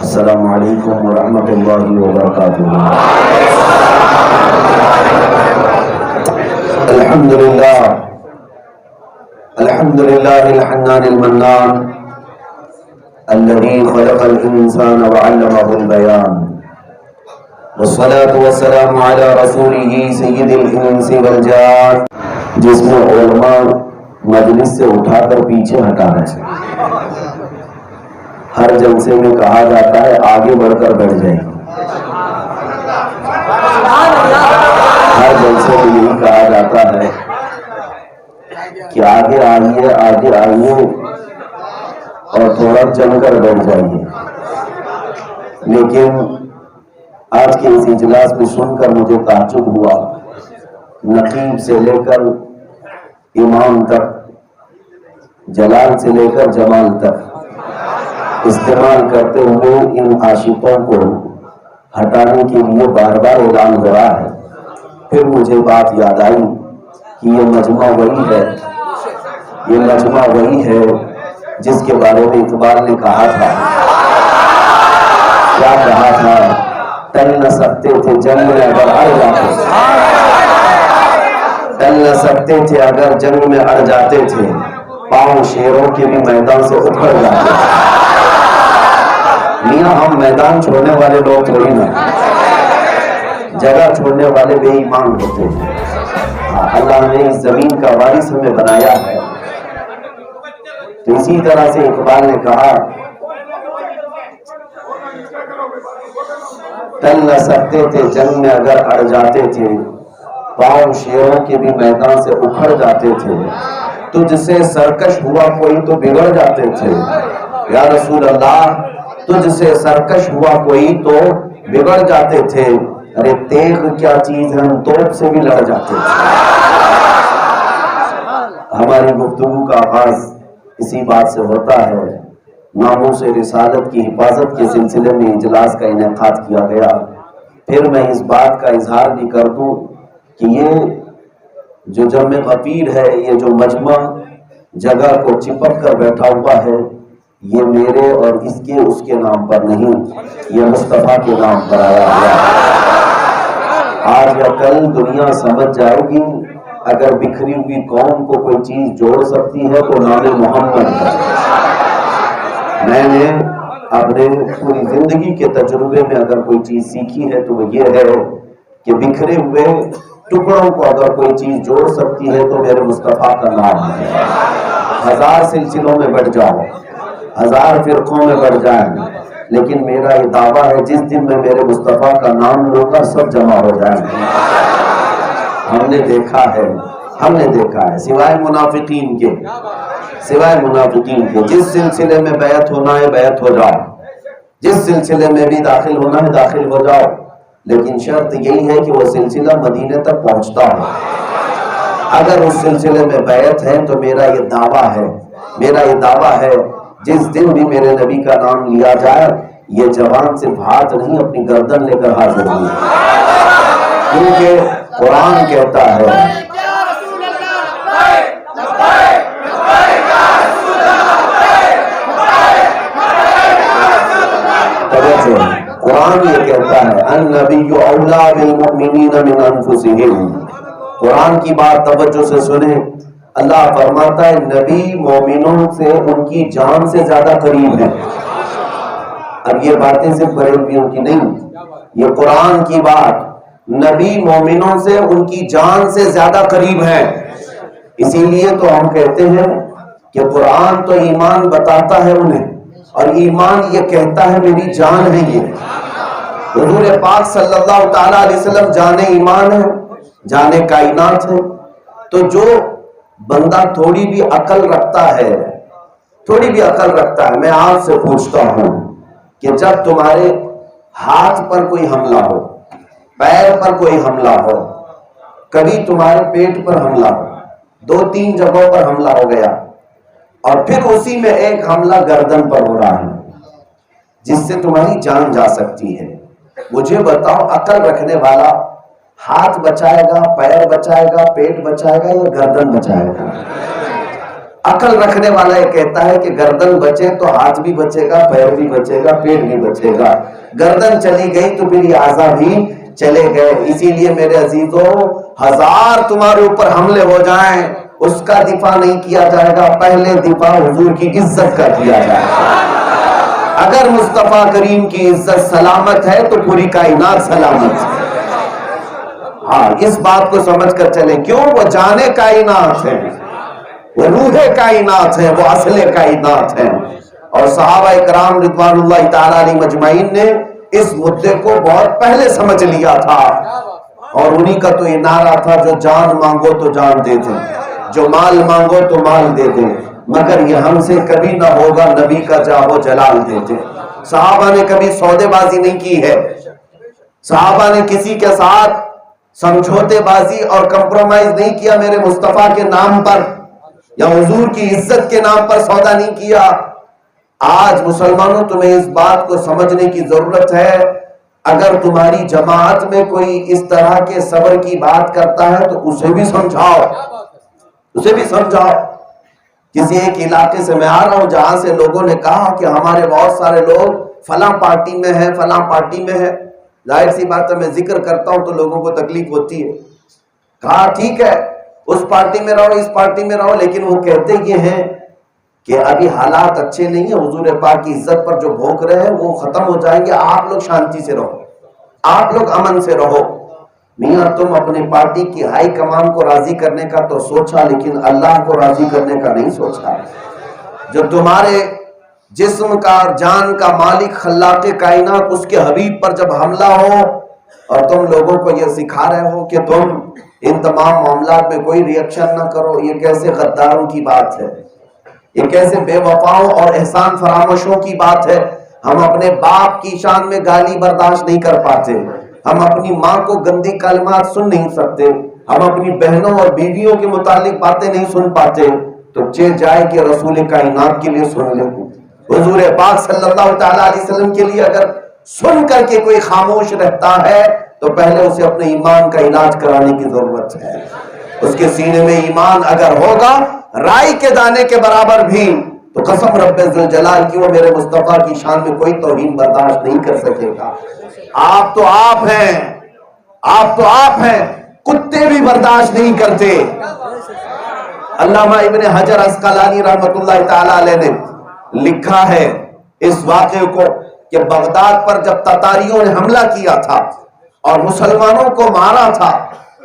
السلام علیکم ورحمۃ اللہ وبرکاتہ۔ الحمد للہ الحنان المنان الذي خلق الانسان وعلمه البیان، والصلاة والسلام على رسوله سید الانس والجان، جس میں علماء مجلس سے اٹھا کر پیچھے ہٹا رہے ہیں۔ ہر جلسے میں کہا جاتا ہے آگے بڑھ کر بیٹھ جائیں، ہر جلسے میں یہی کہا جاتا ہے کہ آگے آئیے اور تھوڑا جم کر بیٹھ جائیے۔ لیکن آج کے اس اجلاس میں سن کر مجھے تعجب ہوا، نقیب سے لے کر امام تک، جلال سے لے کر جمال تک استعمال کرتے ہوئے ان عاشقوں کو ہٹانے کے لیے بار بار اعلان ہو رہا ہے۔ پھر مجھے بات یاد آئی کہ یہ مجمع وہی ہے جس کے بارے میں اقبال نے کہا تھا، کیا کہا تھا؟ ٹل نہ سکتے تھے جنگ میں اگر اڑ جاتے تھے، ٹل نہ سکتے تھے اگر جنگ میں اڑ جاتے تھے، پاؤں شیروں کے بھی میدان سے اکھڑ جاتے تھے۔ میاں ہم میدان چھوڑنے والے لوگ تھوڑی نا، جگہ چھوڑنے والے بے ایمان ہوتے ہیں۔ اللہ نے اس زمین کا وارث ہمیں بنایا ہے، تو اسی طرح سے اقبال نے کہا ٹل نہ سکتے تھے جنگ میں اگر اڑ جاتے تھے، پاؤں شیروں کے بھی میدان سے اکھڑ جاتے تھے، تجھ سے سرکش ہوا کوئی تو بگڑ جاتے تھے۔ یا رسول اللہ، تجھ سے سرکش ہوا کوئی تو بگڑ جاتے تھے، ارے تیغ کیا چیز ہے ہم توپ سے بھی لڑ جاتے تھے۔ ہماری گفتگو کا آغاز اسی بات سے ہوتا ہے، ناموس رسالت کی حفاظت کے سلسلے میں اجلاس کا انعقاد کیا گیا۔ پھر میں اس بات کا اظہار بھی کر دوں کہ یہ جو جمع غفیر ہے، یہ جو مجمع جگہ کو چپک کر بیٹھا ہوا ہے، یہ میرے اور اس کے نام پر نہیں، یہ مصطفیٰ کے نام پر آیا ہوا ہے۔ آج یا کل دنیا سمجھ جائے گی اگر بکھری ہوئی قوم کو کوئی چیز جوڑ سکتی ہے تو نام محمد ہے۔ میں نے اپنے پوری زندگی کے تجربے میں اگر کوئی چیز سیکھی ہے تو وہ یہ ہے کہ بکھرے ہوئے ٹکڑوں کو اگر کوئی چیز جوڑ سکتی ہے تو میرے مصطفیٰ کا نام ہے۔ 1000 سلسلوں میں بڑھ جاؤ، 1000 فرقوں میں بڑھ جائیں، لیکن میرا یہ دعویٰ ہے جس دن میں میرے مصطفیٰ کا نام لوں گا سب جمع ہو جائیں گے۔ ہم نے دیکھا ہے سوائے منافقین کے جس سلسلے میں بیعت ہونا ہے بیعت ہو جاؤ، جس سلسلے میں بھی داخل ہونا ہے داخل ہو جاؤ، لیکن شرط یہی ہے کہ وہ سلسلہ مدینے تک پہنچتا ہو۔ اگر اس سلسلے میں بیعت ہے تو میرا یہ دعویٰ ہے جس دن بھی میرے نبی کا نام لیا جائے یہ جوان صرف ہاتھ نہیں اپنی گردن لے کر حاضر ہوئی، کیونکہ قرآن کہتا ہے قرآن یہ کہتا ہے النبی اولا بالمؤمنین من انفسہم۔ قرآن کی بات توجہ سے سنیں، اللہ فرماتا ہے نبی مومنوں سے ان کی جان سے زیادہ قریب ہے۔ اب یہ باتیں صرف بریلویوں کی نہیں، یہ قرآن کی بات، نبی مومنوں سے ان کی جان سے زیادہ قریب ہے۔ اسی لیے تو ہم کہتے ہیں کہ قرآن تو ایمان بتاتا ہے انہیں، اور ایمان یہ کہتا ہے میری جان ہے یہ۔ حضور پاک صلی اللہ تعالیٰ علیہ وسلم جانے ایمان ہے، جانے کائنات ہے۔ تو جو بندہ تھوڑی بھی عقل رکھتا ہے، میں آپ سے پوچھتا ہوں کہ جب تمہارے ہاتھ پر کوئی حملہ ہو، پیر پر کوئی حملہ ہو، کبھی تمہارے پیٹ پر حملہ ہو، 2-3 جگہوں پر حملہ ہو گیا، اور پھر اسی میں ایک حملہ گردن پر ہو رہا ہے جس سے تمہاری جان جا سکتی ہے، مجھے بتاؤ عقل رکھنے والا ہاتھ بچائے گا، پیر بچائے گا، پیٹ بچائے گا یا گردن بچائے گا؟ عقل رکھنے والا یہ کہتا ہے کہ گردن بچے تو ہاتھ بھی بچے گا، پیر بھی بچے گا، پیٹ بھی بچے گا۔ گردن چلی گئی تو پھر یہ اعضاء بھی چلے گئے۔ اسی لیے میرے عزیزوں، ہزار تمہارے اوپر حملے ہو جائیں، اس کا دفاع نہیں کیا جائے گا، پہلے دفاع حضور کی عزت کا کیا جائے گا۔ اگر مصطفیٰ کریم کی عزت سلامت ہے تو پوری کائنات سلامت ہے۔ ہاں، اس بات کو سمجھ کر چلیں، کیوں؟ وہ جانے کائنات ہیں، وہ روح کائنات ہیں، وہ اصل کائنات ہیں۔ اور صحابہ کرام رضوان اللہ تعالی علیہ مجمعین نے اس مدے کو بہت پہلے سمجھ لیا تھا، اور انہی کا تو یہ نعرہ تھا، جو جان مانگو تو جان دے دیں، جو مال مانگو تو مال دے دیں، مگر یہ ہم سے کبھی نہ ہوگا، نبی کا جاہ و جلال دے دیں۔ صحابہ نے کبھی سودے بازی نہیں کی ہے، صحابہ نے کسی کے ساتھ سمجھوتے بازی اور کمپرومائز نہیں کیا، میرے مصطفیٰ کے نام پر یا حضور کی عزت کے نام پر سودا نہیں کیا۔ آج مسلمانوں، تمہیں اس بات کو سمجھنے کی ضرورت ہے، اگر تمہاری جماعت میں کوئی اس طرح کے صبر کی بات کرتا ہے تو اسے بھی سمجھاؤ، اسے بھی سمجھاؤ۔ کسی ایک علاقے سے میں آ رہا ہوں جہاں سے لوگوں نے کہا کہ ہمارے بہت سارے لوگ فلاں پارٹی میں ہیں، فلاں پارٹی میں ہے۔ ظاہر سی بات ہے، میں ذکر کرتا ہوں تو لوگوں کو تکلیف ہوتی ہے۔ کہا ٹھیک ہے، اس پارٹی میں رہو، اس پارٹی میں رہو، لیکن وہ کہتے یہ ہیں کہ ابھی حالات اچھے نہیں ہیں، حضور پاک کی عزت پر جو بھونک رہے ہیں وہ ختم ہو جائیں گے، آپ لوگ شانتی سے رہو، آپ لوگ امن سے رہو۔ میاں، تم اپنی پارٹی کی ہائی کمان کو راضی کرنے کا تو سوچا، لیکن اللہ کو راضی کرنے کا نہیں سوچا۔ جو تمہارے جسم کا اور جان کا مالک خلاق کائنات، اس کے حبیب پر جب حملہ ہو اور تم لوگوں کو یہ سکھا رہے ہو کہ تم ان تمام معاملات میں کوئی ری ایکشن نہ کرو، یہ کیسے غداروں کی بات ہے، یہ کیسے بے وفاؤں اور احسان فراموشوں کی بات ہے۔ ہم اپنے باپ کی شان میں گالی برداشت نہیں کر پاتے، ہم اپنی ماں کو گندی کلمات سن نہیں سکتے، ہم اپنی بہنوں اور بیویوں کے متعلق باتیں نہیں سن پاتے، تو چہ جائے کہ رسول کائنات کے لیے سن لیں، حضور پاک صلی اللہ تعالی علیہ وسلم کے لیے اگر سن کر کے کوئی خاموش رہتا ہے تو پہلے اسے اپنے ایمان کا علاج کرانے کی ضرورت ہے۔ اس کے سینے میں ایمان اگر ہوگا رائی کے دانے کے برابر بھی، تو قسم رب ذوالجلال کی، وہ میرے مصطفیٰ کی شان میں کوئی توہین برداشت نہیں کر سکے گا۔ آپ تو آپ ہیں، آپ تو آپ ہیں، کتے بھی برداشت نہیں کرتے۔ علامہ ابن حجر عسقلانی رحمۃ اللہ تعالی علیہ نے لکھا ہے اس واقعے کو کہ بغداد پر جب تتاریوں نے حملہ کیا تھا اور مسلمانوں کو مارا تھا،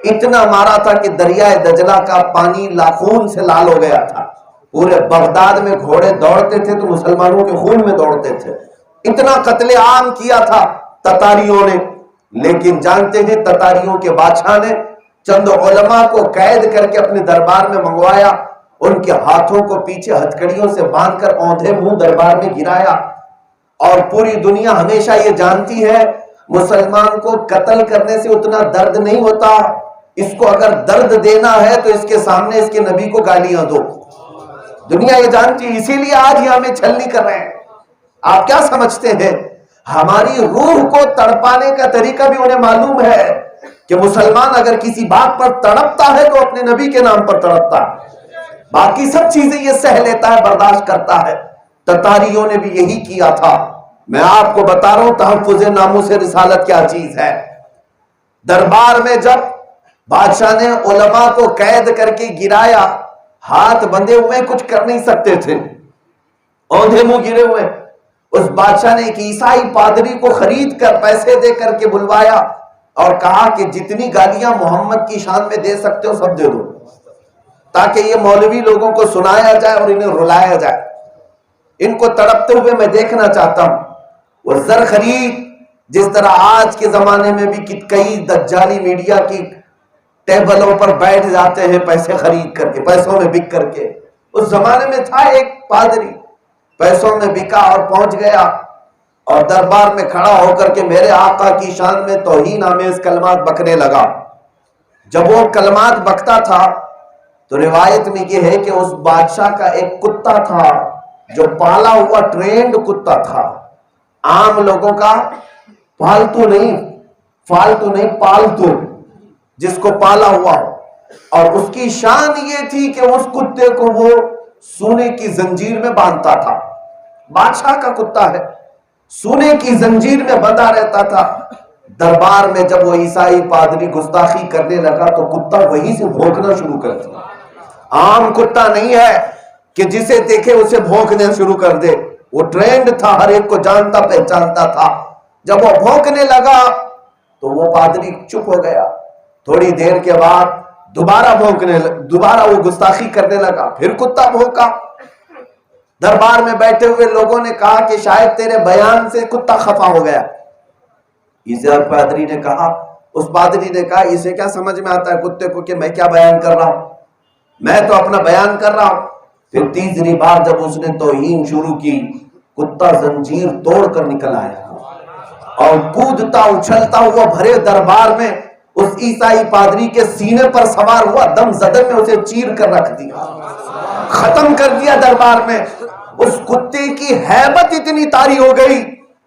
اتنا مارا تھا کہ دریائے دجلہ کا پانی خون سے لال ہو گیا تھا۔ پورے بغداد میں گھوڑے دوڑتے تھے تو مسلمانوں کے خون میں دوڑتے تھے، اتنا قتل عام کیا تھا تتاریوں نے۔ لیکن جانتے ہیں تتاریوں کے بادشاہ نے چند علماء کو قید کر کے اپنے دربار میں منگوایا، ان کے ہاتھوں کو پیچھے ہتھکڑیوں سے باندھ کر اوندھے منہ دربار میں گرایا، اور پوری دنیا ہمیشہ یہ جانتی ہے مسلمان کو قتل کرنے سے اتنا درد نہیں ہوتا، اس کو اگر درد دینا ہے تو اس کے سامنے اس کے نبی کو گالیاں دو۔ دنیا یہ جانتی ہے، اسی لیے آج یہ ہمیں چھلنی کر رہے ہیں۔ آپ کیا سمجھتے ہیں؟ ہماری روح کو تڑپانے کا طریقہ بھی انہیں معلوم ہے کہ مسلمان اگر کسی بات پر تڑپتا ہے تو اپنے نبی کے نام پر تڑپتا ہے، باقی سب چیزیں یہ سہ لیتا ہے، برداشت کرتا ہے۔ تتاریوں نے بھی یہی کیا تھا۔ میں آپ کو بتا رہا ہوں تحفظ ناموس رسالت کیا چیز ہے۔ دربار میں جب بادشاہ نے علماء کو قید کر کے گرایا، ہاتھ بندھے ہوئے کچھ کر نہیں سکتے تھے، اوندھے منہ گرے ہوئے، اس بادشاہ نے ایک عیسائی پادری کو خرید کر پیسے دے کر کے بلوایا اور کہا کہ جتنی گالیاں محمد کی شان میں دے سکتے ہو سب دے دو، تاکہ یہ مولوی لوگوں کو سنایا جائے اور انہیں رلایا جائے۔ ان کو تڑپتے ہوئے میں دیکھنا چاہتا ہوں۔ وہ زر خرید، جس طرح آج کے زمانے میں بھی کئی دجالی میڈیا کی ٹیبلوں پر بیٹھ جاتے ہیں پیسے خرید کر کے، پیسوں میں بک کر کے، اس زمانے میں تھا ایک پادری، پیسوں میں بکا اور پہنچ گیا اور دربار میں کھڑا ہو کر کے میرے آقا کی شان میں توہین آمیز کلمات بکنے لگا۔ جب وہ کلمات بکتا تھا تو روایت میں یہ ہے کہ اس بادشاہ کا ایک کتا تھا جو پالا ہوا ٹرینڈ کتا تھا، عام لوگوں کا پالتو نہیں، فالتو نہیں، پالتو، جس کو پالا ہوا ہو، اور اس کی شان یہ تھی کہ اس کتے کو وہ سونے کی زنجیر میں باندھتا تھا. بادشاہ کا کتا ہے، سونے کی زنجیر میں بندھا رہتا تھا. دربار میں جب وہ عیسائی پادری گستاخی کرنے لگا تو کتا وہیں سے بھونکنا شروع کر دیا. عام کتا نہیں ہے کہ جسے دیکھے اسے بھونکنے شروع کر دے، وہ ٹرینڈ تھا، ہر ایک کو جانتا پہچانتا تھا. جب وہ بھونکنے لگا تو وہ پادری چپ ہو گیا. تھوڑی دیر کے بعد دوبارہ وہ گستاخی کرنے لگا، پھر کتا بھونکا. دربار میں بیٹھے ہوئے لوگوں نے کہا کہ شاید تیرے بیان سے کتا خفا ہو گیا. اسے پادری نے کہا اسے کیا سمجھ میں آتا ہے کتے کو کہ میں کیا بیان کر رہا ہوں، میں تو اپنا بیان کر رہا ہوں. پھر تیسری بار جب اس نے توہین شروع کی، کتا زنجیر توڑ کر نکل آیا اور کودتا اچھلتا ہوا بھرے دربار میں اس عیسائی پادری کے سینے پر سوار ہوا، دم زدن میں اسے چیر کر رکھ دیا، ختم کر دیا دربار میں. اس کتے کی ہیبت اتنی طاری ہو گئی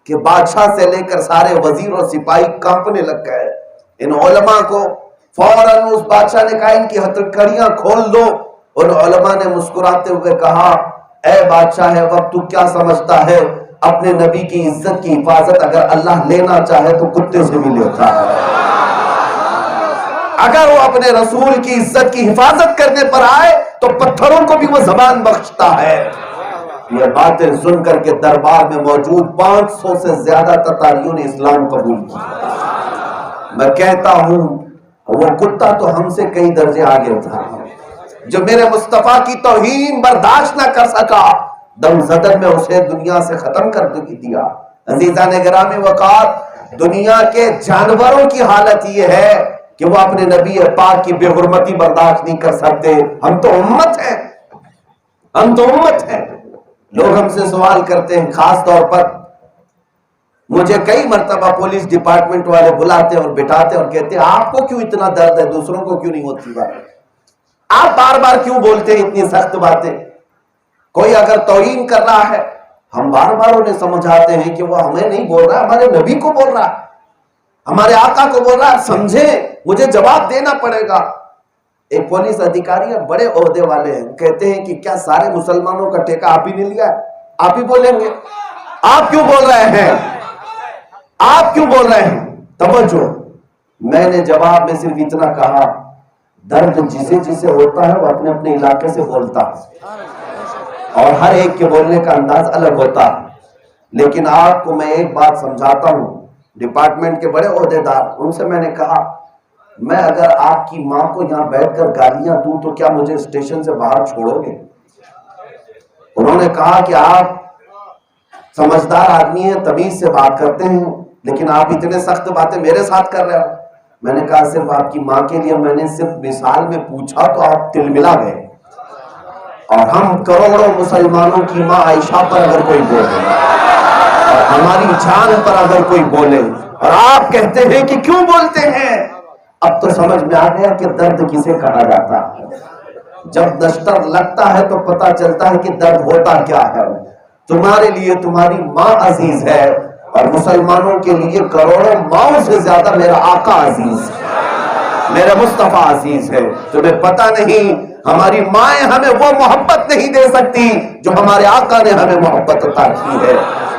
کہ بادشاہ سے لے کر سارے وزیر اور سپاہی کانپنے لگ گئے. ان علماء کو فوراً اس بادشاہ نے کہا ان کی ہتھکڑیاں کھول دو. ان علماء نے مسکراتے ہوئے کہا اے بادشاہ وقت تو کیا سمجھتا ہے، اپنے نبی کی عزت کی حفاظت اگر اللہ لینا چاہے تو کتے سے بھی لیتا ہے. اگر وہ اپنے رسول کی عزت کی حفاظت کرنے پر آئے تو پتھروں کو بھی وہ زبان بخشتا ہے. یہ باتیں سن کر کے دربار میں موجود 500 سے زیادہ تتاریوں نے اسلام قبول کیا. میں کہتا ہوں وہ کتا تو ہم سے کئی درجے آگے تھا، جو میرے مصطفیٰ کی توہین برداشت نہ کر سکا، دم زدن میں اسے دنیا سے ختم کر دیا. عزیزان گرامی وقار، دنیا کے جانوروں کی حالت یہ ہے کہ وہ اپنے نبی پاک کی بے حرمتی برداشت نہیں کر سکتے. ہم تو امت ہیں. لوگ ہم سے سوال کرتے ہیں، خاص طور پر مجھے کئی مرتبہ پولیس ڈپارٹمنٹ والے بلاتے اور بٹھاتے اور کہتے ہیں آپ کو کیوں اتنا درد ہے، دوسروں کو کیوں نہیں ہوتی بات، آپ بار بار کیوں بولتے ہیں اتنی سخت باتیں. کوئی اگر توہین کر رہا ہے ہم بار بار انہیں سمجھاتے ہیں کہ وہ ہمیں نہیں بول رہا، ہمارے نبی کو بول رہا، ہمارے آقا کو بول رہا. سمجھیں، مجھے جواب دینا پڑے گا. ایک پولیس ادھیکاری ہے، بڑے عہدے والے ہیں، کہتے ہیں کہ کیا سارے مسلمانوں کا ٹھیکہ آپ ہی نے لیا ہے؟ آپ ہی بولیں گے. آپ کیوں بول رہے ہیں؟ آپ کیوں بول رہے ہیں؟ توجہ. میں نے جواب میں صرف اتنا کہا، درد جسے ہوتا ہے وہ اپنے اپنے علاقے سے بولتا ہے اور ہر ایک کے بولنے کا انداز الگ ہوتا ہے. لیکن آپ کو میں ایک بات سمجھاتا ہوں، ڈپارٹمنٹ کے بڑے عہدیدار، ان سے میں نے کہا میں اگر آپ کی ماں کو یہاں بیٹھ کر گالیاں دوں تو کیا مجھے اسٹیشن سے باہر چھوڑو گے؟ انہوں نے کہا کہ آپ سمجھدار آدمی ہیں، تمیز سے بات کرتے ہیں، لیکن آپ اتنے سخت باتیں میرے ساتھ کر رہے ہو. میں نے کہا صرف آپ کی ماں کے لیے میں نے صرف مثال میں پوچھا تو آپ تلملا گئے. اور ہم کروڑوں مسلمانوں کی ماں عائشہ پر اگر کوئی بولے اور ہماری جان پر اگر کوئی بولے اور آپ کہتے ہیں کہ کیوں بولتے ہیں، اب تو سمجھ میں آ گیا کہ درد کسے کہا جاتا ہے. جب دشتر لگتا ہے تو پتا چلتا ہے کہ درد ہوتا کیا ہے. تمہارے لیے تمہاری ماں عزیز ہے اور مسلمانوں کے لیے کروڑوں ماؤں سے زیادہ میرا آقا عزیز ہے، میرا مصطفیٰ عزیز ہے. تمہیں پتہ نہیں ہماری مائیں ہمیں وہ محبت نہیں دے سکتی جو ہمارے آقا نے ہمیں محبت عطا کی ہے.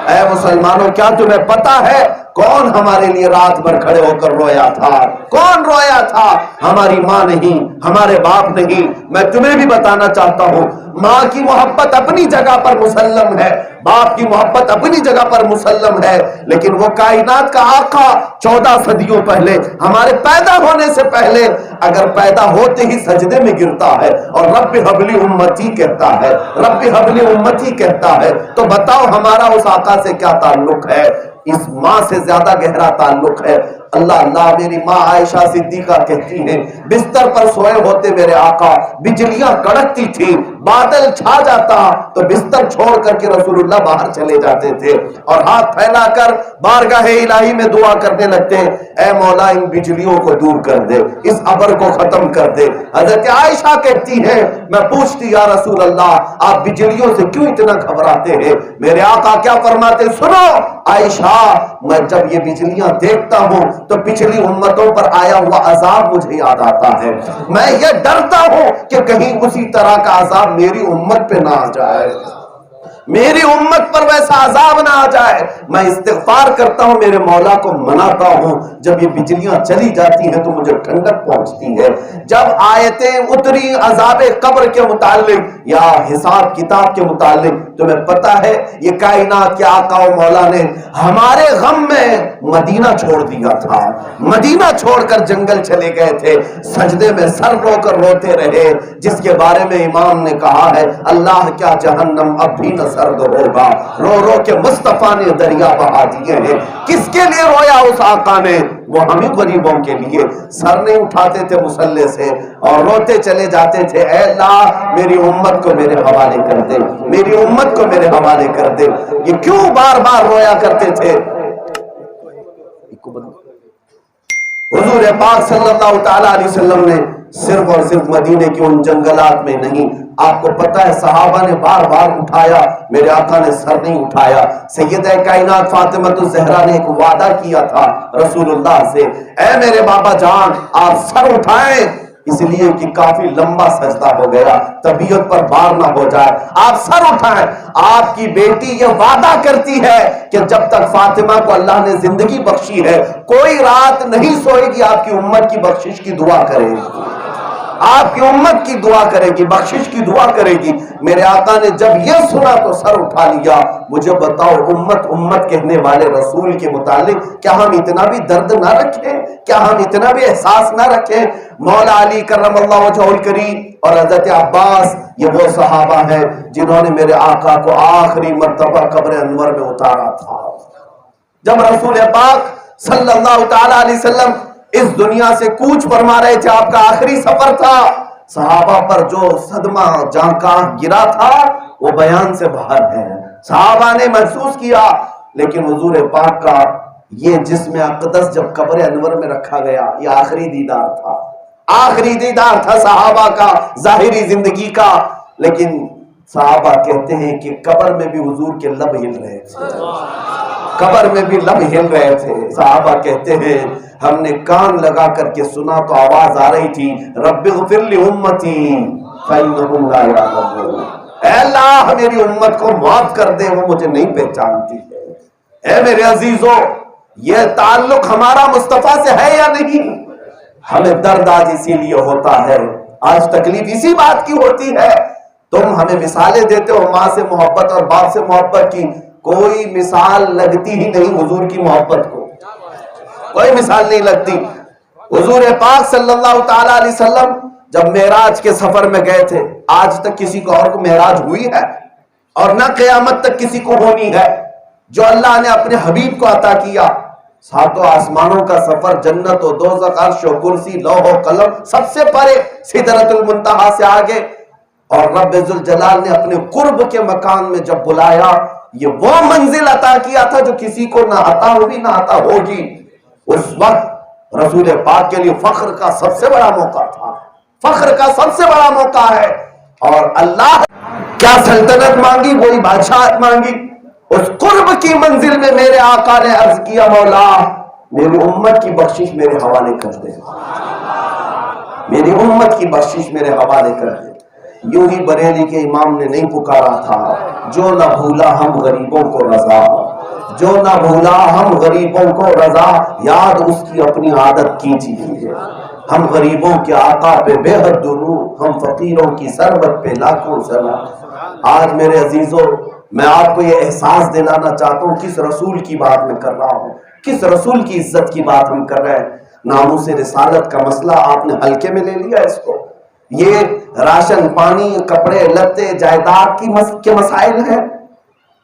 اے مسلمانوں، کیا تمہیں پتہ ہے کون ہمارے لیے رات بھر کھڑے ہو کر رویا تھا؟ کون رویا تھا؟ ہماری ماں نہیں، ہمارے باپ نہیں. میں تمہیں بھی بتانا چاہتا ہوں، ماں کی محبت اپنی جگہ پر مسلم ہے، باپ کی محبت اپنی جگہ پر مسلم ہے، لیکن وہ کائنات کا آقا 14 صدیوں پہلے ہمارے پیدا ہونے سے پہلے اگر پیدا ہوتے ہی سجدے میں گرتا ہے اور رب حبلی امتی کہتا ہے، رب حبلی امتی کہتا ہے، تو بتاؤ ہمارا اس آقا سے کیا تعلق ہے؟ اس ماں سے زیادہ گہرا تعلق ہے. اللہ میری ماں عائشہ صدیقہ کہتی ہیں بستر پر سوئے ہوتے میرے آقا بجلیاں کڑکتی تھی، بادل چھا جاتا تو بستر چھوڑ کر کے رسول اللہ باہر چلے جاتے تھے اور ہاتھ پھیلا کر بارگاہ الہی میں دعا کرنے لگتے، اے مولا ان بجلیوں کو دور کر دے، اس ابر کو ختم کر دے۔ حضرت عائشہ کہتی ہے میں پوچھتی یا رسول اللہ آپ بجلیوں سے کیوں اتنا گھبراتے ہیں؟ میرے آقا کیا فرماتے، سنو عائشہ میں جب یہ بجلیاں دیکھتا ہوں تو پچھلی امتوں پر آیا ہوا عذاب مجھے یاد آتا ہے، میں یہ ڈرتا ہوں کہ کہیں اسی طرح کا عذاب میری امت پہ نہ آ جائے، میری امت پر ویسا عذاب نہ آ جائے۔ میں استغفار کرتا ہوں، میرے مولا کو مناتا ہوں، جب یہ بجلیاں چلی جاتی ہیں تو مجھے ٹھنڈک پہنچتی ہے۔ جب آیتیں اتری عذاب قبر کے متعلق یا حساب کتاب کے متعلق، تمہیں پتا ہے یہ کائنات کے آقا و مولا نے ہمارے غم میں مدینہ چھوڑ دیا تھا، مدینہ چھوڑ کر جنگل چلے گئے تھے، سجدے میں سر رو کر روتے رہے، جس کے بارے میں امام نے کہا ہے اللہ کیا جہنم اب بھی نہ سرد ہوگا، رو رو کے مصطفیٰ نے دریا بہا دیے ہیں۔ کس کے لیے رویا اس آقا نے؟ وہ ہمیں غریبوں کے لیے۔ سر نہیں اٹھاتے تھے مصلے سے اور روتے چلے جاتے تھے، اے اللہ میری امت کو میرے حوالے کر دے، میری امت کو میرے حوالے کر دے۔ یہ کیوں بار بار رویا کرتے تھے؟ حضور پاک صلی اللہ تعالیٰ علیہ وسلم نے صرف اور صرف مدینے کے ان جنگلات میں نہیں، آپ کو پتا ہے صحابہ نے بار بار اٹھایا، میرے آقا نے سر نہیں اٹھایا۔ سیدہ کائنات فاطمہ الزہرا نے ایک وعدہ کیا تھا رسول اللہ سے، اے میرے بابا جان آپ سر اٹھائیں، اس لیے کہ کافی لمبا سجدہ ہو گیا، طبیعت پر بار نہ ہو جائے، آپ سر اٹھائیں۔ آپ کی بیٹی یہ وعدہ کرتی ہے کہ جب تک فاطمہ کو اللہ نے زندگی بخشی ہے کوئی رات نہیں سوئے گی، آپ کی امت کی بخشش کی دعا کرے گی، آپ کی امت کی دعا کرے گی، بخشش کی دعا کرے گی۔ میرے آقا نے جب یہ سنا تو سر اٹھا لیا۔ مجھے بتاؤ امت امت کہنے والے رسول کے متعلق کیا ہم اتنا بھی درد نہ رکھیں؟ کیا ہم اتنا بھی احساس نہ رکھیں؟ مولا علی کرم اللہ وجہہ الکریم اور حضرت عباس یہ وہ صحابہ ہیں جنہوں نے میرے آقا کو آخری مرتبہ قبر انور میں اتارا تھا۔ جب رسول پاک صلی اللہ تعالی علیہ وسلم اس دنیا سے کوچ فرما رہے تھے، آپ کا آخری سفر تھا، صحابہ پر جو صدمہ جانکاہ گرا تھا وہ بیان سے باہر ہے، صحابہ نے محسوس کیا۔ لیکن حضور پاک کا یہ جسم اقدس جب قبر انور میں رکھا گیا، یہ آخری دیدار تھا، آخری دیدار تھا صحابہ کا ظاہری زندگی کا۔ لیکن صحابہ کہتے ہیں کہ قبر میں بھی حضور کے لب ہل رہے تھے، قبر میں بھی لب ہل رہے تھے۔ صحابہ کہتے ہیں ہم نے کان لگا کر کے سنا تو آواز آ رہی تھی رب اغفر لی امتی فانہم لا یعلمون، اے اللہ میری امت کو معاف کر دے، وہ مجھے نہیں پہچانتی ہے۔ اے میرے عزیزو یہ تعلق ہمارا مصطفیٰ سے ہے یا نہیں؟ ہمیں درد آج اسی لیے ہوتا ہے، آج تکلیف اسی بات کی ہوتی ہے۔ تم ہمیں مثالیں دیتے ہو ماں سے محبت اور باپ سے محبت کی، کوئی مثال لگتی ہی نہیں حضور کی محبت کو، کوئی مثال نہیں لگتی۔ حضور پاک صلی اللہ تعالی علیہ وسلم جب معراج کے سفر میں گئے تھے، آج تک کسی کو اور کو معراج ہوئی ہے اور نہ قیامت تک کسی کو ہونی ہے، جو اللہ نے اپنے حبیب کو عطا کیا۔ ساتوں آسمانوں کا سفر، جنت و دوزخ، عرش و کرسی، لوح و قلم، سب سے پرے سدرۃ المنتہا سے آگے، اور رب ذوالجلال نے اپنے قرب کے مکان میں جب بلایا، یہ وہ منزل عطا کیا تھا جو کسی کو نہ عطا ہوگی نہ عطا ہوگی۔ اس وقت رسول پاک کے لیے فخر کا سب سے بڑا موقع تھا، فخر کا سب سے بڑا موقع ہے۔ اور اللہ کیا سلطنت مانگی، وہی بادشاہت مانگی۔ اس قرب کی منزل میں میرے آقا نے عرض کیا مولا میری امت کی بخشش میرے حوالے کر دے، میری امت کی بخشش میرے حوالے کر دے۔ یوں ہی بریلی کے امام نے نہیں پکارا تھا جو نہ بھولا ہم غریبوں کو رضا، جو نہ بھولا ہم غریبوں کو رضا، یاد اس کی اپنی عادت کیجیے۔ ہم غریبوں کے آقا پہ بے حد درود، ہم فقیروں کی ثروت پہ لاکھوں سلام۔ آج میرے عزیزوں میں آپ کو یہ احساس دلانا چاہتا ہوں کس رسول کی بات میں کر رہا ہوں، کس رسول کی عزت کی بات ہم کر رہے ہیں۔ ناموس رسالت کا مسئلہ آپ نے ہلکے میں لے لیا اس کو، یہ راشن پانی کپڑے لتے جائیداد کے مسائل ہیں۔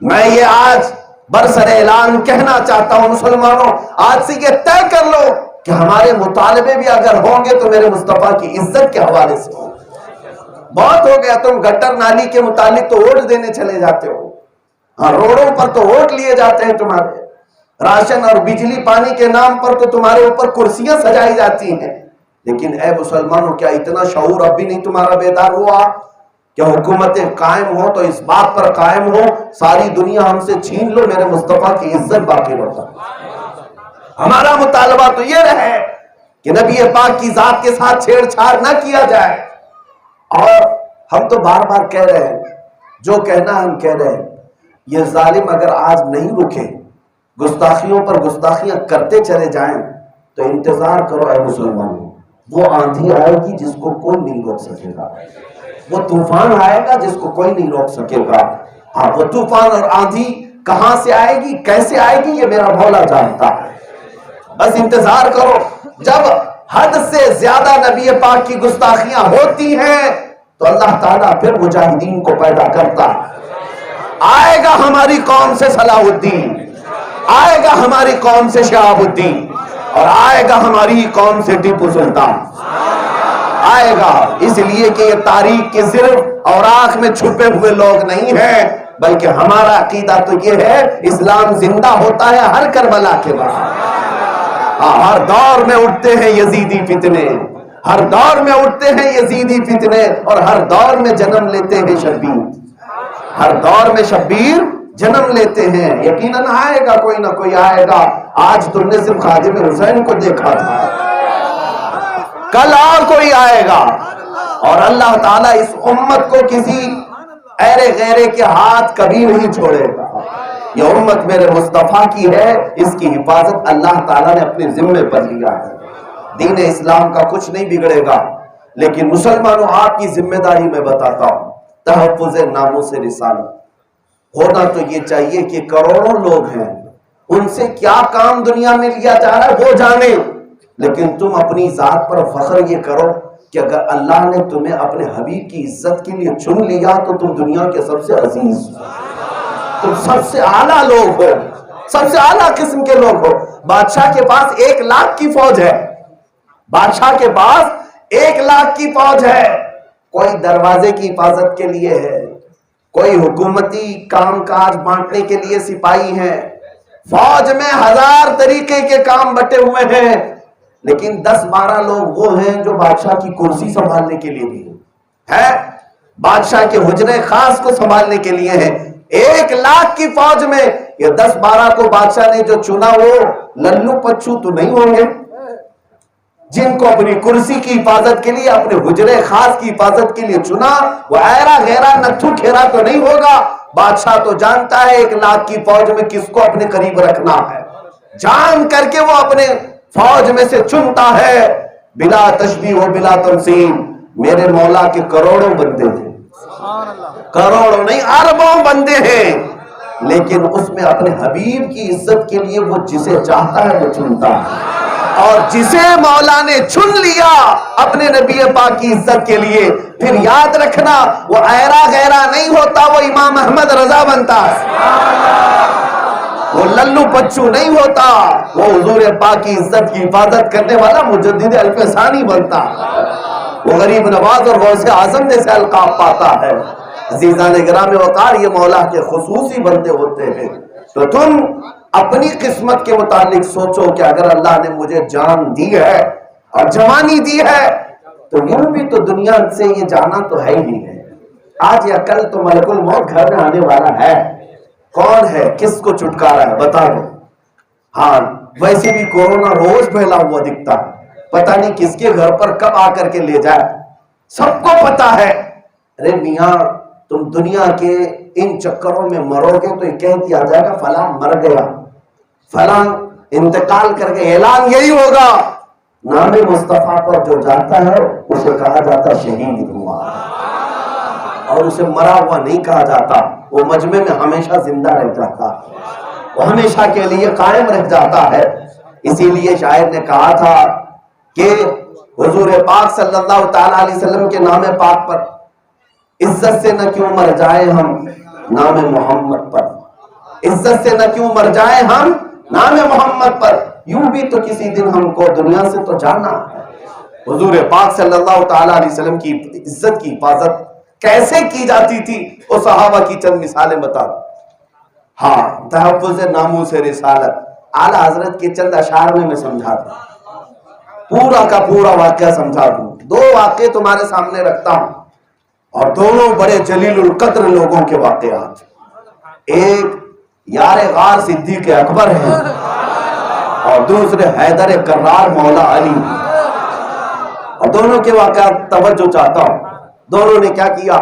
میں یہ آج برسر اعلان کہنا چاہتا ہوں مسلمانوں، آج سے یہ طے کر لو کہ ہمارے مطالبے بھی اگر ہوں گے تو میرے مصطفیٰ کی عزت کے حوالے سے ہوں، بہت ہو گیا، تم گٹر نالی کے متعلق تو ووٹ دینے چلے جاتے ہو، ہاں روڈوں پر تو ووٹ لیے جاتے ہیں تمہارے، راشن اور بجلی پانی کے نام پر تو تمہارے اوپر کرسیاں سجائی جاتی ہیں، لیکن اے مسلمانوں کیا اتنا شعور اب بھی نہیں تمہارا بیدار ہوا کہ حکومتیں قائم ہو تو اس بات پر قائم ہو ساری دنیا ہم سے چھین لو، میرے مصطفیٰ کی عزت باقی رہتا۔ ہمارا مطالبہ تو یہ رہے کہ نبی پاک کی ذات کے ساتھ چھیڑ چھاڑ نہ کیا جائے، اور ہم تو بار بار کہہ رہے ہیں، جو کہنا ہم کہہ رہے ہیں، یہ ظالم اگر آج نہیں رکے، گستاخیوں پر گستاخیاں کرتے چلے جائیں، تو انتظار کرو اے مسلمانوں، وہ آندھی آئے گی جس کو کوئی نہیں روک سکے گا، وہ طوفان آئے گا جس کو کوئی نہیں روک سکے گا۔ ہاں وہ طوفان اور آندھی کہاں سے آئے گی، کیسے آئے گی، یہ میرا مولا جانتا ہے، بس انتظار کرو۔ جب حد سے زیادہ نبی پاک کی گستاخیاں ہوتی ہیں تو اللہ تعالیٰ پھر مجاہدین کو پیدا کرتا ہے۔ آئے گا ہماری قوم سے صلاح الدین، آئے گا ہماری قوم سے شہاب الدین، اور آئے گا ہماری قوم سے ٹیپو سلطان آئے گا، اس لیے کہ یہ تاریخ کے صرف اوراق میں چھپے ہوئے لوگ نہیں ہیں، بلکہ ہمارا عقیدہ تو یہ ہے اسلام زندہ ہوتا ہے ہر کربلا کے بعد۔ ہر دور میں اٹھتے ہیں یزیدی فتنے، ہر دور میں اٹھتے ہیں یزیدی فتنے، اور ہر دور میں جنم لیتے ہیں شبیر، ہر دور میں شبیر جنم لیتے ہیں۔ یقیناً آئے گا، کوئی نہ کوئی آئے گا۔ آج تم نے صرف خادم حسین کو دیکھا تھا، کل اور کوئی آئے گا، اور اللہ تعالیٰ اس امت کو کسی ایرے غیرے کے ہاتھ کبھی نہیں چھوڑے گا۔ یہ امت میرے مصطفیٰ کی ہے، اس کی حفاظت اللہ تعالیٰ نے اپنے ذمے پر لیا ہے۔ دین اسلام کا کچھ نہیں بگڑے گا، لیکن مسلمانوں آپ کی ذمہ داری میں بتاتا ہوں، تحفظ ناموس رسالت ہونا تو یہ چاہیے کہ کروڑوں لوگ ہیں، ان سے کیا کام دنیا میں لیا جا رہا ہے وہ جانے، لیکن تم اپنی ذات پر فخر یہ کرو کہ اگر اللہ نے تمہیں اپنے حبیب کی عزت کے لیے چن لیا تو تم دنیا کے سب سے عزیز، تم سب سے اعلیٰ لوگ ہو، سب سے اعلیٰ قسم کے لوگ ہو۔ بادشاہ کے پاس 1,00,000 کی فوج ہے، بادشاہ کے پاس 1,00,000 کی فوج ہے، کوئی دروازے کی حفاظت کے لیے ہے، کوئی حکومتی کام کاج بانٹنے کے لیے سپاہی ہیں، فوج میں 1000 طریقے کے کام بٹے ہوئے ہیں، لیکن 10-12 لوگ وہ ہیں جو بادشاہ کی کرسی سنبھالنے کے لیے بھی ہے، بادشاہ کے حجرے خاص کو سنبھالنے کے لیے ہیں۔ 1,00,000 کی فوج میں یہ 10-12 کو بادشاہ نے جو چنا وہ للو پچو تو نہیں ہوں گے، جن کو اپنی کرسی کی حفاظت کے لیے، اپنے حجرے خاص کی حفاظت کے لیے چنا، وہ ایرا غیرا نتھو کھیرا تو نہیں ہوگا۔ بادشاہ تو جانتا ہے 1,00,000 کی فوج میں کس کو اپنے قریب رکھنا ہے، جان کر کے وہ اپنے فوج میں سے چنتا ہے، بلا تشبیہ و بلا تمثیل۔ میرے مولا کے کروڑوں بندے تھے، کروڑوں نہیں اربوں بندے ہیں، لیکن اس میں اپنے حبیب کی عزت کے لیے وہ جسے چاہتا ہے وہ چنتا ہے، اور جسے مولا نے چن لیا اپنے نبی پاک کی عزت کے لیے، پھر یاد رکھنا وہ ایرا غیرا نہیں ہوتا، وہ امام احمد رضا بنتا ہے، وہ للو پچو نہیں ہوتا، وہ حضور پاک کی عزت کی حفاظت کرنے والا مجدد الف ثانی بنتا، وہ غریب نواز اور غوث اعظم جیسے القاب پاتا ہے۔ عزیزان گرام وقار، یہ مولا کے خصوصی بندے ہوتے ہیں۔ تو تم اپنی قسمت کے متعلق سوچو کہ اگر اللہ نے مجھے جان دی ہے اور جوانی دی ہے تو یوں بھی تو دنیا سے یہ جانا تو ہے ہی ہے، آج یا کل تو ملک الموت گھر میں آنے والا ہے، کون ہے کس کو چھٹکارا ہے بتا دو۔ ہاں ویسے بھی کورونا روز پھیلا ہوا دکھتا ہے، پتہ نہیں کس کے گھر پر کب آ کر کے لے جائے، سب کو پتا ہے۔ ارے میاں تم دنیا کے ان چکروں میں مرو گے تو یہ کہہ دیا جائے گا فلاں مر گیا، فلاں انتقال کر کے، اعلان یہی ہوگا، نام مصطفیٰ پر جو جاتا ہے اسے کہا جاتا شہید ہوا، اور اسے مرا ہوا نہیں کہا جاتا، وہ مجمع میں ہمیشہ زندہ رہ جاتا، وہ ہمیشہ کے لیے قائم رہ جاتا ہے۔ اسی لیے شاعر نے کہا تھا کہ حضور پاک صلی اللہ تعالی علیہ وسلم کے نام پاک پر عزت سے نہ کیوں مر جائے ہم نام محمد پر، عزت سے نہ کیوں مر جائے ہم نام محمد پر، یوں بھی تو کسی دن ہم کو دنیا سے تو جانا ہے، حضور پاک صلی اللہ تعالی علیہ وسلم کی عزت کی حفاظت کیسے کی جاتی تھی وہ صحابہ کی چند مثالیں بتا دوں. ہاں، تحفظ ناموس رسالت اعلیٰ حضرت کے چند اشعار میں سمجھا دوں، پورا کا پورا واقعہ سمجھا دوں. دو واقعے تمہارے سامنے رکھتا ہوں اور دونوں بڑے جلیل القدر لوگوں کے واقعات. ایک یار غار صدیق اکبر ہیں اور دوسرے حیدر کرار مولا علی. اور دونوں کے واقعات توجہ چاہتا ہوں. دونوں نے کیا کیا؟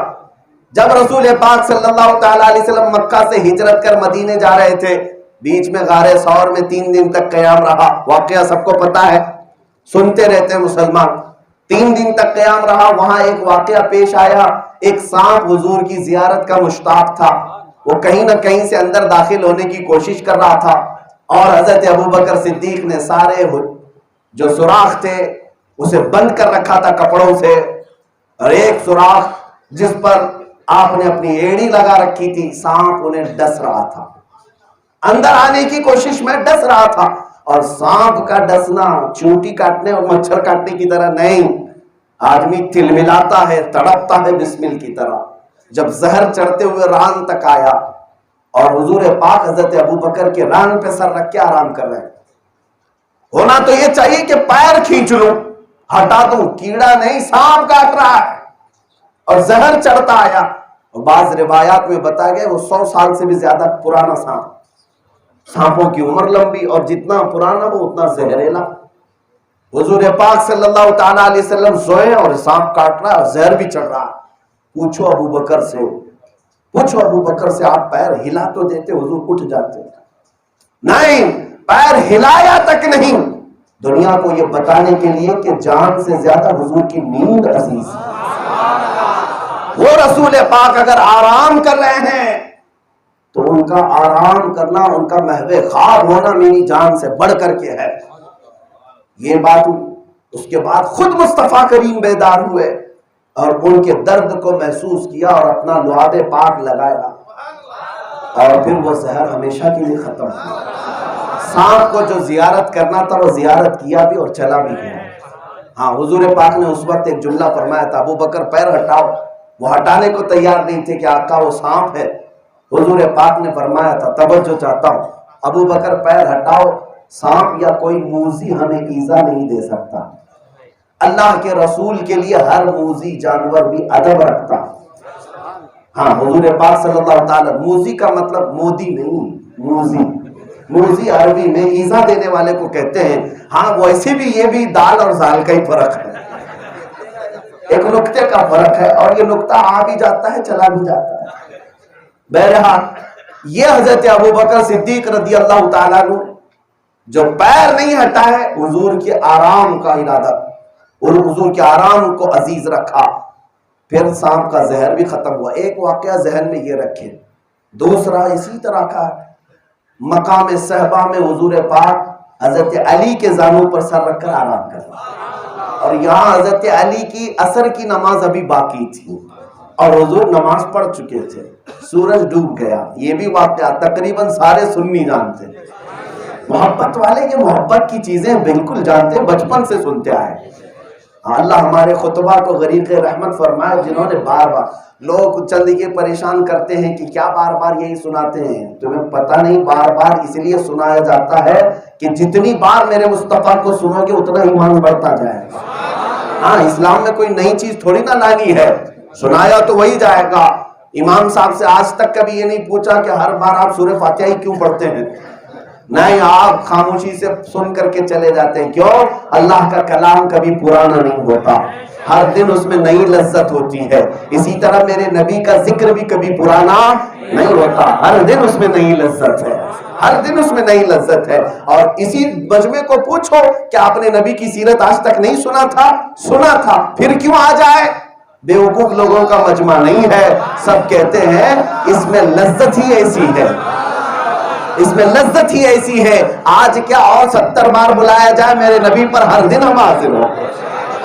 جب رسول پاک صلی اللہ تعالی علیہ وسلم مکہ سے ہجرت کر مدینے جا رہے تھے، بیچ میں غار ثور میں 3 دن تک قیام رہا. واقعہ سب کو پتا ہے، سنتے رہتے ہیں مسلمان. 3 دن تک قیام رہا. وہاں ایک واقعہ پیش آیا. ایک سانپ حضور کی زیارت کا مشتاق تھا. وہ کہیں نہ کہیں سے اندر داخل ہونے کی کوشش کر رہا تھا اور حضرت ابوبکر صدیق نے سارے جو سوراخ تھے اسے بند کر رکھا تھا کپڑوں سے، اور ایک سوراخ جس پر آپ نے اپنی ایڑی لگا رکھی تھی، سانپ انہیں ڈس رہا تھا، اندر آنے کی کوشش میں ڈس رہا تھا. اور سانپ کا ڈسنا چونٹی کاٹنے اور مچھر کاٹنے کی طرح نہیں، آدمی تلملاتا ہے، تڑپتا ہے بسمل کی طرح. جب زہر چڑھتے ہوئے ران تک آیا اور حضور پاک حضرت ابوبکر کے ران پہ سر رکھ کے آرام کر رہے ہیں، ہونا تو یہ چاہیے کہ پیر کھینچ لوں، ہٹا دوں، کیڑا نہیں، سانپ کاٹ رہا ہے اور زہر چڑھتا آیا. اور بعض روایات میں بتا گئے وہ 100 سال سے بھی زیادہ پرانا سانپ. سانپوں کی عمر لمبی اور جتنا پرانا وہ اتنا زہریلا. حضور پاک صلی اللہ تعالی علیہ وسلم سوئے اور سانپ کاٹ رہا اور زہر بھی چڑھ رہا. پوچھو ابوبکر سے آپ پیر ہلا تو دیتے، حضور اٹھ جاتے. نہیں، پیر ہلایا تک نہیں، دنیا کو یہ بتانے کے لیے کہ جان سے زیادہ حضور کی نیند عزیز ہے. وہ رسول پاک اگر آرام کر رہے ہیں تو ان کا آرام کرنا، ان کا محو خواب ہونا میری جان سے بڑھ کر کے ہے. یہ بات اس کے بعد خود مصطفیٰ کریم بیدار ہوئے اور ان کے درد کو محسوس کیا اور اپنا لعاب پاک لگایا اور پھر وہ زہر ہمیشہ کے لیے ختم ہوا. سانپ کو جو زیارت کرنا تھا وہ زیارت کیا بھی اور چلا بھی گیا. ہاں، حضور پاک نے اس وقت ایک جملہ فرمایا تھا، ابوبکر پیر ہٹاؤ. وہ ہٹانے کو تیار نہیں تھے کہ آقا وہ سانپ ہے. حضور پاک نے فرمایا تھا، توجہ چاہتا ہوں، ابوبکر پیر ہٹاؤ، سانپ یا کوئی موذی ہمیں ایذا نہیں دے سکتا. اللہ کے رسول کے لیے ہر موذی جانور بھی ادب رکھتا. ہاں، حضور پاک صلی اللہ تعالی، موذی کا مطلب مودی نہیں، موذی عربی میں ایذا دینے والے کو کہتے ہیں. ہاں، ویسے بھی یہ بھی دال اور زال کا ہی فرق ہے، ایک نقطے کا فرق ہے، اور یہ نقطہ آ بھی جاتا ہے چلا بھی جاتا ہے. بہرحال یہ حضرت ابوبکر صدیق رضی اللہ تعالیٰ عنہ جو پیر نہیں ہٹائے، حضور کے آرام کا ارادہ اور حضور کے آرام کو عزیز رکھا. پھر سانپ کا زہر بھی ختم ہوا. ایک واقعہ ذہن میں یہ رکھے. دوسرا اسی طرح کا مقام صحبہ میں حضور پاک حضرت علی کے زانوں پر سر رکھ کر آرام کرنا، اور یہاں حضرت علی کی عصر کی نماز ابھی باقی تھی اور حضور نماز پڑھ چکے تھے. سورج ڈوب گیا. یہ بھی واقعہ تقریباً سارے سنی جانتے. محبت والے یہ محبت کی چیزیں بالکل جانتے، بچپن سے سنتے آئے. اللہ ہمارے خطبہ کو غریق رحمت فرمائے، جنہوں نے بار بار، لوگ چند یہ پریشان کرتے ہیں کہ کیا بار بار یہی سناتے ہیں. تمہیں پتہ نہیں، بار بار اس لیے سنایا جاتا ہے کہ جتنی بار میرے مصطفیٰ کو سنو گے اتنا ایمان بڑھتا جائے گا. ہاں، اسلام میں کوئی نئی چیز تھوڑی نہ لانی ہے، سنایا تو وہی جائے گا. امام صاحب سے آج تک کبھی یہ نہیں پوچھا کہ ہر بار آپ سورہ فاتحہ ہی کیوں پڑھتے ہیں. نہیں، آپ خاموشی سے سن کر کے چلے جاتے ہیں. کیوں؟ اللہ کا کلام کبھی پرانا نہیں ہوتا، ہر دن اس میں نئی لذت ہوتی ہے. اسی طرح میرے نبی کا ذکر بھی کبھی پرانا نہیں ہوتا، ہر دن اس میں نئی لذت ہے، ہر دن اس میں نئی لذت ہے. اور اسی مجمع کو پوچھو کہ آپ نے نبی کی سیرت آج تک نہیں سنا تھا؟ سنا تھا، پھر کیوں آ جائے؟ بیوقوف لوگوں کا مجمع نہیں ہے. سب کہتے ہیں اس میں لذت ہی ایسی ہے، اس میں لذت ہی ایسی ہے. آج کیا اور 70 بار بلایا جائے میرے نبی پر، ہر دن ہم حاضر ہوں گے،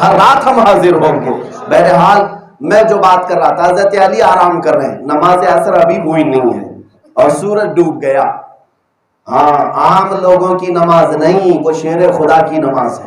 ہر رات ہم حاضر ہوں گے. بہرحال میں جو بات کر رہا تھا، حضرت علی آرام کر رہے ہیں، نماز عصر ابھی ہوئی نہیں ہے اور سورج ڈوب گیا. ہاں، عام لوگوں کی نماز نہیں، وہ شیر خدا کی نماز ہے.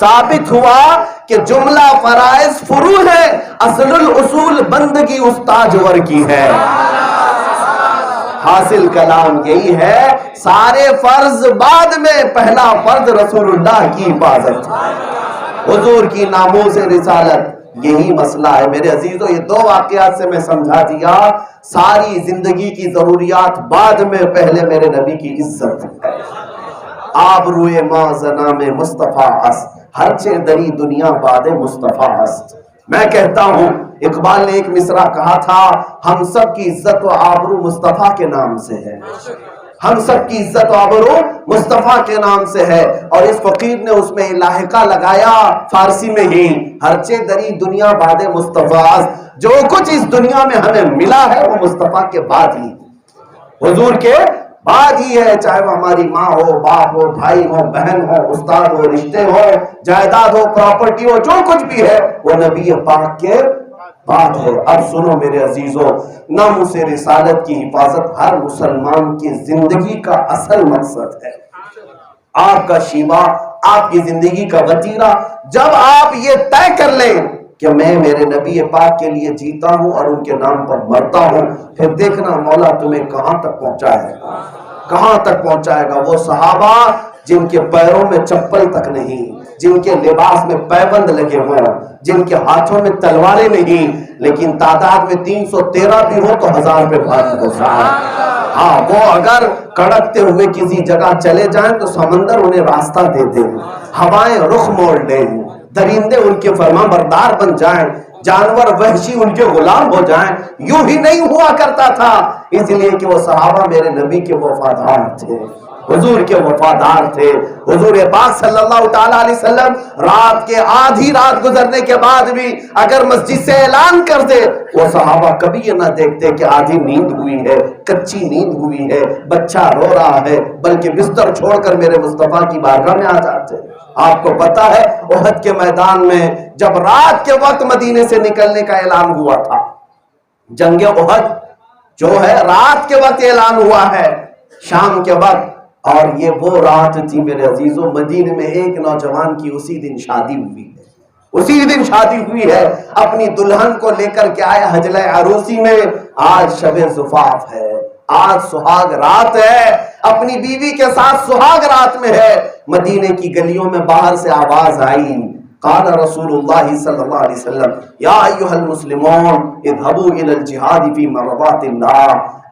ثابت ہوا کہ جملہ فرائض فرو ہے، اصل الاصول بندگی استاجور کی ہے۔ حاصل کلام یہی ہے، سارے فرض بعد میں، پہلا فرض رسول اللہ کی حفاظت، حضور کی ناموس رسالت، یہی مسئلہ ہے میرے عزیزو۔ یہ دو واقعات سے میں سمجھا دیا، ساری زندگی کی ضروریات بعد میں، پہلے میرے نبی کی عزت ہے۔ آبروئے ماں زنام مصطفیٰ است، ہرچہ دری دنیا باد مصطفیٰ است۔ میں کہتا ہوں، اقبال نے ایک مصرع کہا تھا، ہم سب کی عزت و آبرو مصطفیٰ کے نام سے ہے، ہم سب کی عزت و آبرو مصطفیٰ کے نام سے ہے۔ اور اس فقیر نے اس میں لاحقہ لگایا فارسی میں ہی، ہرچہ دری دنیا باد مصطفیٰ است، جو کچھ اس دنیا میں ہمیں ملا ہے وہ مصطفیٰ کے بعد ہی، حضور کے بعد ہی ہے، چاہے وہ ہماری ماں ہو، باپ ہو، بھائی ہو، بہن ہو، استاد ہو، رشتے ہو، جائیداد ہو، پراپرٹی ہو، جو کچھ بھی ہے وہ نبی پاک کے بعد ہے۔ اب سنو میرے عزیزو، ناموس رسالت کی حفاظت ہر مسلمان کی زندگی کا اصل مقصد ہے۔ آپ کا شیوا، آپ کی زندگی کا وتیرہ، جب آپ یہ طے کر لیں کہ میں میرے نبی پاک کے لیے جیتا ہوں اور ان کے نام پر مرتا ہوں، پھر دیکھنا مولا تمہیں کہاں تک پہنچائے گا، کہاں تک پہنچائے گا۔ وہ صحابہ جن کے پیروں میں چپل تک نہیں، جن کے لباس میں پیبند لگے ہوں، جن کے ہاتھوں میں تلواریں نہیں، لیکن تعداد میں 313 بھی ہو تو 1000 پہ بھاری ہو سکتا۔ ہاں، وہ اگر کڑکتے ہوئے کسی جگہ چلے جائیں تو سمندر انہیں راستہ دے دے، ہوائیں رخ موڑ لیں، درندے ان کے فرما بردار بن جائیں، جانور وحشی ان کے غلام ہو جائیں۔ یوں ہی نہیں ہوا کرتا تھا، اس لیے کہ وہ صحابہ میرے نبی کے وفادار تھے، حضور کے وفادار تھے۔ حضور پاک صلی اللہ تعالیٰ علیہ وسلم رات کے آدھی رات گزرنے کے بعد بھی اگر مسجد سے اعلان کر دے، وہ صحابہ کبھی یہ نہ دیکھتے کہ آدھی نیند ہوئی ہے، کچی نیند ہوئی ہے، بچہ رو رہا ہے، بلکہ بستر چھوڑ کر میرے مصطفیٰ کی بارگاہ میں آ جاتے۔ آپ کو پتا ہے احد کے میدان میں جب رات کے وقت مدینے سے نکلنے کا اعلان ہوا تھا، جنگ احد جو ہے رات کے وقت اعلان ہوا ہے، شام کے وقت، اور یہ وہ رات تھی میرے عزیزوں، مدینے میں ایک نوجوان کی اسی دن شادی ہوئی ہے، اسی دن شادی ہوئی ہے، اپنی دلہن کو لے کر کے آئے حجلہ عروسی میں۔ آج شب زفاف ہے، آج سہاگ رات ہے، اپنی بیوی کے ساتھ سہاگ رات میں ہے۔ مدینے کی گلیوں میں باہر سے آواز آئی، قال رسول اللہ صلی اللہ علیہ وسلم یا ایھا المسلمون اذهبوا الى الجہاد فی مرضات اللہ۔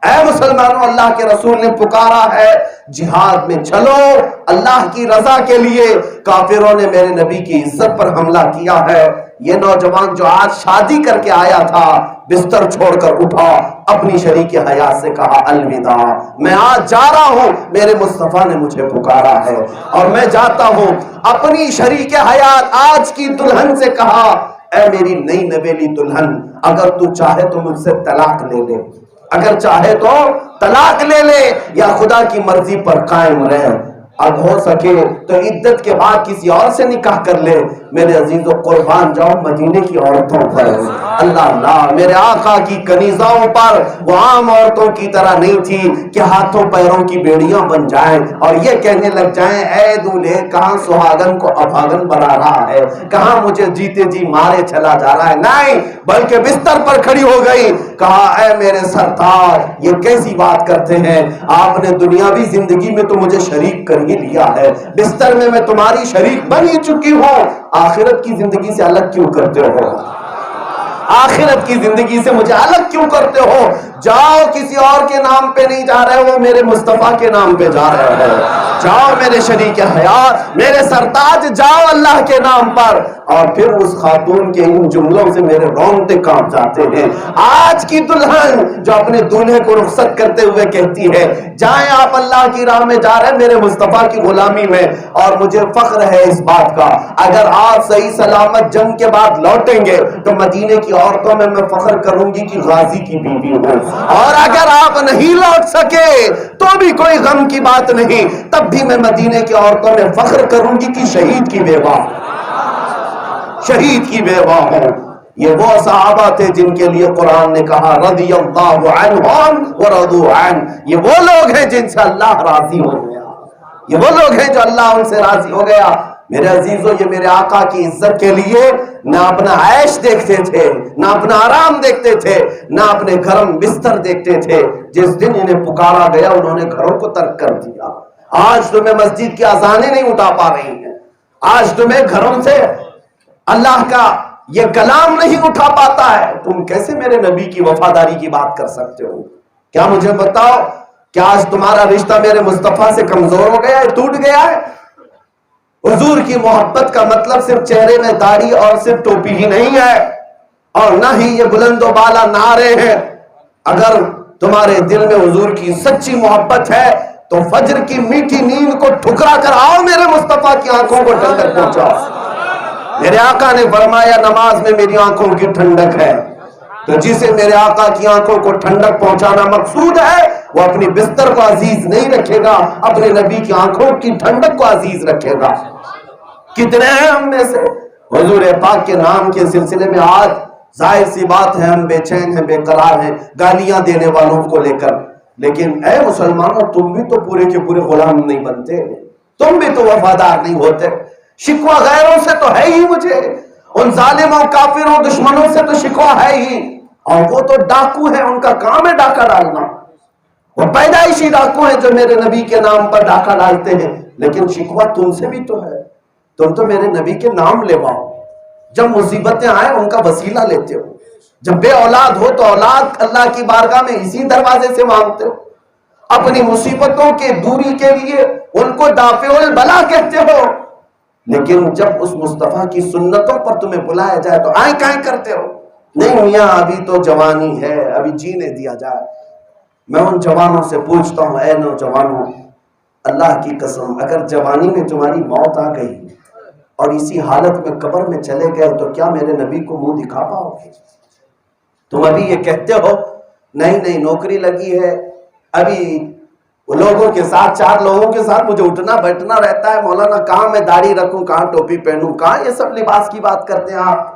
اے مسلمانوں، اللہ کے رسول نے پکارا ہے، جہاد میں چلو اللہ کی رضا کے لیے۔ کافروں نے میرے نبی کی عزت پر حملہ کیا ہے۔ یہ نوجوان جو آج شادی کر کے آیا تھا، بستر چھوڑ کر اٹھا، اپنی شریک حیات سے کہا الوداع، میں آج جا رہا ہوں، میرے مصطفیٰ نے مجھے پکارا ہے اور میں جاتا ہوں۔ اپنی شریک حیات آج کی دلہن سے کہا، اے میری نئی نویلی دلہن، اگر تو چاہے تو مجھ سے طلاق لے لے، اگر چاہے تو طلاق لے لے، یا خدا کی مرضی پر قائم رہ، اب ہو سکے تو عدت کے بعد کسی اور سے نکاح کر لے۔ میرے عزیزو، قربان جاؤ مدینے کی عورتوں پر، اللہ اللہ، میرے آقا کی کنیزاؤں پر، وہ عام عورتوں کی طرح نہیں تھی کہ ہاتھوں پیروں کی بیڑیاں بن جائیں اور یہ کہنے لگ جائیں، اے دولہے کہاں سہاگن کو ابھاگن بنا رہا ہے، کہاں مجھے جیتے جی مارے چلا جا رہا ہے، نہیں، بلکہ بستر پر کھڑی ہو گئی، کہا اے میرے سرتاج، یہ کیسی بات کرتے ہیں آپ نے، دنیاوی زندگی میں تو مجھے شریک کر ہی لیا ہے، بستر میں تمہاری شریک بن ہی چکی ہوں، آخرت کی زندگی سے الگ کیوں کرتے ہو، آخرت کی زندگی سے مجھے الگ کیوں کرتے ہو، جاؤ کسی اور کے نام پہ نہیں جا رہے ہو، میرے مصطفیٰ کے نام پہ جا رہے ہو، جاؤ میرے شریک حیات، میرے سرتاج، جاؤ اللہ کے نام پر۔ اور پھر اس خاتون کے ان جملوں سے میرے رونگٹے کانپ جاتے ہیں۔ آج کی دلہن جو اپنے دولہے کو رخصت کرتے ہوئے کہتی ہے، جائیں آپ اللہ کی راہ میں جا رہے ہیں میرے مصطفیٰ کی غلامی میں، اور مجھے فخر ہے اس بات کا، اگر آپ صحیح سلامت جنگ کے بعد لوٹیں گے تو مدینے کی عورتوں میں فخر کروں گی کہ غازی کی بیوی ہوں، اور اگر آپ نہیں لوٹ سکے تو بھی کوئی غم کی بات نہیں، تب بھی میں مدینے کی عورتوں میں فخر کروں گی کہ شہید کی بیوہ، شہید کی بیوہ ہوں۔ یہ وہ صحابہ تھے جن کے لیے قرآن نے کہا رضی اللہ عنہم ورضوا عنہ، یہ وہ لوگ ہیں جن سے اللہ راضی ہو گیا، یہ وہ لوگ ہیں جو اللہ ان سے راضی ہو گیا۔ میرے عزیزوں، یہ میرے آقا کی عزت کے لیے نہ اپنا عیش دیکھتے تھے، نہ اپنا آرام دیکھتے تھے، نہ اپنے گرم بستر دیکھتے تھے۔ جس دن انہیں پکارا گیا انہوں نے گھروں کو ترک کر دیا۔ آج تمہیں مسجد کی اذانیں نہیں اٹھا پا رہی ہیں، آج تمہیں گھروں سے اللہ کا یہ کلام نہیں اٹھا پاتا ہے، تم کیسے میرے نبی کی وفاداری کی بات کر سکتے ہو؟ کیا مجھے بتاؤ، کیا آج تمہارا رشتہ میرے مصطفیٰ سے کمزور ہو گیا ہے، ٹوٹ گیا ہے؟ حضور کی محبت کا مطلب صرف چہرے میں داڑھی اور صرف ٹوپی ہی نہیں ہے، اور نہ ہی یہ بلند و بالا نعرے ہیں۔ اگر تمہارے دل میں حضور کی سچی محبت ہے تو فجر کی میٹھی نیند کو ٹھکرا کر آؤ، میرے مصطفیٰ کی آنکھوں کو ٹھنڈک پہنچاؤ۔ میرے آقا نے فرمایا نماز میں میری آنکھوں کی ٹھنڈک ہے، تو جسے میرے آقا کی آنکھوں کو ٹھنڈک پہنچانا مقصود ہے وہ اپنی بستر کو عزیز نہیں رکھے گا، اپنے نبی کی آنکھوں کی ٹھنڈک کو عزیز رکھے گا۔ کتنے ہیں ہم میں سے حضور پاک کے نام کے سلسلے میں آج ظاہر سی بات ہے ہم بے چین ہیں، بے قرار ہیں گالیاں دینے والوں کو لے کر، لیکن اے مسلمانوں تم بھی تو پورے کے پورے غلام نہیں بنتے، تم بھی تو وفادار نہیں ہوتے۔ شکوہ غیروں سے تو ہے ہی مجھے، ان ظالموں کافروں دشمنوں سے تو شکوہ ہے ہی، اور وہ تو ڈاکو ہیں، ان کا کام ہے ڈاکہ ڈالنا، وہ پیدائشی ڈاکو ہیں جو میرے نبی کے نام پر ڈاکہ ڈالتے ہیں۔ لیکن شکوہ تم سے بھی تو ہے، تم تو میرے نبی کے نام لیواؤ، جب مصیبتیں آئیں ان کا وسیلہ لیتے ہو، جب بے اولاد ہو تو اولاد اللہ کی بارگاہ میں اسی دروازے سے مانگتے ہو، اپنی مصیبتوں کے دوری کے لیے ان کو دافع البلا کہتے ہو، لیکن جب اس مصطفیٰ کی سنتوں پر تمہیں بلایا جائے تو آئیں کائیں کرتے ہو۔ نہیں میاں ابھی تو جوانی ہے، ابھی جینے دیا جائے۔ میں ان جوانوں سے پوچھتا ہوں، اے نوجوانوں، اللہ کی قسم اگر جوانی میں تمہاری موت آ گئی اور اسی حالت میں قبر میں چلے گئے تو کیا میرے نبی کو منہ دکھا پاؤ گے؟ تم ابھی یہ کہتے ہو نہیں نوکری لگی ہے، ابھی لوگوں کے ساتھ چار لوگوں کے ساتھ مجھے اٹھنا بیٹھنا رہتا ہے، مولانا کہاں میں داڑھی رکھوں، کہاں ٹوپی پہنوں، کہاں یہ سب لباس کی بات کرتے ہیں آپ؟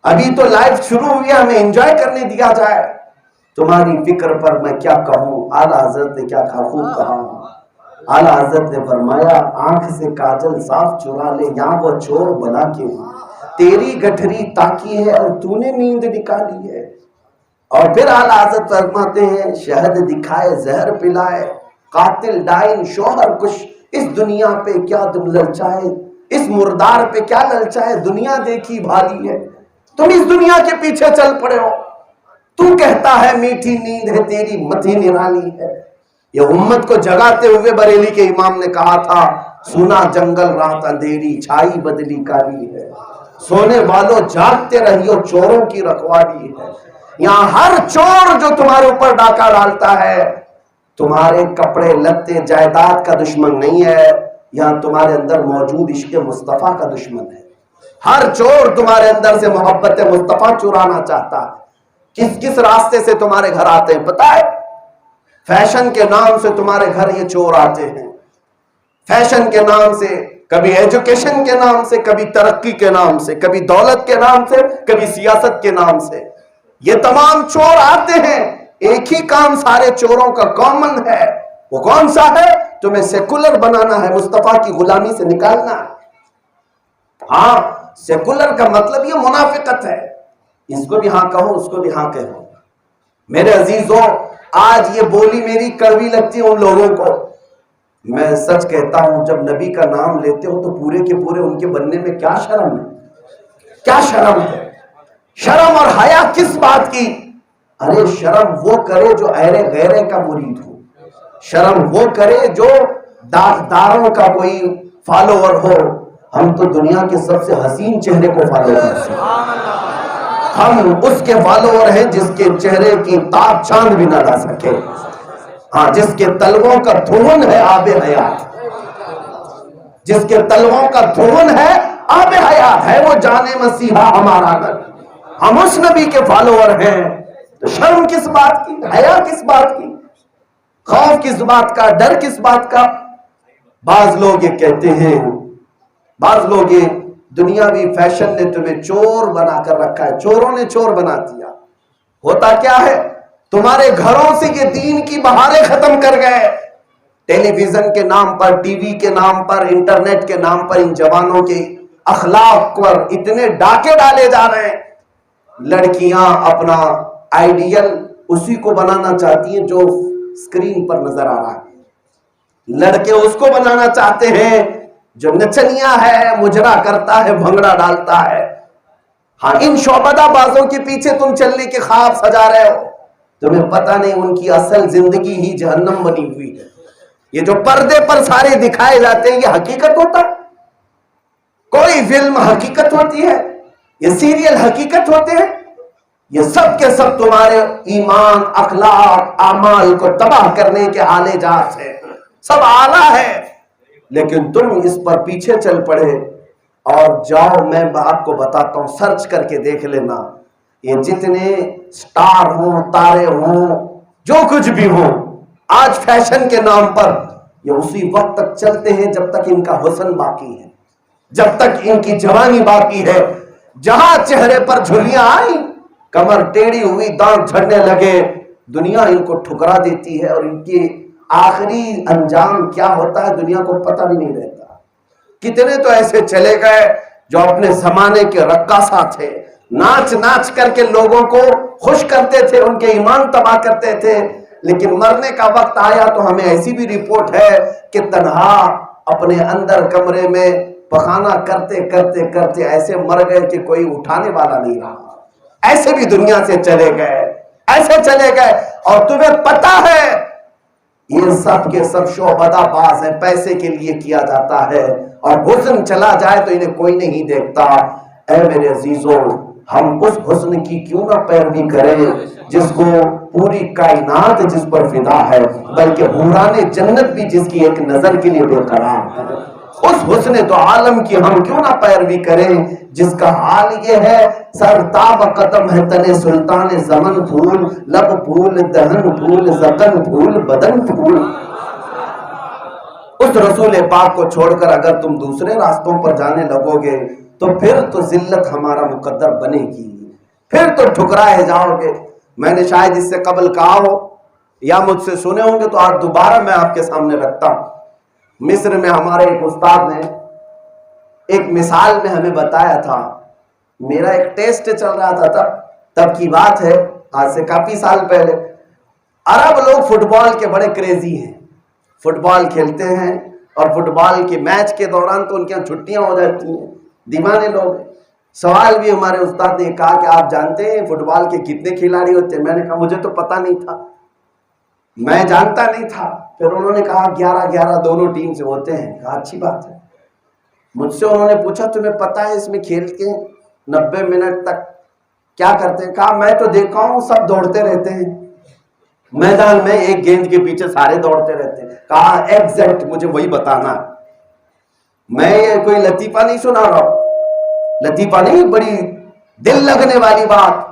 ابھی تو لائف شروع ہوئی ہے، ہمیں انجوائے کرنے دیا جائے۔ تمہاری فکر پر میں کیا کہوں، اعلیٰ حضرت نے کیا خوب کہا۔ اعلیٰ حضرت نے فرمایا آنکھ سے کاجل صاف چرا لے، یہاں وہ چور بنا کے تیری گٹھری تاکی ہے اور تو نے نیند نکالی ہے۔ اور پھر اعلیٰ حضرت فرماتے ہیں شہد دکھائے زہر پلائے، قاتل ڈائن شوہر کش، اس دنیا پہ کیا تم للچائے، اس مردار پہ کیا للچائے، دنیا دیکھی بھالی ہے۔ تم اس دنیا کے پیچھے چل پڑے ہو، تو کہتا ہے میٹھی نیند ہے تیری متھی نرالی ہے۔ یہ امت کو جگاتے ہوئے بریلی کے امام نے کہا تھا سنا جنگل رات اندھیری، چھائی بدلی کالی ہے، سونے والوں جاگتے رہیو چوروں کی رکھوالی ہے۔ یہاں ہر چور جو تمہارے اوپر ڈاکہ ڈالتا ہے تمہارے کپڑے لتے جائیداد کا دشمن نہیں ہے، یہاں تمہارے اندر موجود عشق مصطفیٰ کا دشمن ہے۔ ہر چور تمہارے اندر سے محبت مصطفیٰ چرانا چاہتا ہے۔ کس کس راستے سے تمہارے گھر آتے ہیں پتہ ہے؟ فیشن کے نام سے تمہارے گھر یہ چور آتے ہیں، فیشن کے نام سے، کبھی ایجوکیشن کے نام سے، کبھی ترقی کے نام سے، کبھی دولت کے نام سے، کبھی سیاست کے نام سے، یہ تمام چور آتے ہیں۔ ایک ہی کام سارے چوروں کا کامن ہے، وہ کون سا ہے؟ تمہیں سیکولر بنانا ہے، مصطفیٰ کی غلامی سے نکالنا ہے۔ ہاں سیکولر کا مطلب یہ منافقت ہے، اس کو بھی ہاں کہو اس کو بھی ہاں کہو۔ میرے عزیزوں آج یہ بولی میری کڑوی لگتی ہے ان لوگوں کو، میں سچ کہتا ہوں جب نبی کا نام لیتے ہو تو پورے کے پورے ان کے بننے میں کیا شرم ہے، کیا شرم ہے؟ شرم اور حیا کس بات کی؟ ارے شرم وہ کرے جو اہل غیرے کا مرید ہو، شرم وہ کرے جو داغداروں کا کوئی فالوور ہو۔ ہم تو دنیا کے سب سے حسین چہرے کو فالو کرتے ہیں، ہم اس کے فالوور ہیں جس کے چہرے کی تاب چاند بھی نہ لا سکے، ہاں جس کے تلووں کا دھون ہے آب حیات، جس کے تلووں کا دھون ہے آب حیات، ہے وہ جان مسیحا ہمارا نبی، ہم اس نبی کے فالوور ہیں۔ تو شرم کس بات کی، حیا کس بات کی، خوف کس بات کا، ڈر کس بات کا؟ بعض لوگ یہ کہتے ہیں، بعض لوگ یہ دنیاوی فیشن نے تمہیں چور بنا کر رکھا ہے، چوروں نے چور بنا دیا۔ ہوتا کیا ہے تمہارے گھروں سے یہ دین کی بہاریں ختم کر گئے، ٹیلی ویژن کے نام پر، ٹی وی کے نام پر، انٹرنیٹ کے نام پر ان جوانوں کے اخلاق پر اتنے ڈاکے ڈالے جا رہے ہیں. لڑکیاں اپنا آئیڈیل اسی کو بنانا چاہتی ہیں جو اسکرین پر نظر آ رہا ہے. لڑکے اس کو بنانا چاہتے ہیں جو نچنیا ہے، مجرا کرتا ہے، بھنگڑا ڈالتا ہے. ہاں، ان شعبدہ بازوں کے پیچھے تم چلنے کے خواب سجا رہے ہو. تمہیں پتہ نہیں ان کی اصل زندگی ہی جہنم بنی ہوئی ہے. یہ جو پردے پر سارے دکھائے جاتے ہیں یہ حقیقت ہوتا ہے؟ کوئی فلم حقیقت ہوتی ہے؟ یہ سیریل حقیقت ہوتے ہیں؟ یہ سب کے سب تمہارے ایمان، اخلاق، اعمال کو تباہ کرنے کے آلے جات ہیں. سب آلہ ہے، لیکن تم اس پر پیچھے چل پڑے. اور جاؤ، میں آپ کو بتاتا ہوں، سرچ کر کے دیکھ لینا. یہ جتنے سٹار ہوں، تارے ہوں، جو کچھ بھی ہوں، آج فیشن کے نام پر یہ اسی وقت تک چلتے ہیں جب تک ان کا حسن باقی ہے، جب تک ان کی جوانی باقی ہے. جہاں چہرے پر جھریاں آئیں، کمر ٹیڑھی ہوئی، دانت جھڑنے لگے، دنیا ان کو ٹھکرا دیتی ہے. اور ان کی آخری انجام کیا ہوتا ہے دنیا کو پتہ بھی نہیں رہتا. کتنے تو ایسے چلے گئے جو اپنے زمانے کے رقاصہ تھے، ناچ ناچ کر کے لوگوں کو خوش کرتے تھے، ان کے ایمان تباہ کرتے تھے. لیکن مرنے کا وقت آیا تو ہمیں ایسی بھی رپورٹ ہے کہ تنہا اپنے اندر کمرے میں پخانہ کرتے کرتے کرتے ایسے مر گئے کہ کوئی اٹھانے والا نہیں رہا. ایسے بھی دنیا سے چلے گئے، ایسے چلے گئے. اور تمہیں پتا ہے یہ سب کے سب شعبدہ باز ہیں، پیسے کے لیے کیا جاتا ہے. اور حسن چلا جائے تو انہیں کوئی نہیں دیکھتا. اے میرے عزیزوں، ہم اس حسن کی کیوں نہ پیروی کریں جس کو پوری کائنات جس پر فدا ہے، بلکہ حوران جنت بھی جس کی ایک نظر کے لیے بے قرار ہے. اس حسن تو عالم کی ہم کیوں نہ پیروی کریں جس کا حال یہ ہے، سر تاب قدم ہے تن سلطان زمن پھول، لب پھول، دہن پھول، زبن پھول، بدن پھول. اس رسول پاک کو چھوڑ کر اگر تم دوسرے راستوں پر جانے لگو گے تو پھر تو ذلت ہمارا مقدر بنے گی، پھر تو ٹھکرائے جاؤ گے. میں نے شاید اس سے قبل کہا ہو یا مجھ سے سنے ہوں گے تو آج دوبارہ میں آپ کے سامنے رکھتا ہوں. مصر میں ہمارے ایک استاد نے ایک مثال میں ہمیں بتایا تھا. میرا ایک ٹیسٹ چل رہا تھا، تب کی بات ہے، آج سے کافی سال پہلے. عرب لوگ فٹ بال کے بڑے کریزی ہیں، فٹ بال کھیلتے ہیں. اور فٹ بال کے میچ کے دوران تو ان کے یہاں چھٹیاں ہو جاتی ہیں، دیوانے لوگ. سوال بھی ہمارے استاد نے کہا کہ آپ جانتے ہیں فٹ بال کے کتنے کھلاڑی ہوتے ہیں؟ میں نے کہا مجھے تو پتہ نہیں تھا، میں جانتا نہیں تھا. پھر انہوں نے کہا 11 دونوں ٹیم سے ہوتے ہیں. کہا اچھی بات ہے. مجھ سے انہوں نے پوچھا تمہیں پتہ ہے اس میں کھیل کے 90 منٹ تک کیا کرتے ہیں؟ کہا میں تو دیکھا ہوں سب دوڑتے رہتے ہیں میدان میں، ایک گیند کے پیچھے سارے دوڑتے رہتے ہیں. کہا ایگزیکٹ مجھے وہی بتانا. میں یہ کوئی لطیفہ نہیں سنا رہا ہوں، لطیفہ نہیں، بڑی دل لگنے والی بات.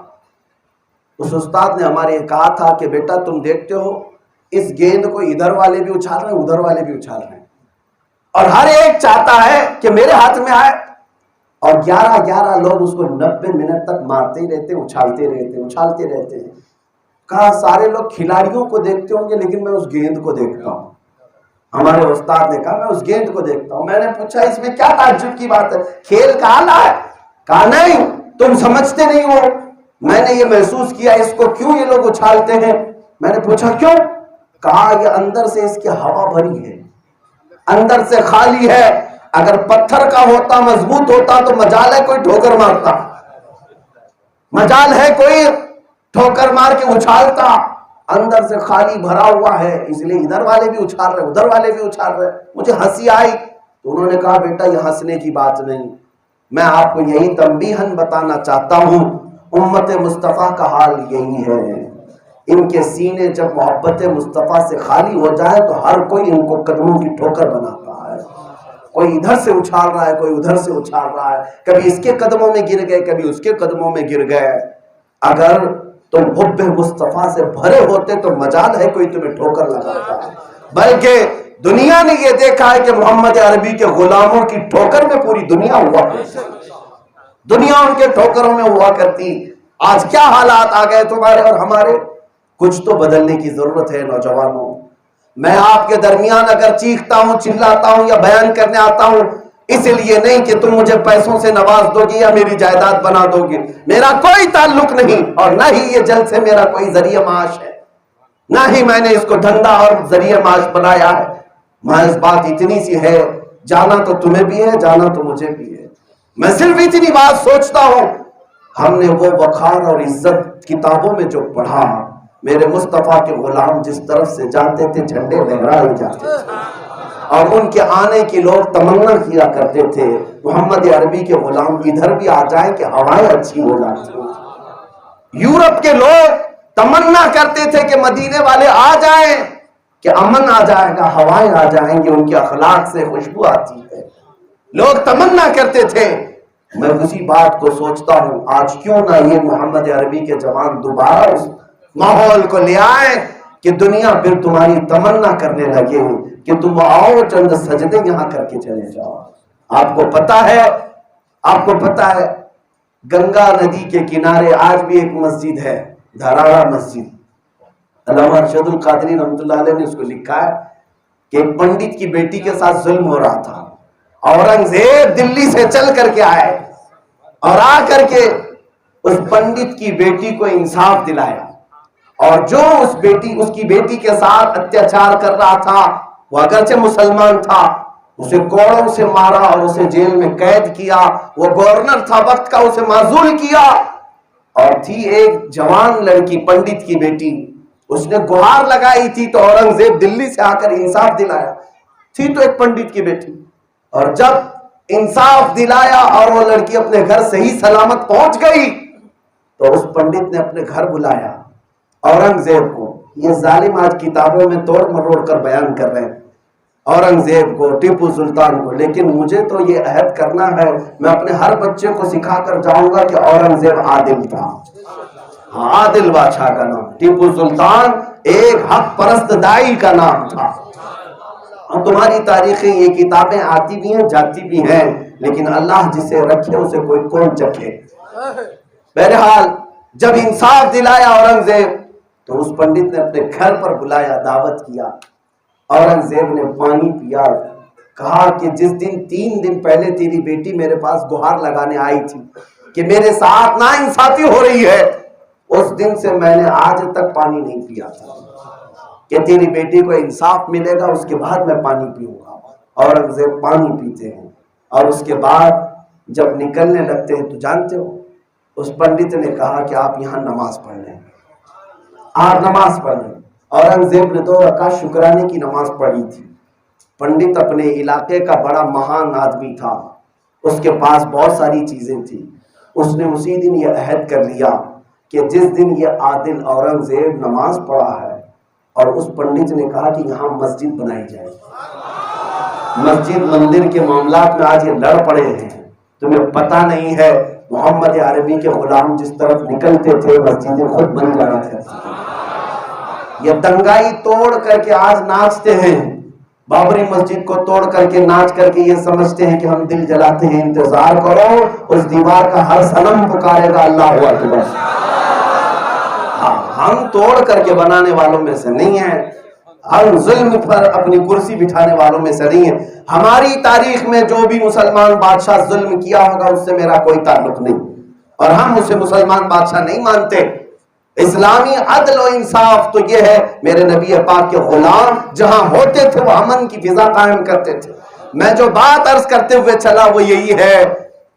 اس استاد نے ہمارے یہ کہا تھا کہ بیٹا تم دیکھتے ہو اس گیند کو ادھر والے بھی اچھال رہے ہیں، ادھر والے بھی اچھال رہے ہیں، اور ہر ایک چاہتا ہے کہ میرے ہاتھ میں آئے. اور 11 لوگ اس کو 90 منٹ تک مارتے ہی رہتے، اچھالتے رہتے ہیں. کہا سارے لوگ کھلاڑیوں کو دیکھتے ہوں گے لیکن میں اس گیند کو دیکھتا ہوں. ہمارے استاد نے کہا میں اس گیند کو دیکھتا ہوں. میں نے پوچھا اس میں کیا تعجب کی بات ہے، کھیل کا آلہ ہے؟ کہا نہیں، تم سمجھتے نہیں ہو. میں نے یہ محسوس کیا اس کو کیوں یہ لوگ اچھالتے ہیں. میں نے پوچھا کیوں؟ کہا یہ اندر سے اس کی ہوا بھری ہے، اندر سے خالی ہے. اگر پتھر کا ہوتا، مضبوط ہوتا تو مجال ہے کوئی ٹھوکر مارتا، مجال ہے کوئی ٹھوکر مار کے اچھالتا. اندر سے خالی بھرا ہوا ہے، اس لیے ادھر والے بھی اچھال رہے، ادھر والے بھی اچھال رہے. مجھے ہنسی آئی تو انہوں نے کہا بیٹا یہ ہنسنے کی بات نہیں، میں آپ کو یہی تنبیہاً بتانا چاہتا ہوں، امت مصطفیٰ کا حال یہی ہے. ان کے سینے جب محبت مصطفیٰ سے خالی ہو جائے تو ہر کوئی ان کو قدموں کی ٹھوکر بناتا ہے. کوئی ادھر سے اچھال رہا ہے، کوئی ادھر سے اچھال رہا ہے، کبھی اس کے قدموں میں گر گئے، کبھی اس کے قدموں میں گر گئے. اگر تم حب مصطفیٰ سے بھرے ہوتے تو مجال ہے کوئی تمہیں ٹھوکر لگاتا. بلکہ دنیا نے یہ دیکھا ہے کہ محمد عربی کے غلاموں کی ٹھوکر میں پوری دنیا ہوا کرتی، دنیا ان کے ٹھوکروں میں ہوا کرتی. آج کیا حالات آ گئے تمہارے اور ہمارے. کچھ تو بدلنے کی ضرورت ہے نوجوانوں. میں آپ کے درمیان اگر چیختا ہوں، چلاتا ہوں یا بیان کرنے آتا ہوں، اس لیے نہیں کہ تم مجھے پیسوں سے نواز دو گے یا میری جائیداد بنا دو گے، میرا کوئی تعلق نہیں، اور نہ ہی یہ جلد سے میرا کوئی ذریعہ معاش ہے، نہ ہی میں نے اس کو دھندا اور ذریعہ معاش بنایا ہے۔ محض بات اتنی سی ہے، جانا تو تمہیں بھی ہے، جانا تو مجھے بھی ہے۔ میں صرف اتنی بات سوچتا ہوں، ہم نے وہ وقار اور عزت کتابوں میں جو پڑھا، میرے مصطفیٰ کے غلام جس طرف سے جاتے تھے جھنڈے لہرائے جاتے تھے، اور ان کے آنے کی لوگ تمنا کیا کرتے تھے محمد عربی کے غلام ادھر بھی آ جائیں کہ ہوائیں اچھی ہو جاتی۔ یورپ کے لوگ تمنا کرتے تھے کہ مدینے والے آ جائیں کہ امن آ جائے گا، ہوائیں آ جائیں گے، ان کے اخلاق سے خوشبو آتی ہے، لوگ تمنا کرتے تھے۔ میں اسی بات کو سوچتا ہوں، آج کیوں نہ یہ محمد عربی کے جوان دوبارہ اس ماحول کو لے آئے کہ دنیا پھر تمہاری تمنا کرنے لگے کہ تم آؤ چند سجدے یہاں کر کے چلے جاؤ۔ آپ کو پتا ہے گنگا ندی کے کنارے آج بھی ایک مسجد ہے، دھرارا مسجد۔ علامہ ارشد القادری رحمۃ اللہ علیہ نے اس کو لکھا ہے کہ ایک پنڈت کی بیٹی کے ساتھ ظلم ہو رہا تھا، اورنگزیب دلی سے چل کر کے آئے اور آ کر کے اس پنڈت کی بیٹی کو انصاف دلایا، اور جو اس کی بیٹی کے ساتھ اتیاچار کر رہا تھا، وہ اگرچہ مسلمان تھا، اسے کوڑوں سے مارا اور اسے جیل میں قید کیا۔ وہ گورنر تھا وقت کا، اسے معزول کیا۔ اور تھی ایک جوان لڑکی پنڈت کی بیٹی، اس نے گہار لگائی تھی تو اورنگزیب دلی سے آ کر انصاف دلایا، تھی تو ایک پنڈت کی بیٹی۔ اور جب انصاف دلایا اور وہ لڑکی اپنے گھر صحیح سلامت پہنچ گئی تو اس پنڈت نے اپنے گھر بلایا اورنگزیب کو۔ یہ ظالم آج کتابوں میں توڑ مروڑ کر بیان کر رہے ہیں اورنگزیب کو، ٹیپو سلطان کو، لیکن مجھے تو یہ عہد کرنا ہے، میں اپنے ہر بچے کو سکھا کر جاؤں گا کہ اورنگزیب عادل تھا، عادل بادشاہ کا نام، ٹیپو سلطان ایک حق پرست دائی کا نام تھا۔ اور تمہاری تاریخیں یہ کتابیں آتی بھی ہیں جاتی بھی ہیں، لیکن اللہ جسے رکھے اسے کوئی کون چکھے۔ بہرحال جب انصاف دلایا اورنگزیب تو اس پنڈت نے اپنے گھر پر بلایا، دعوت کیا۔ اورنگزیب نے پانی پیا، کہا کہ جس دن 3 دن پہلے تیری بیٹی میرے پاس گہار لگانے آئی تھی کہ میرے ساتھ ناانصافی ہو رہی ہے، اس دن سے میں نے آج تک پانی نہیں پیا تھا کہ تیری بیٹی کو انصاف ملے گا، اس کے بعد میں پانی پیوں گا۔ اورنگزیب پانی پیتے ہیں، اور اس کے بعد جب نکلنے لگتے ہیں تو جانتے ہو اس پنڈت نے کہا کہ آپ یہاں نماز پڑھ لیں، آپ نماز پڑھ لیں۔ اورنگزیب نے 2 رکعت شکرانے کی نماز پڑھی تھی۔ پنڈت اپنے علاقے کا بڑا مہان آدمی تھا، اس کے پاس بہت ساری چیزیں تھیں، اس نے اسی دن یہ عہد کر لیا کہ جس دن یہ عادل اورنگزیب نماز پڑھا ہے، اور اس پنڈت نے کہا کہ یہاں مسجد بنائی جائے۔ مسجد مندر کے معاملات میں آج یہ لڑ پڑے ہیں، تمہیں پتہ نہیں ہے محمد عربی کے غلام جس طرف نکلتے تھے مسجدیں خود بن جانا تھا۔ یہ دنگائی توڑ کر کے آج ناچتے ہیں، بابری مسجد کو توڑ کر کے ناچ کر کے یہ سمجھتے ہیں کہ ہم دل جلاتے ہیں۔ انتظار کرو، اس دیوار کا ہر صنم پکارے گا اللہ اکبر۔ ہم توڑ کر کے بنانے والوں میں سے نہیں ہیں، ہم ظلم پر اپنی کرسی بٹھانے والوں میں سے نہیں ہیں۔ ہماری تاریخ میں جو بھی مسلمان بادشاہ ظلم کیا ہوگا اس سے میرا کوئی تعلق نہیں، اور ہم اسے مسلمان بادشاہ نہیں مانتے۔ اسلامی عدل و انصاف تو یہ ہے، میرے نبی پاک کے غلام جہاں ہوتے تھے وہ امن کی فضا قائم کرتے تھے۔ میں جو بات عرض کرتے ہوئے چلا وہ یہی ہے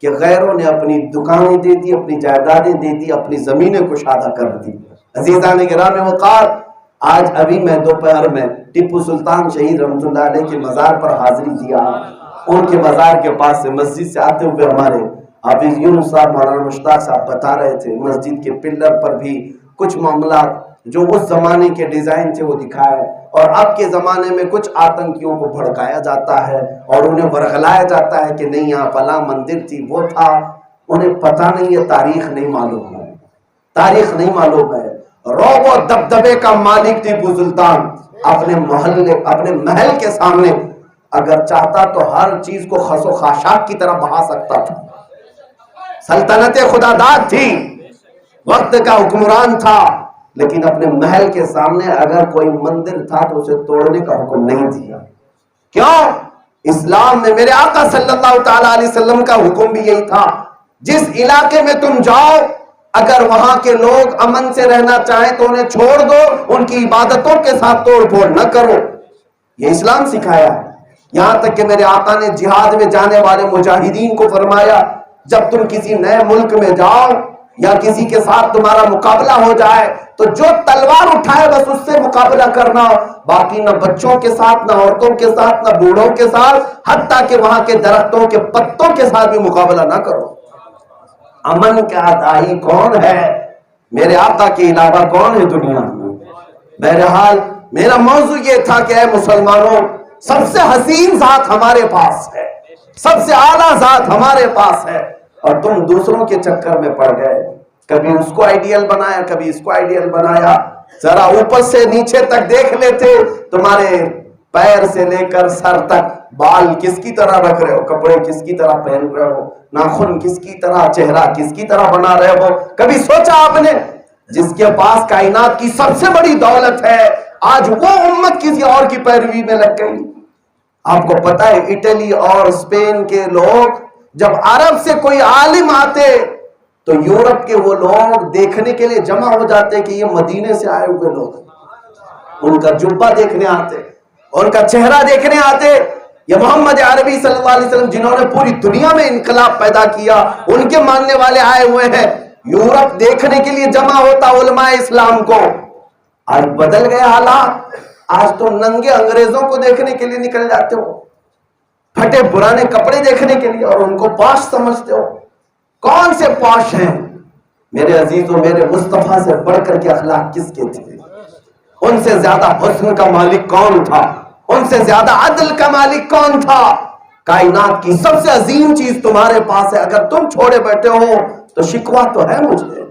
کہ غیروں نے اپنی دکانیں دے دی، اپنی جائیدادیں دے دی، اپنی زمینیں کشادہ کر دی۔ عزیزان گرامی وقار، آج ابھی میں دوپہر میں ٹیپو سلطان شہید رحمۃ اللہ علیہ کے مزار پر حاضری دیا۔ ان کے مزار کے پاس سے مسجد سے آتے ہوئے ہمارے حافظ یونس صاحب، مولانا مشتاق صاحب بتا رہے تھے مسجد کے پلر پر بھی کچھ معاملات جو اس زمانے کے ڈیزائن تھے وہ دکھائے، اور اب کے زمانے میں کچھ آتنکیوں کو بھڑکایا جاتا ہے اور انہیں ورغلایا جاتا ہے کہ نہیں یہاں فلاں مندر تھی، وہ تھا۔ انہیں پتہ نہیں ہے، تاریخ نہیں معلوم ہے، تاریخ نہیں معلوم ہے۔ رعب و دبدبے کا مالک ٹیپو سلطان اپنے محل کے سامنے اگر چاہتا تو ہر چیز کو خس و خاشاک کی طرح بہا سکتا تھا۔ سلطنت خدا داد تھی، وقت کا حکمران تھا، لیکن اپنے محل کے سامنے اگر کوئی مندر تھا تو اسے توڑنے کا حکم نہیں دیا. کیوں؟ اسلام میں میرے آقا صلی اللہ تعالی علیہ وسلم کا حکم بھی یہی تھا، جس علاقے میں تم جاؤ اگر وہاں کے لوگ امن سے رہنا چاہیں تو انہیں چھوڑ دو، ان کی عبادتوں کے ساتھ توڑ پھوڑ نہ کرو. یہ اسلام سکھایا ہے. یہاں تک کہ میرے آقا نے جہاد میں جانے والے مجاہدین کو فرمایا، جب تم کسی نئے ملک میں جاؤ یا کسی کے ساتھ تمہارا مقابلہ ہو جائے تو جو تلوار اٹھائے بس اس سے مقابلہ کرنا، باقی نہ بچوں کے ساتھ، نہ عورتوں کے ساتھ، نہ بوڑھوں کے ساتھ، حتیٰ کہ وہاں کے درختوں کے پتوں کے ساتھ بھی مقابلہ نہ کرو. امن کا داعی کون ہے؟ میرے آقا کے علاوہ کون ہے دنیا میں؟ بہرحال میرا موضوع یہ تھا کہ اے مسلمانوں، سب سے حسین ذات ہمارے پاس ہے، سب سے اعلیٰ ذات ہمارے پاس ہے، اور تم دوسروں کے چکر میں پڑ گئے. کبھی اس کو آئیڈیل بنایا، کبھی اس کو آئیڈیل بنایا. ذرا اوپر سے نیچے تک دیکھ لیتے، تمہارے پیر سے لے کر سر تک بال کس کی طرح رکھ رہے ہو، کپڑے کس کی طرح پہن رہے ہو، ناخن کس کی طرح، چہرہ کس کی طرح بنا رہے ہو. کبھی سوچا آپ نے جس کے پاس کائنات کی سب سے بڑی دولت ہے، آج وہ امت کسی اور کی پیروی میں لگ گئی؟ آپ کو پتا ہے اٹلی اور اسپین کے لوگ جب عرب سے کوئی عالم آتے تو یورپ کے وہ لوگ دیکھنے کے لیے جمع ہو جاتے کہ یہ مدینے سے آئے ہوئے لوگ، ان کا جبہ دیکھنے آتے، ان کا چہرہ دیکھنے آتے. یہ محمد عربی صلی اللہ علیہ وسلم جنہوں نے پوری دنیا میں انقلاب پیدا کیا، ان کے ماننے والے آئے ہوئے ہیں. یورپ دیکھنے کے لیے جمع ہوتا علماء اسلام کو. آج بدل گئے حالات. آج تو ننگے انگریزوں کو دیکھنے کے لیے نکل جاتے ہو، پھٹے پرانے کپڑے دیکھنے کے لیے، اور ان کو پاش سمجھتے ہو. کون سے پاش ہیں؟ میرے عزیزوں، میرے مصطفیٰ سے بڑھ کر کے اخلاق کس کے تھے؟ ان سے زیادہ حسن کا مالک کون تھا؟ ان سے زیادہ عدل کا مالک کون تھا؟ کائنات کی سب سے عظیم چیز تمہارے پاس ہے، اگر تم چھوڑے بیٹھے ہو تو شکوہ تو ہے مجھے،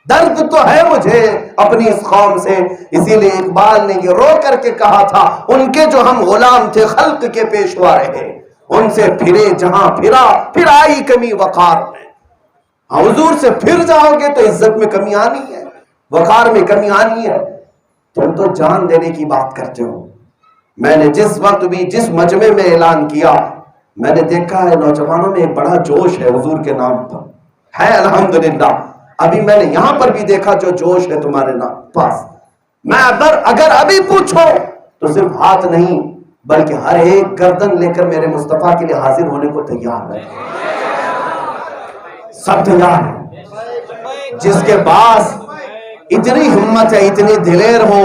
درد تو ہے مجھے اپنی اس قوم سے. اسی لیے اقبال نے یہ رو کر کے کہا تھا، ان کے جو ہم غلام تھے خلق کے پیشوا رہے، ان سے پھرے جہاں پھرا، پھر آئی کمی وقار میں. حضور سے پھر جاؤ گے تو عزت میں کمی آنی ہے، وقار میں کمی آنی ہے. تم تو جان دینے کی بات کرتے ہو. میں نے جس وقت بھی جس مجمع میں اعلان کیا، میں نے دیکھا ہے نوجوانوں میں ایک بڑا جوش ہے حضور کے نام پر ہے، الحمدللہ. ابھی میں نے یہاں پر بھی دیکھا جو جوش ہے تمہارے نام پاس. میں اگر ابھی پوچھو تو صرف ہاتھ نہیں بلکہ ہر ایک گردن لے کر میرے مصطفیٰ کے لیے حاضر ہونے کو تیار ہے. سب تیار ہے. جس کے پاس اتنی ہمت ہے، اتنی دلیر ہو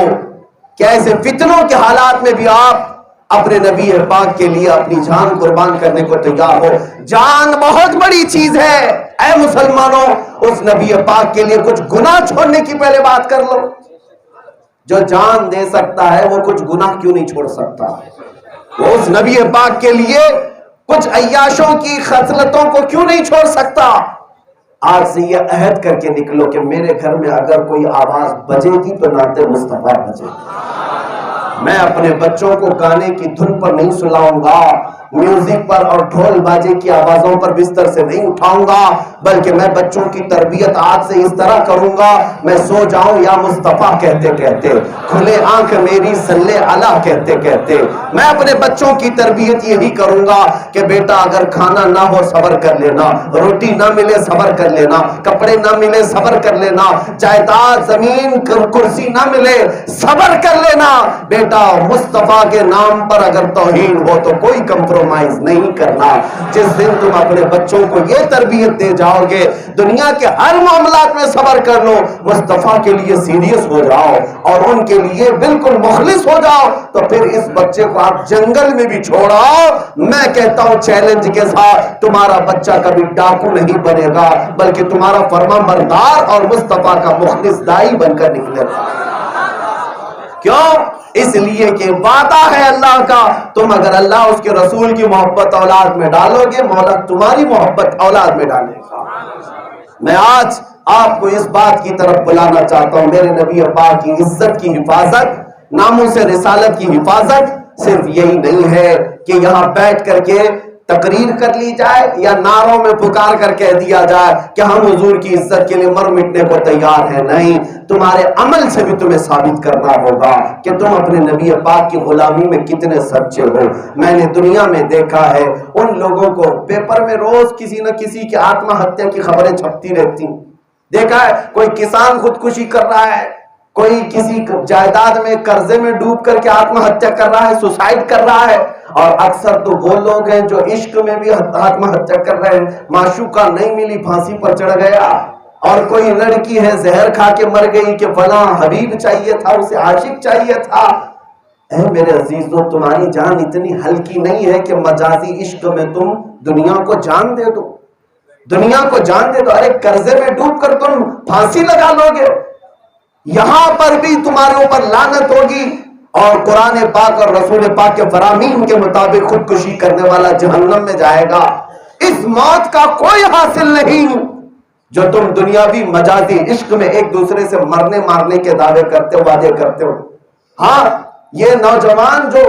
کہ ایسے فتنوں کے حالات میں بھی آپ اپنے نبی پاک کے لیے اپنی جان قربان کرنے کو تیار ہو. جان بہت بڑی چیز ہے. اے مسلمانوں، اس نبی پاک کے لیے کچھ گناہ چھوڑنے کی پہلے بات کر لو. جو جان دے سکتا ہے وہ کچھ گناہ کیوں نہیں چھوڑ سکتا؟ وہ اس نبی پاک کے لیے کچھ عیاشوں کی خصلتوں کو کیوں نہیں چھوڑ سکتا؟ آج سے یہ عہد کر کے نکلو کہ میرے گھر میں اگر کوئی آواز بجے گی تو نعت مصطفیٰ بجے گی. میں اپنے بچوں کو گانے کی دھن پر نہیں سلاؤں گا، میوزک پر اور ڈھول باجے کی آوازوں پر بستر سے نہیں اٹھاؤں گا، بلکہ میں بچوں کی تربیت آج سے اس طرح کروں گا، میں سو جاؤں یا مصطفیٰ کہتے کہتے، کھلے آنکھ میری صلی علی کہتے کہتے. میں اپنے بچوں کی تربیت یہی کروں گا کہ بیٹا اگر کھانا نہ ہو صبر کر لینا، روٹی نہ ملے صبر کر لینا، کپڑے نہ ملے صبر کر لینا، جائیداد زمین کرسی نہ ملے صبر کر لینا. بیٹا مصطفیٰ کے نام پر اگر توہین ہو تو کوئی کمپرومائز نہیں کرنا. جس دن تم اپنے بچوں کو یہ تربیت دے جاؤ گے، دنیا کے ہر معاملات میں صبر کر لو، مصطفیٰ کے لیے سیریس ہو جاؤ اور ان کے لیے بالکل مخلص ہو جاؤ، تو پھر اس بچے کو آپ جنگل میں بھی چھوڑاؤ. میں کہتا ہوں چیلنج کے ساتھ، تمہارا بچہ کبھی ڈاکو نہیں بنے گا بلکہ تمہارا فرما بردار اور مصطفیٰ کا مخلص دائی بن کر نکلے گا. کیوں؟ اس لیے کہ وعدہ ہے اللہ کا، تم اگر اللہ اس کے رسول کی محبت اولاد میں ڈالو گے، مولا تمہاری محبت اولاد میں ڈالے گا. میں آج آپ کو اس بات کی طرف بلانا چاہتا ہوں، میرے نبی پاک کی عزت کی حفاظت، ناموس رسالت کی حفاظت صرف یہی نہیں ہے کہ یہاں بیٹھ کر کے تقریر کر لی جائے یا نعروں میں پکار کر کہہ دیا جائے کہ ہم حضور کی عزت کے لیے مر مٹنے کو تیار ہیں. نہیں، تمہارے عمل سے بھی تمہیں ثابت کرنا ہوگا کہ تم اپنے نبی پاک کی غلامی میں کتنے سچے ہو. میں نے دنیا میں دیکھا ہے ان لوگوں کو پیپر میں روز کسی نہ کسی کی آتما ہتیا کی خبریں چھپتی رہتی. دیکھا ہے کوئی کسان خودکشی کر رہا ہے، کوئی کسی جائیداد میں قرضے میں ڈوب کر کے آتما ہتیا کر رہا ہے، سوسائڈ کر رہا ہے. اور اکثر تو وہ لوگ ہیں جو عشق میں بھی آتما ہتیا کر رہے ہیں. معشوقہ نہیں ملی، پھانسی پر چڑھ گیا. اور کوئی لڑکی ہے زہر کھا کے مر گئی کہ فلاں حبیب چاہیے تھا، اسے عاشق چاہیے تھا. اے میرے عزیزو، تمہاری جان اتنی ہلکی نہیں ہے کہ مجازی عشق میں تم دنیا کو جان دے دو. دنیا کو جان دے دو. ارے قرضے میں ڈوب کر تم پھانسی لگا لو گے، یہاں پر بھی تمہارے اوپر لعنت ہوگی. اور قرآن پاک اور رسول پاک کے فرامین کے مطابق خودکشی کرنے والا جہنم میں جائے گا. اس موت کا کوئی حاصل نہیں جو تم دنیاوی مجازی عشق میں ایک دوسرے سے مرنے مارنے کے دعوے کرتے ہو، وعدے کرتے ہو. ہاں، یہ نوجوان جو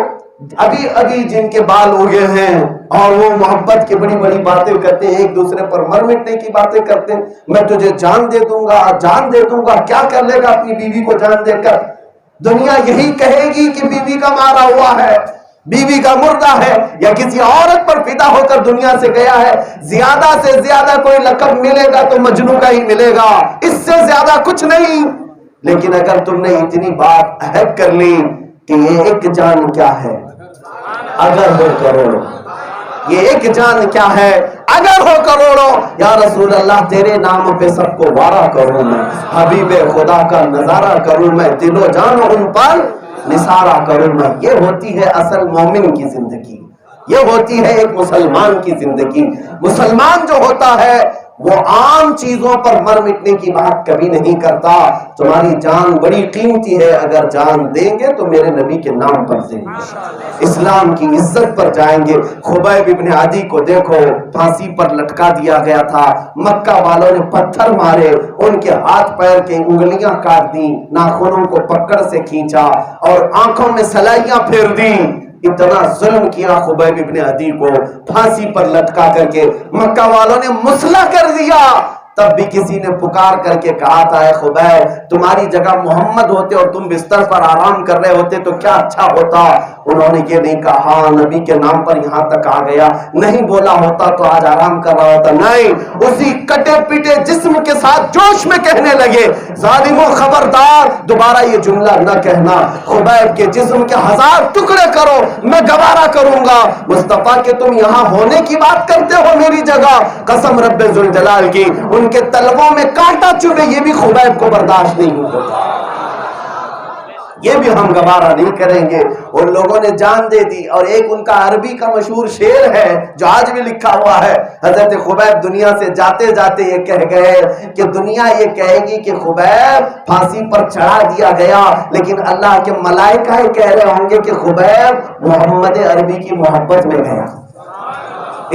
ابھی ابھی جن کے بال اگے ہیں اور وہ محبت کی بڑی بڑی باتیں کرتے ہیں، ایک دوسرے پر مر مٹنے کی باتیں کرتے ہیں، میں تجھے جان دے دوں گا، جان دے دوں گا. کیا کر لے گا اپنی بیوی کو جان دے کر؟ دنیا یہی کہے گی کہ بیوی کا مارا ہوا ہے، بیوی کا مردہ ہے، یا کسی عورت پر فدا ہو کر دنیا سے گیا ہے. زیادہ سے زیادہ کوئی لقب ملے گا تو مجنوں کا ہی ملے گا، اس سے زیادہ کچھ نہیں. لیکن اگر تم نے اتنی بات عہد کر لی کہ یہ ایک جان کیا ہے اگر ہو کروڑوں، یہ ایک جان کیا ہے اگر ہو کروڑوں. یا رسول اللہ، تیرے نام پہ سب کو وارا کروں میں، حبیب خدا کا نظارہ کروں میں، دل و جان ان پر نثارہ کروں میں. یہ ہوتی ہے اصل مومن کی زندگی، یہ ہوتی ہے ایک مسلمان کی زندگی. مسلمان جو ہوتا ہے وہ عام چیزوں پر مر مٹنے کی بات کبھی نہیں کرتا. تمہاری جان بڑی قیمتی ہے، اگر جان دیں گے تو میرے نبی کے نام پر دیں گے، اسلام کی عزت پر جائیں گے. خبیب ابن عدی کو دیکھو، پھانسی پر لٹکا دیا گیا تھا. مکہ والوں نے پتھر مارے، ان کے ہاتھ پیر کے انگلیاں کاٹ دی، ناخنوں کو پکڑ سے کھینچا اور آنکھوں میں سلائیاں پھیر دی. اتنا ظلم کیا خبیب ابن عدی کو، پھانسی پر لٹکا کر کے مکہ والوں نے مسلح کر دیا. تب بھی کسی نے پکار کر کے کہا تھا، اے خبیب، تمہاری جگہ محمد ہوتے اور تم بستر پر آرام کر رہے ہوتے تو کیا اچھا ہوتا. انہوں نے یہ نہیں کہا ہاں نبی کے نام پر یہاں تک آ گیا، نہیں بولا ہوتا تو آج آرام کر رہا ہوتا. نہیں، اسی کٹے پیٹے جسم کے ساتھ جوش میں کہنے لگے، ظالموں خبردار، دوبارہ یہ جملہ نہ کہنا. خبیب کے جسم کے 1000 ٹکڑے کرو، میں گوارا کروں گا. مصطفیٰ کہ تم یہاں ہونے کی بات کرتے ہو میری جگہ، قسم رب ذوالجلال کی، ان کے طلبوں میں کانٹا چبھے یہ بھی خبیب کو برداشت نہیں ہوتا، یہ بھی ہم گوارا نہیں کریں گے. ان لوگوں نے جان دے دی. اور ایک ان کا عربی کا مشہور شعر ہے جو آج بھی لکھا ہوا ہے. حضرت خبیب دنیا سے جاتے جاتے یہ کہہ گئے کہ دنیا یہ کہے گی کہ خبیب پھانسی پر چڑھا دیا گیا، لیکن اللہ کے ملائکہ یہ کہہ رہے ہوں گے کہ خبیب محمد عربی کی محبت میں گیا،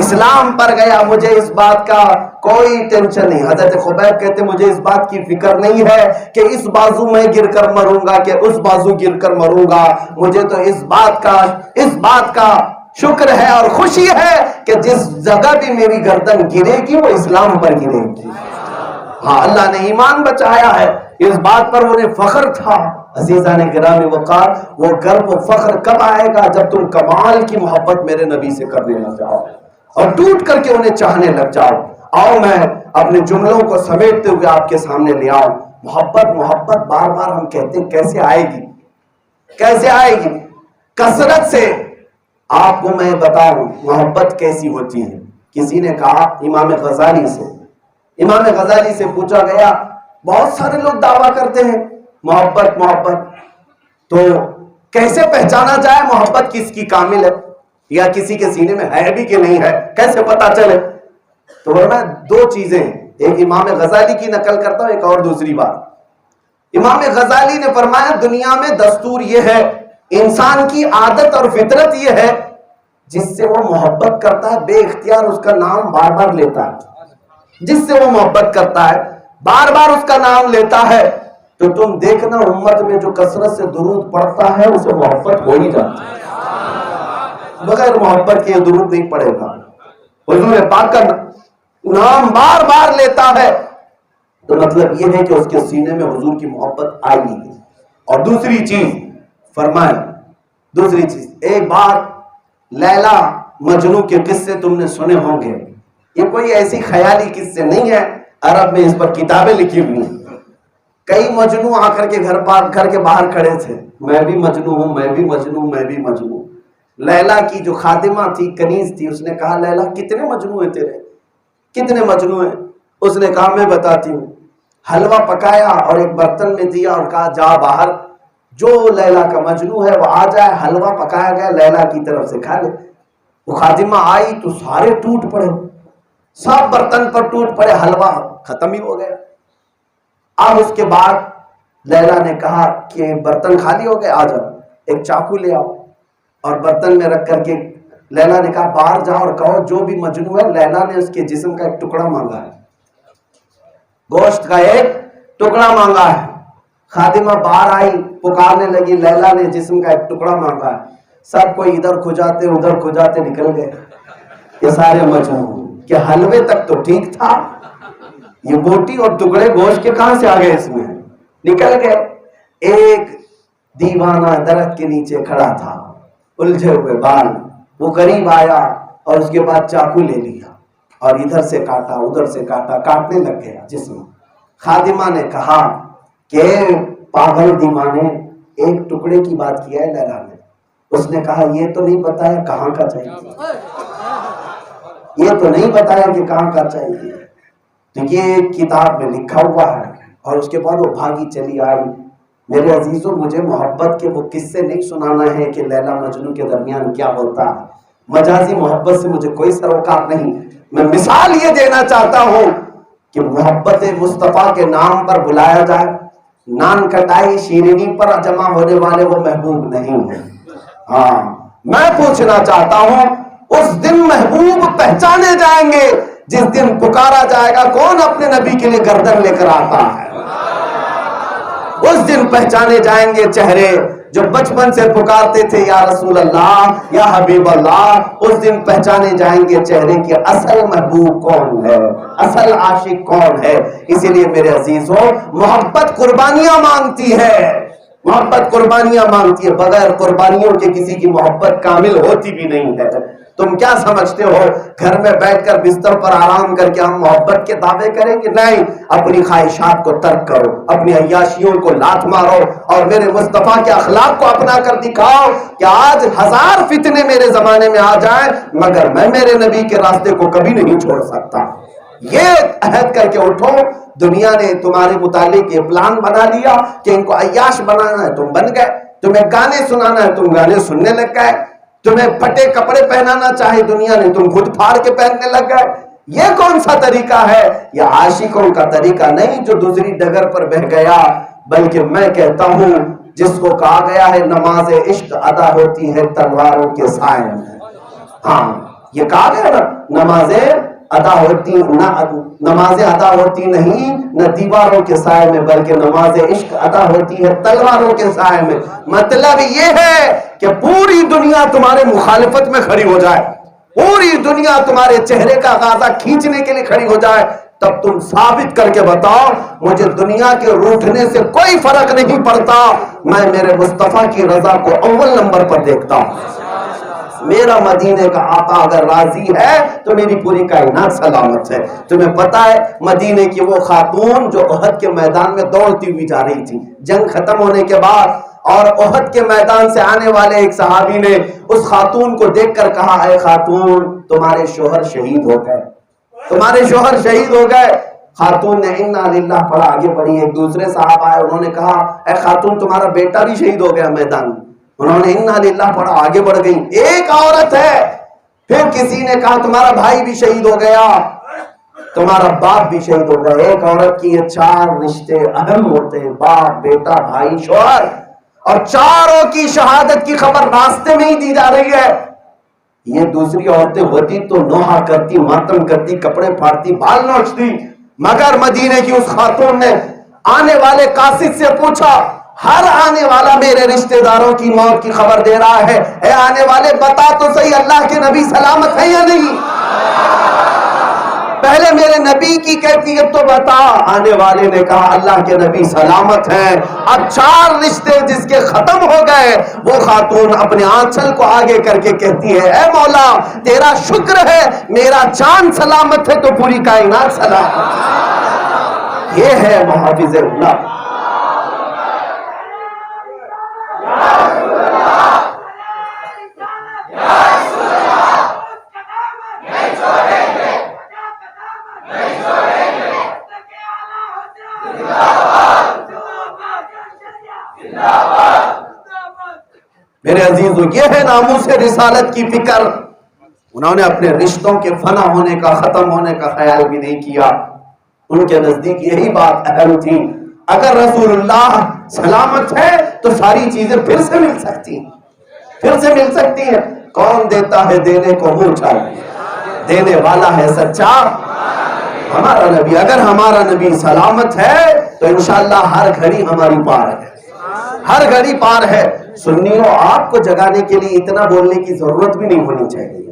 اسلام پر گیا. مجھے اس بات کا کوئی ٹینشن نہیں. حضرت خبیب کہتے مجھے اس بات کی فکر نہیں ہے کہ اس بازو میں گر کر مروں گا کہ اس بازو گر کر مروں گا. مجھے تو اس بات کا شکر ہے اور خوشی ہے کہ جس جگہ بھی میری گردن گرے گی وہ اسلام پر گرے گی. ہاں، اللہ نے ایمان بچایا ہے، اس بات پر انہیں فخر تھا. عزیزان گرامی وقار، وہ گرو و فخر کب آئے گا؟ جب تم کمال کی محبت میرے نبی سے کرنے لگ جاؤ اور ٹوٹ کر کے انہیں چاہنے لگ جاؤ. آؤ میں اپنے جملوں کو سمیٹتے ہوئے آپ کے سامنے لے آؤں. محبت بار بار ہم کہتے ہیں، کیسے آئے گی؟ کیسے آئے گی؟ کثرت سے. آپ کو میں بتاؤں محبت کیسی ہوتی ہے. کسی نے کہا امام غزالی سے پوچھا گیا، بہت سارے لوگ دعویٰ کرتے ہیں محبت، تو کیسے پہچانا جائے محبت کس کی کامل ہے یا کسی کے سینے میں ہے بھی کہ نہیں ہے، کیسے پتا چلے؟ تو میں 2 چیزیں، ایک امام غزالی کی نقل کرتا ہوں، ایک اور دوسری بات. امام غزالی نے فرمایا دنیا میں دستور یہ ہے، انسان کی عادت اور فطرت یہ ہے، جس سے وہ محبت کرتا ہے بے اختیار اس کا نام بار بار لیتا ہے. جس سے وہ محبت کرتا ہے بار بار اس کا نام لیتا ہے. تو تم دیکھنا امت میں جو کثرت سے درود پڑھتا ہے اسے محبت ہو ہی جاتی ہے، بغیر محبت کے درود نہیں پڑے گا. حضور پاک کا نام بار بار لیتا ہے، تو مطلب یہ ہے کہ اس کے سینے میں حضور کی محبت آئی نہیں۔ اور دوسری چیز فرمائے، دوسری چیز، ایک بار لیلا مجنو کے قصے تم نے سنے ہوں گے، یہ کوئی ایسی خیالی قصے نہیں ہے، عرب میں اس پر کتابیں لکھی ہوئی ہیں۔ کئی مجنو آ کر کے گھر کے باہر کھڑے تھے، میں بھی مجنو ہوں، میں بھی مجنو، میں بھی مجنو۔ لیلا کی جو خادمہ تھی، کنیز تھی، اس نے کہا لیلا کتنے مجنو ہیں تیرے، کتنے مجنو ہیں؟ اس نے کہا میں بتاتی ہوں۔ حلوہ پکایا اور ایک برتن میں دیا اور کہا جا باہر، جو لیلا کا مجنو ہے وہ آ جائے، حلوہ پکایا گیا لیلا کی طرف سے کھا لے۔ وہ خادمہ آئی تو سارے ٹوٹ پڑے، سب برتن پر ٹوٹ پڑے، حلوہ ختم ہی ہو گیا۔ اب اس کے بعد لیلا نے کہا کہ برتن خالی ہو گئے، آ جاؤ ایک چاقو لے آؤ، اور برتن میں رکھ کر کے لیلا نے کہا باہر جاؤ اور کہو جو بھی مجنو ہے لیلا نے اس کے جسم کا ایک ٹکڑا مانگا ہے، گوشت کا ایک ٹکڑا مانگا ہے۔ خادمہ باہر آئی، پکارنے لگی لیلا نے جسم کا ایک ٹکڑا مانگا ہے۔ سب کوئی ادھر کھجاتے ادھر کھجاتے نکل گئے، یہ سارے مجنو کہ حلوے تک تو ٹھیک تھا، یہ بوٹی اور ٹکڑے گوشت کے کہاں سے آ گئے اس میں، نکل گئے۔ ایک دیوانہ درخت کے نیچے کھڑا تھا، الجھے ہوئے بال، وہ قریب آیا اور اس کے بعد چاقو لے لیا اور ادھر سے کاٹا ادھر سے کاٹا، کاٹنے لگ گیا جسم۔ خادمہ نے کہا کہ پاگل دیوانے، ایک ٹکڑے کی بات کیا ہے لیلا نے۔ اس نے کہا یہ تو نہیں بتایا کہاں کا چاہیے، یہ تو نہیں بتایا کہ کہاں کا چاہیے، تو یہ کتاب میں لکھا ہوا ہے۔ اور اس کے بعد وہ بھاگی چلی آئی۔ میرے عزیزوں، مجھے محبت کے وہ قصے نہیں سنانا ہے کہ لیلا مجنو کے درمیان کیا ہوتا ہے، مجازی محبت سے مجھے کوئی سروکار نہیں۔ میں مثال یہ دینا چاہتا ہوں کہ محبت مصطفیٰ کے نام پر بلایا جائے، نان کٹائی شیرینی پر جمع ہونے والے وہ محبوب نہیں ہیں۔ ہاں، میں پوچھنا چاہتا ہوں، اس دن محبوب پہچانے جائیں گے جس دن پکارا جائے گا کون اپنے نبی کے لیے گردن لے کر آتا ہے۔ اس دن پہچانے جائیں گے چہرے جو بچپن سے پکارتے تھے یا رسول اللہ یا حبیب اللہ، اس دن پہچانے جائیں گے چہرے کہ اصل محبوب کون ہے، اصل عاشق کون ہے۔ اسی لیے میرے عزیزوں، محبت قربانیاں مانگتی ہے، محبت قربانیاں مانگتی ہے، بغیر قربانیوں کے کسی کی محبت کامل ہوتی بھی نہیں ہے۔ تم کیا سمجھتے ہو گھر میں بیٹھ کر بستر پر آرام کر کے ہم محبت کے دعوے کریں گے؟ نہیں، اپنی خواہشات کو ترک کرو، اپنی عیاشیوں کو لات مارو اور میرے مصطفیٰ کے اخلاق کو اپنا کر دکھاؤ کہ آج 1000 فتنے میرے زمانے میں آ جائیں مگر میں میرے نبی کے راستے کو کبھی نہیں چھوڑ سکتا۔ یہ عہد کر کے اٹھو۔ دنیا نے تمہارے متعلق یہ پلان بنا لیا کہ ان کو عیاش بنانا ہے، تم بن گئے، تمہیں گانے سنانا ہے، تم گانے سننے لگ گئے، تمہیں پھٹے کپڑے پہنانا چاہے دنیا نے، تم خود پھاڑ کے پہننے لگ گئے۔ یہ کون سا طریقہ ہے؟ یہ عاشقوں کا طریقہ نہیں جو دوسری ڈگر پر بہ گیا، بلکہ میں کہتا ہوں جس کو کہا گیا ہے نماز عشق ادا ہوتی ہے تلواروں کے سائے میں۔ ہاں، یہ کہا گیا نا، نمازیں ادا ہوتی نہیں نہ دیواروں کے سائے میں، بلکہ نماز عشق ادا ہوتی ہے تلواروں کے سائے میں۔ مطلب یہ ہے کہ پوری دنیا تمہارے مخالفت میں کھڑی ہو جائے، پوری دنیا تمہارے چہرے کا غازہ کھینچنے کے لیے کھڑی ہو جائے، تب تم ثابت کر کے بتاؤ مجھے دنیا کے روٹھنے سے کوئی فرق نہیں پڑتا، میں میرے مصطفیٰ کی رضا کو اول نمبر پر دیکھتا ہوں۔ میرا مدینے کا آقا اگر راضی ہے تو میری پوری کائنات سلامت ہے۔ تمہیں پتا ہے مدینے کی وہ خاتون جو احد کے میدان میں دوڑتی ہوئی جا رہی تھی جنگ ختم ہونے کے بعد، اور احد کے میدان سے آنے والے ایک صحابی نے اس خاتون کو دیکھ کر کہا اے خاتون تمہارے شوہر شہید ہو گئے، تمہارے شوہر شہید ہو گئے۔ خاتون نے انا للہ پڑھا، آگے بڑھی۔ ایک دوسرے صاحب آئے، انہوں نے کہا اے خاتون تمہارا بیٹا بھی شہید ہو گیا میدان میں، انہوں نے انا للہ پڑھا، آگے بڑھ گئی۔ ایک عورت ہے، پھر کسی نے کہا تمہارا بھائی بھی شہید ہو گیا، تمہارا باپ بھی شہید ہو گیا۔ ایک عورت کی یہ 4 رشتے اہم ہوتے ہیں، باپ، بیٹا، بھائی، شوہر، اور چاروں کی شہادت کی خبر راستے میں ہی دی جا رہی ہے۔ یہ دوسری عورتیں ہوتی تو نوحہ کرتی، ماتم کرتی، کپڑے پھاڑتی، بال نوچتی، مگر مدینے کی اس خاتون نے آنے والے قاصد سے پوچھا ہر آنے والا میرے رشتہ داروں کی موت کی خبر دے رہا ہے، اے آنے والے بتا تو صحیح اللہ کے نبی سلامت ہے یا نہیں؟ پہلے میرے نبی کی کیفیت تو بتا. آنے والے نے کہا اللہ کے نبی سلامت ہیں. اب 4 رشتے جس کے ختم ہو گئے, وہ خاتون اپنے آنچل کو آگے کر کے کہتی ہے اے مولا تیرا شکر ہے میرا جان سلامت ہے تو پوری کائنات سلامت. یہ ہے محافظ اللہ. میرے عزیزو یہ ہے ناموس رسالت کی فکر. انہوں نے اپنے رشتوں کے فنا ہونے کا ختم ہونے کا خیال بھی نہیں کیا. ان کے نزدیک یہی بات اہم تھی. اگر رسول اللہ سلامت ہے تو ساری چیزیں پھر سے مل سکتی ہیں, پھر سے مل سکتی ہیں. کون دیتا ہے دینے کو منہ چاہیے, دینے والا ہے سچا ہمارا نبی. اگر ہمارا نبی سلامت ہے تو انشاءاللہ ہر گھڑی ہماری پار ہے, ہر گھڑی پار ہے. سنیوں آپ کو جگانے کے لیے اتنا بولنے کی ضرورت بھی نہیں ہونی چاہیے.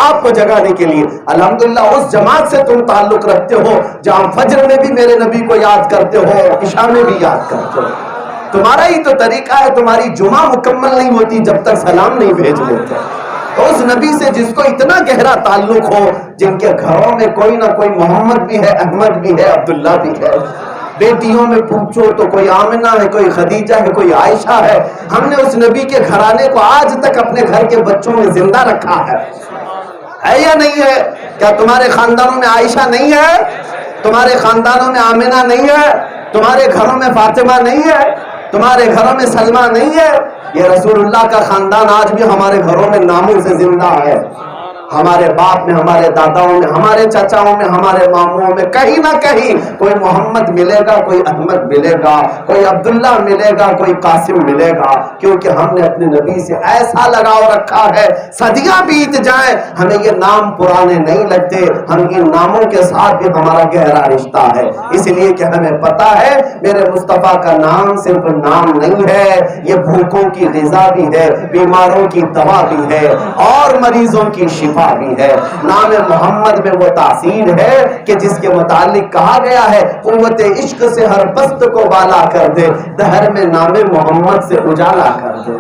آپ کو جگانے کے لیے الحمدللہ اس جماعت سے تم تعلق رکھتے ہو جہاں فجر میں بھی میرے نبی کو یاد کرتے ہو, عشاء میں بھی یاد کرتے ہو. تمہارا ہی تو طریقہ ہے. تمہاری جمعہ مکمل نہیں ہوتی جب تک سلام نہیں بھیج دیتے. تو اس نبی سے جس کو اتنا گہرا تعلق ہو, جن کے گھروں میں کوئی نہ کوئی محمد بھی ہے, احمد بھی ہے, عبداللہ بھی ہے. بیٹیوں میں پوچھو تو کوئی آمنہ ہے, کوئی خدیجہ ہے, کوئی عائشہ ہے. ہم نے اس نبی کے گھرانے کو آج تک اپنے گھر کے بچوں میں زندہ رکھا ہے یا نہیں ہے؟ کیا تمہارے خاندانوں میں عائشہ نہیں ہے؟ تمہارے خاندانوں میں آمنہ نہیں ہے؟ تمہارے گھروں میں فاطمہ نہیں ہے؟ تمہارے گھروں میں سلمہ نہیں ہے؟ یہ رسول اللہ کا خاندان آج بھی ہمارے گھروں میں ناموں سے زندہ ہے. ہمارے باپ میں, ہمارے داداؤں میں, ہمارے چچاؤں میں, ہمارے ماموں میں کہیں نہ کہیں کوئی محمد ملے گا, کوئی احمد ملے گا, کوئی عبداللہ ملے گا, کوئی قاسم ملے گا. کیونکہ ہم نے اپنے نبی سے ایسا لگاؤ رکھا ہے, صدیاں بیت جائیں ہمیں یہ نام پرانے نہیں لگتے. ہم ان ناموں کے ساتھ بھی ہمارا گہرا رشتہ ہے. اس لیے کہ ہمیں پتا ہے میرے مصطفیٰ کا نام صرف نام نہیں ہے, یہ بھوکوں کی غذا بھی ہے, بیماروں کی دوا بھی ہے, اور مریضوں کی شفا بھی ہے. نام محمد میں وہ تاثیر ہے کہ جس کے متعلق کہا گیا ہے قوت عشق سے ہر پست کو بالا کر دے, دہر میں نام محمد سے اجالا کر دے.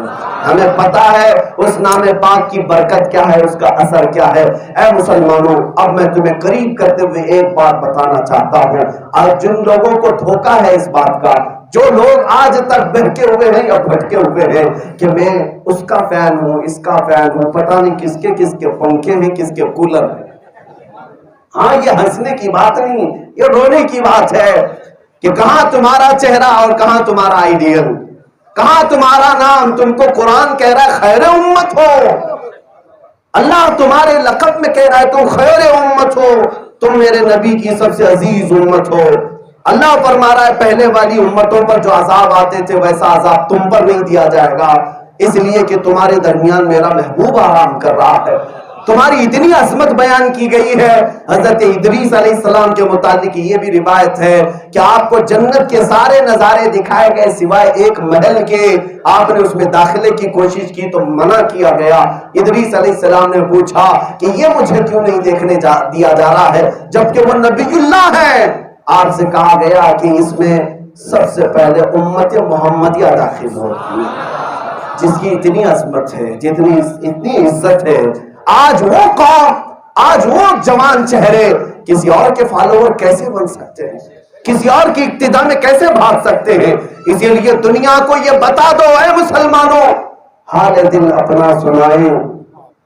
ہمیں پتا ہے اس نام پاک کی برکت کیا ہے, اس کا اثر کیا ہے. اے مسلمانوں, اب میں تمہیں قریب کرتے ہوئے ایک بات بتانا چاہتا ہوں. آج جن لوگوں کو دھوکا ہے اس بات کا, جو لوگ آج تک بہکے ہوئے ہیں یا بھٹکے ہوئے ہیں کہ میں اس کا فین ہوں, اس کا فین ہوں, پتہ نہیں کس کے پنکھے ہیں, کس کے کولر ہیں. ہاں یہ ہنسنے کی بات نہیں, یہ رونے کی بات ہے کہ کہاں تمہارا چہرہ اور کہاں تمہارا آئیڈیل, کہاں تمہارا نام. تم کو قرآن کہہ رہا ہے خیر امت ہو, اللہ تمہارے لقب میں کہہ رہا ہے تم خیر امت ہو, تم میرے نبی کی سب سے عزیز امت ہو. اللہ فرما رہا ہے پہلے والی امتوں پر جو عذاب آتے تھے ویسا عذاب تم پر نہیں دیا جائے گا, اس لیے کہ تمہارے درمیان میرا محبوب آرام کر رہا ہے. تمہاری اتنی عظمت بیان کی گئی ہے. حضرت ادریس علیہ السلام کے متعلق یہ بھی روایت ہے کہ آپ کو جنت کے سارے نظارے دکھائے گئے سوائے ایک محل کے. آپ نے اس میں داخلے کی کوشش کی تو منع کیا گیا. ادریس علیہ السلام نے پوچھا کہ یہ مجھے کیوں نہیں دیکھنے دیا جا رہا ہے جبکہ وہ نبی اللہ ہے. آپ سے کہا گیا کہ اس میں سب سے پہلے امت محمدیہ داخل ہوتی جس کی اتنی عظمت ہے, جتنی اتنی عزت ہے. آج وہ قوم, آج وہ جوان چہرے کسی اور کے فالوور کیسے بن سکتے ہیں, کسی اور کی اقتداء میں کیسے بھاگ سکتے ہیں. اسی لیے دنیا کو یہ بتا دو اے مسلمانوں, حال دل اپنا سنائیں,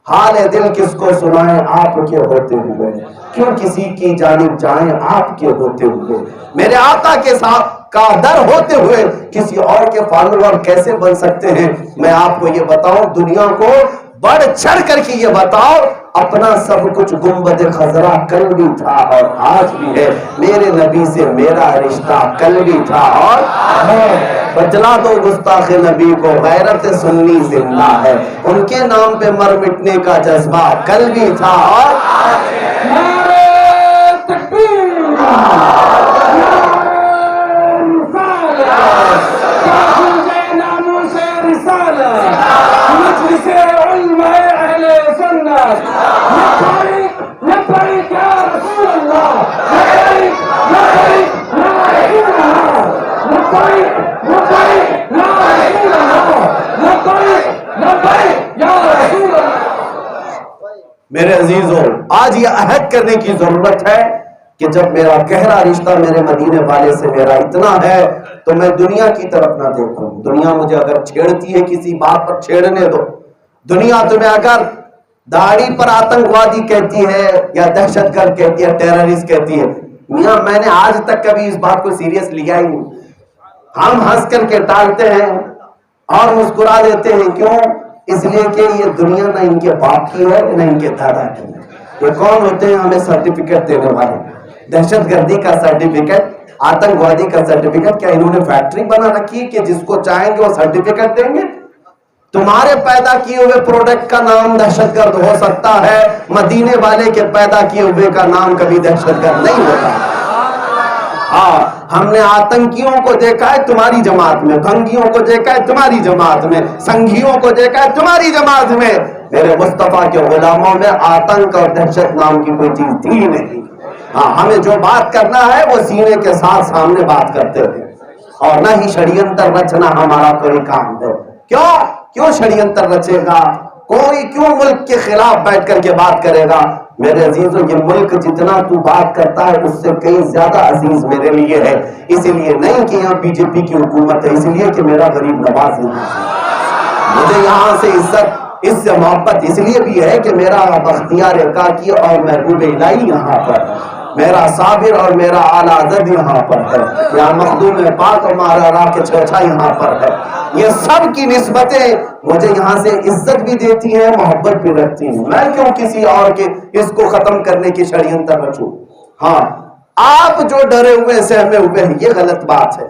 حال دل کس کو سنائیں آپ کے ہوتے ہوئے, کیوں کسی کی جانب جائیں آپ کے ہوتے ہوئے. میرے آقا کے ساتھ کا در ہوتے ہوئے کسی اور کے فالوور کیسے بن سکتے ہیں. میں آپ کو یہ بتاؤں, دنیا کو بڑھ چڑھ کر کے یہ بتاؤ, اپنا سب کچھ گنبد خضرا کل بھی تھا اور آج بھی ہے, میرے نبی سے میرا رشتہ کل بھی تھا اور ہے. بجلا دو گستاخ نبی کو, غیرت سنی زندہ ہے, ان کے نام پہ مر مٹنے کا جذبہ کل بھی تھا اور میرے عزیزوں، آج یہ عہد کرنے کی ضرورت ہے کہ جب میرا گہرا رشتہ میرے مدینے والے سے میرا اتنا ہے تو میں دنیا کی طرف نہ دیکھوں. دنیا مجھے اگر چھیڑتی ہے کسی بات پر چھیڑنے دو. دنیا تمہیں اگر داڑھی پر آتنکوادی کہتی ہے یا دہشت گرد کہتی ہے، ٹیررسٹ کہتی ہے، میاں میں نے آج تک کبھی اس بات کو سیریس لیا ہی نہیں. ہم ہنس کر کے ٹالتے ہیں اور مسکرا دیتے ہیں. کیوں؟ اس لیے کہ یہ دنیا نہ ان کے باپ کی ہے نہ ان کے دادا کی ہے. یہ کون ہوتے ہیں ہمیں سرٹیفکیٹ دینے والے؟ دہشت گردی کا سرٹیفکیٹ، آتنکوادی کا سرٹیفکیٹ کیا انہوں نے فیکٹری بنا رکھی ہے کہ جس کو چاہیں گے وہ سرٹیفکیٹ دیں گے؟ تمہارے پیدا کیے ہوئے پروڈکٹ کا نام دہشت گرد ہو سکتا ہے، مدینے والے کے پیدا کیے ہوئے کا نام کبھی دہشت گرد نہیں ہوتا. ہاں، ہم نے آتنکیوں کو دیکھا ہے تمہاری جماعت میں، بھنگیوں کو دیکھا ہے تمہاری جماعت میں، سنگھیوں کو دیکھا ہے تمہاری جماعت میں. میرے مصطفیٰ کے غلاموں میں آتنک اور دہشت نام کی کوئی چیز تھی نہیں. ہاں، ہمیں جو بات کرنا ہے وہ سینے کے ساتھ سامنے بات کرتے ہیں، اور نہ ہی شڑینتر رچنا ہمارا کوئی کام ہے. کیوں شڑینتر رچے گا کوئی؟ کیوں ملک کے خلاف بیٹھ کر کے بات کرے گا؟ میرے عزیزوں، یہ ملک جتنا تو بات کرتا ہے اس سے کئی زیادہ عزیز میرے لیے ہے. اس لیے نہیں کہ یہاں بی جے پی کی حکومت ہے، اس لیے کہ میرا غریب نواز ہے. مجھے یہاں سے عزت، اس سے محبت اس لیے بھی ہے کہ میرا بختیار کاکی اور محبوب الہی یہاں پر، میرا صابر اور میرا اعلیٰ حضرت یہاں پر ہے، یہاں مخدوم پاک اور مہاراجا کے چچا یہاں پر ہے. یہ سب کی نسبتیں مجھے یہاں سے عزت بھی دیتی ہیں، محبت بھی رکھتی ہیں. میں کیوں کسی اور کے اس کو ختم کرنے کی شڑینتر رچوں؟ ہاں، آپ جو ڈرے ہوئے سہمے ہوئے ہیں، یہ غلط بات ہے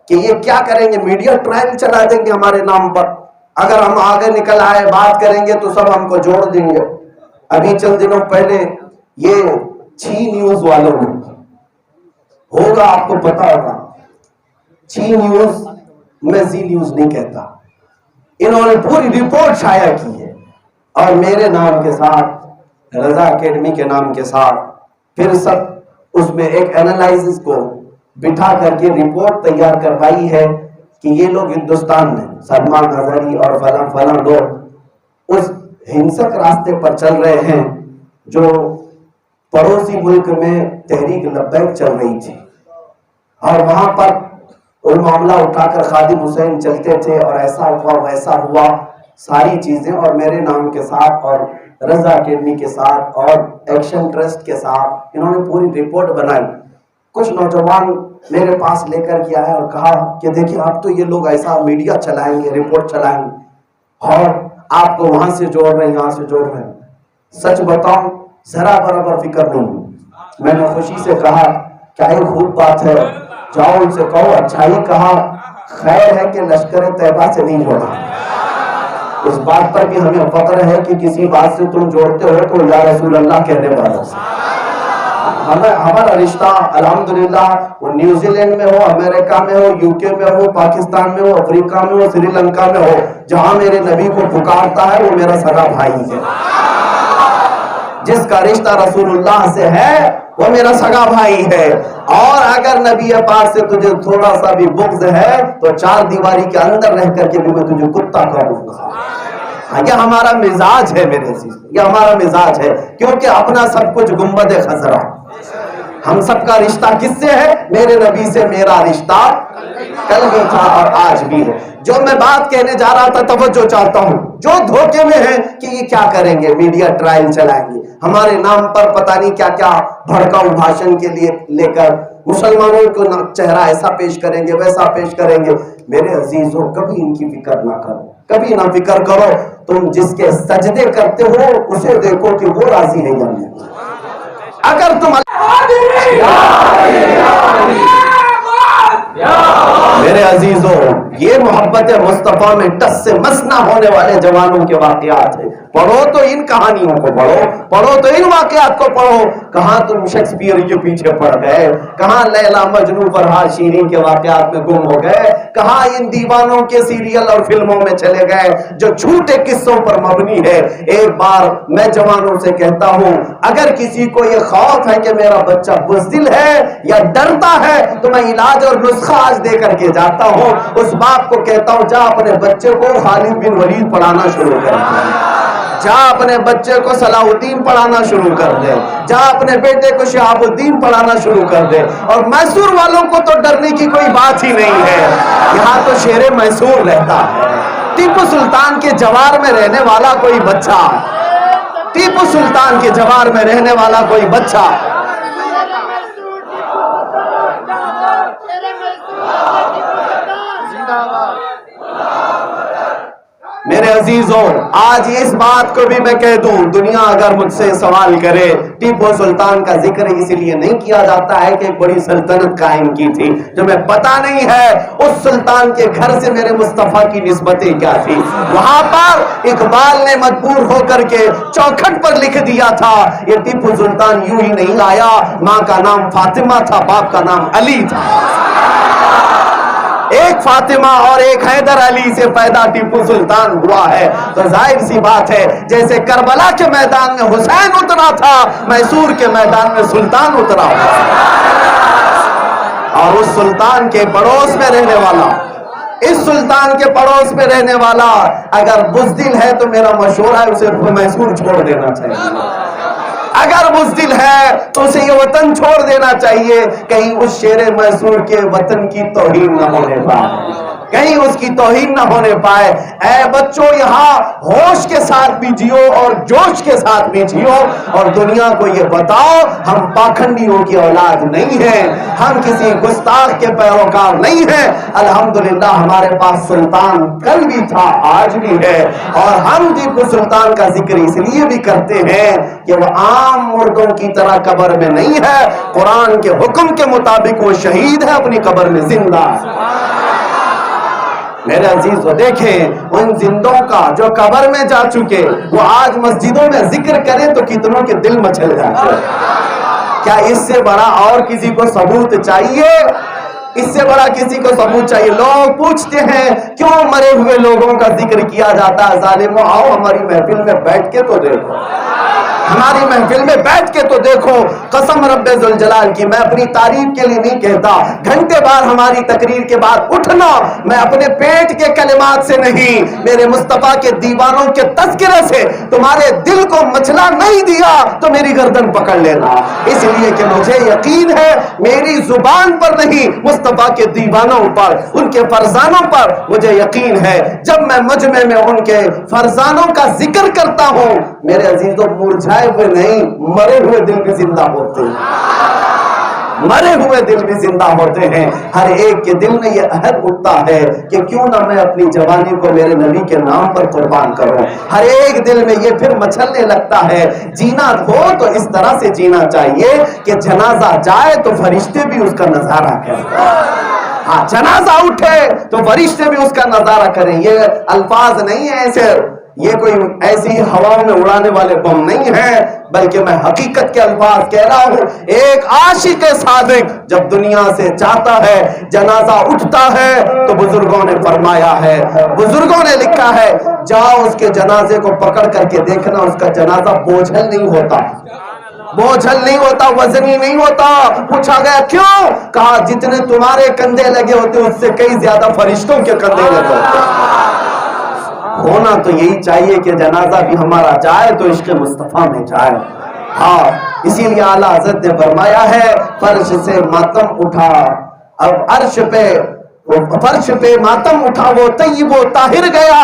کہ یہ کیا کریں گے، میڈیا ٹرائل چلا دیں گے ہمارے نام پر. اگر ہم آگے نکل آئے بات کریں گے تو سب ہم کو جوڑ دیں گے. ابھی چند دنوں پہلے یہ چھی نیوز والوں نے، ہوگا آپ کو پتا ہوگا، چھی نیوز، میں زی نیوز نہیں کہتا، انہوں نے پوری رپورٹ شائع کی ہے اور میرے نام کے ساتھ، رضا اکیڈمی کے نام کے ساتھ، پھر سب اس میں ایک اینالائزس کو بٹھا کر کے رپورٹ تیار کروائی ہے کہ یہ لوگ ہندوستان میں سلمان ہزاری اور فلاں فلاں لوگ اس ہنسک راستے پر چل رہے ہیں جو پڑوسی ملک میں تحریک لبیک چل رہی تھی، اور وہاں پر وہ معاملہ اٹھا کر خادم حسین چلتے تھے اور ایسا ہوا ویسا ہوا ساری چیزیں، اور میرے نام کے ساتھ اور رضا اکیڈمی کے ساتھ اور ایکشن ٹرسٹ کے ساتھ انہوں نے پوری رپورٹ بنائی. کچھ نوجوان میرے پاس لے کر کے آئے اور کہا کہ دیکھیں اب تو یہ لوگ ایسا میڈیا چلائیں گے، رپورٹ چلائیں گے اور آپ کو وہاں سے جوڑ رہے ہیں یہاں سے جوڑ رہے ہیں. سچ بتاؤں ذرا برابر فکر نہیں. میں نے خوشی سے کہا کیا یہ خوب بات ہے، جاؤ ان سے کہو اچھا ہی کہا، خیر ہے کہ لشکر طیبہ سے نہیں جوڑا. اس بات پر بھی ہمیں فخر ہے کہ کسی بات سے تم جوڑتے ہو تو یا رسول اللہ کہنے والوں سے. ہمارا رشتہ الحمدللہ وہ نیوزی لینڈ میں ہو، امریکہ میں ہو، یو کے میں ہو، پاکستان میں ہو، افریقہ میں ہو، سری لنکا میں ہو، جہاں میرے نبی کو پکارتا ہے وہ میرا سگا بھائی ہے. جس کا رشتہ رسول اللہ سے ہے وہ میرا سگا بھائی ہے. اور اگر نبی پاک سے تجھے تھوڑا سا بھی بغض ہے تو چار دیواری کے اندر رہ کر کے بھی میں تجھے کتا کہوں گا. یہ ہمارا مزاج ہے میرے عزیز، یہ ہمارا مزاج ہے، کیونکہ اپنا سب کچھ گنبد خضرا. ہم سب کا رشتہ کس سے ہے؟ میرے نبی سے میرا رشتہ کل بھی تھا اور آج بھی ہے. جو میں بات کہنے جا رہا تھا توجہ چاہتا ہوں، جو دھوکے میں ہیں کہ یہ کیا کریں گے، میڈیا ٹرائل چلائیں گے ہمارے نام پر، پتہ نہیں کیا کیا بھڑکاؤ بھاشن کے لیے لے کر مسلمانوں کو چہرہ ایسا پیش کریں گے ویسا پیش کریں گے. میرے عزیزوں کبھی ان کی فکر نہ کرو، کبھی نہ فکر کرو. تم جس کے سجدے کرتے ہو اسے دیکھو کہ وہ راضی ہے یا نہیں. اگر تم میرے عزیزوں یہ محبت مصطفیٰ میں ٹس سے مس نہ ہونے والے جوانوں کے واقعات ہیں. پڑھو تو ان کہانیوں کو پڑھو تو ان واقعات کو پڑھو. کہاں تم شیکسپیئر کے پیچھے پڑ گئے، کہاں لیلا مجنوں فرحاد شیرین کے واقعات میں گم ہو گئے، کہاں ان دیوانوں کے سیریل اور فلموں میں چلے گئے جو جھوٹے قصوں پر مبنی ہے. ایک بار میں جوانوں سے کہتا ہوں اگر کسی کو یہ خوف ہے کہ میرا بچہ بزدل ہے یا ڈرتا ہے تو میں علاج اور نسخہ آج دے کر کے جاتا ہوں. اس باپ کو کہتا ہوں جا اپنے بچے کو خالد بن ولید پڑھانا شروع کر. جا اپنے بچے کو صلاح الدین پڑھانا شروع کر دے، جا اپنے بیٹے کو شہاب الدین پڑھانا شروع کر دے۔ اور میسور والوں کو تو ڈرنے کی کوئی بات ہی نہیں ہے، یہاں تو شیر میسور رہتا ہے۔ ٹیپو سلطان کے جوار میں رہنے والا کوئی بچہ، ٹیپو سلطان کے جوار میں رہنے والا کوئی بچہ، میرے عزیزوں آج اس بات کو بھی میں کہہ دوں، دنیا اگر مجھ سے سوال کرے ٹیپو سلطان کا ذکر اس لیے نہیں کیا جاتا ہے کہ ایک بڑی سلطنت قائم کی تھی، جو میں پتا نہیں ہے اس سلطان کے گھر سے میرے مصطفیٰ کی نسبتیں کیا تھی۔ وہاں پر اقبال نے مجبور ہو کر کے چوکھٹ پر لکھ دیا تھا، یہ ٹیپو سلطان یوں ہی نہیں آیا، ماں کا نام فاطمہ تھا، باپ کا نام علی تھا۔ ایک فاطمہ اور ایک حیدر علی سے پیدا ٹیپو سلطان ہوا ہے، تو ظاہر سی بات ہے جیسے کربلا کے میدان میں حسین اترا تھا، میسور کے میدان میں سلطان اترا تھا۔ اور اس سلطان کے پڑوس میں رہنے والا، اس سلطان کے پڑوس میں رہنے والا اگر بزدل ہے تو میرا مشورہ ہے اسے میسور چھوڑ دینا چاہیے۔ اگر بزدل ہے تو اسے یہ وطن چھوڑ دینا چاہیے، کہیں اس شیر میسور کے وطن کی توہین نہ ہونے پائے، کہیں اس کی توہین نہ ہونے پائے۔ اے بچوں یہاں ہوش کے ساتھ بھی جیو اور جوش کے ساتھ بھی جیو، اور دنیا کو یہ بتاؤ ہم پاکھنڈیوں کی اولاد نہیں ہیں، ہم کسی گستاخ کے پیروکار نہیں ہیں۔ الحمدللہ ہمارے پاس سلطان کل بھی تھا، آج بھی ہے، اور ہم ٹیپو سلطان کا ذکر اس لیے بھی کرتے ہیں کہ وہ عام مردوں کی طرح قبر میں نہیں ہے، قرآن کے حکم کے مطابق وہ شہید ہے، اپنی قبر میں زندہ۔ میرے عزیز وہ دیکھیں ان زندوں کا جو قبر میں جا چکے، وہ آج مسجدوں میں ذکر کریں تو کتنوں کے دل مچل جاتے ہیں۔ کیا اس سے بڑا اور کسی کو ثبوت چاہیے؟ اس سے بڑا کسی کو ثبوت چاہیے؟ لوگ پوچھتے ہیں کیوں مرے ہوئے لوگوں کا ذکر کیا جاتا ہے؟ ظالموں آؤ ہماری محفل میں بیٹھ کے تو دیکھو، ہماری محفل میں بیٹھ کے تو دیکھو، قسم رب ذوالجلال کی میں اپنی تعریف کے لیے نہیں کہتا، گھنٹے بار ہماری تقریر کے بعد اٹھنا، میں اپنے پیٹ کے کلمات سے نہیں، میرے مصطفیٰ کے دیوانوں کے تذکرے سے تمہارے دل کو مچلا نہیں دیا تو میری گردن پکڑ لینا، اس لیے کہ مجھے یقین ہے میری زبان پر نہیں، مصطفیٰ کے دیوانوں پر، ان کے فرزانوں پر مجھے یقین ہے۔ جب میں مجمع میں ان کے فرزانوں کا ذکر کرتا ہوں میرے عزیزوں، مرجھائے ہوئے نہیں، مرے ہوئے دل بھی زندہ ہوتے ہیں، مرے ہوئے دل بھی زندہ ہوتے ہیں۔ ہر ایک کے دل میں یہ عہد اٹھتا ہے کہ کیوں نہ میں اپنی جوانی کو میرے نبی کے نام پر قربان کروں۔ ہر ایک دل میں یہ پھر مچلنے لگتا ہے، جینا ہو تو اس طرح سے جینا چاہیے کہ جنازہ جائے تو فرشتے بھی اس کا نظارہ کریں، ہاں جنازہ اٹھے تو فرشتے بھی اس کا نظارہ کریں۔ یہ الفاظ نہیں ہے ایسے، یہ کوئی ایسی ہوا میں اڑانے والے بم نہیں ہیں، بلکہ میں حقیقت کے الفاظ کہہ رہا ہوں۔ ایک عاشق صادق جب دنیا سے جاتا ہے، جنازہ اٹھتا ہے تو بزرگوں نے فرمایا ہے، بزرگوں نے لکھا ہے، جاؤ اس کے جنازے کو پکڑ کر کے دیکھنا، اس کا جنازہ بوجھل نہیں ہوتا، بوجھل نہیں ہوتا، وزنی نہیں ہوتا۔ پوچھا گیا کیوں؟ کہا جتنے تمہارے کندھے لگے ہوتے اس سے کئی زیادہ فرشتوں کے کندھے لگے ہوتے۔ ہونا تو یہی چاہیے کہ جنازہ بھی ہمارا جائے تو عشق مصطفیٰ میں جائے۔ ہاں اسی لیے اعلیٰ حضرت نے فرمایا ہے، فرش سے ماتم اٹھا، اب عرش پہ، فرش پہ ماتم اٹھا وہ طیب و طاہر گیا،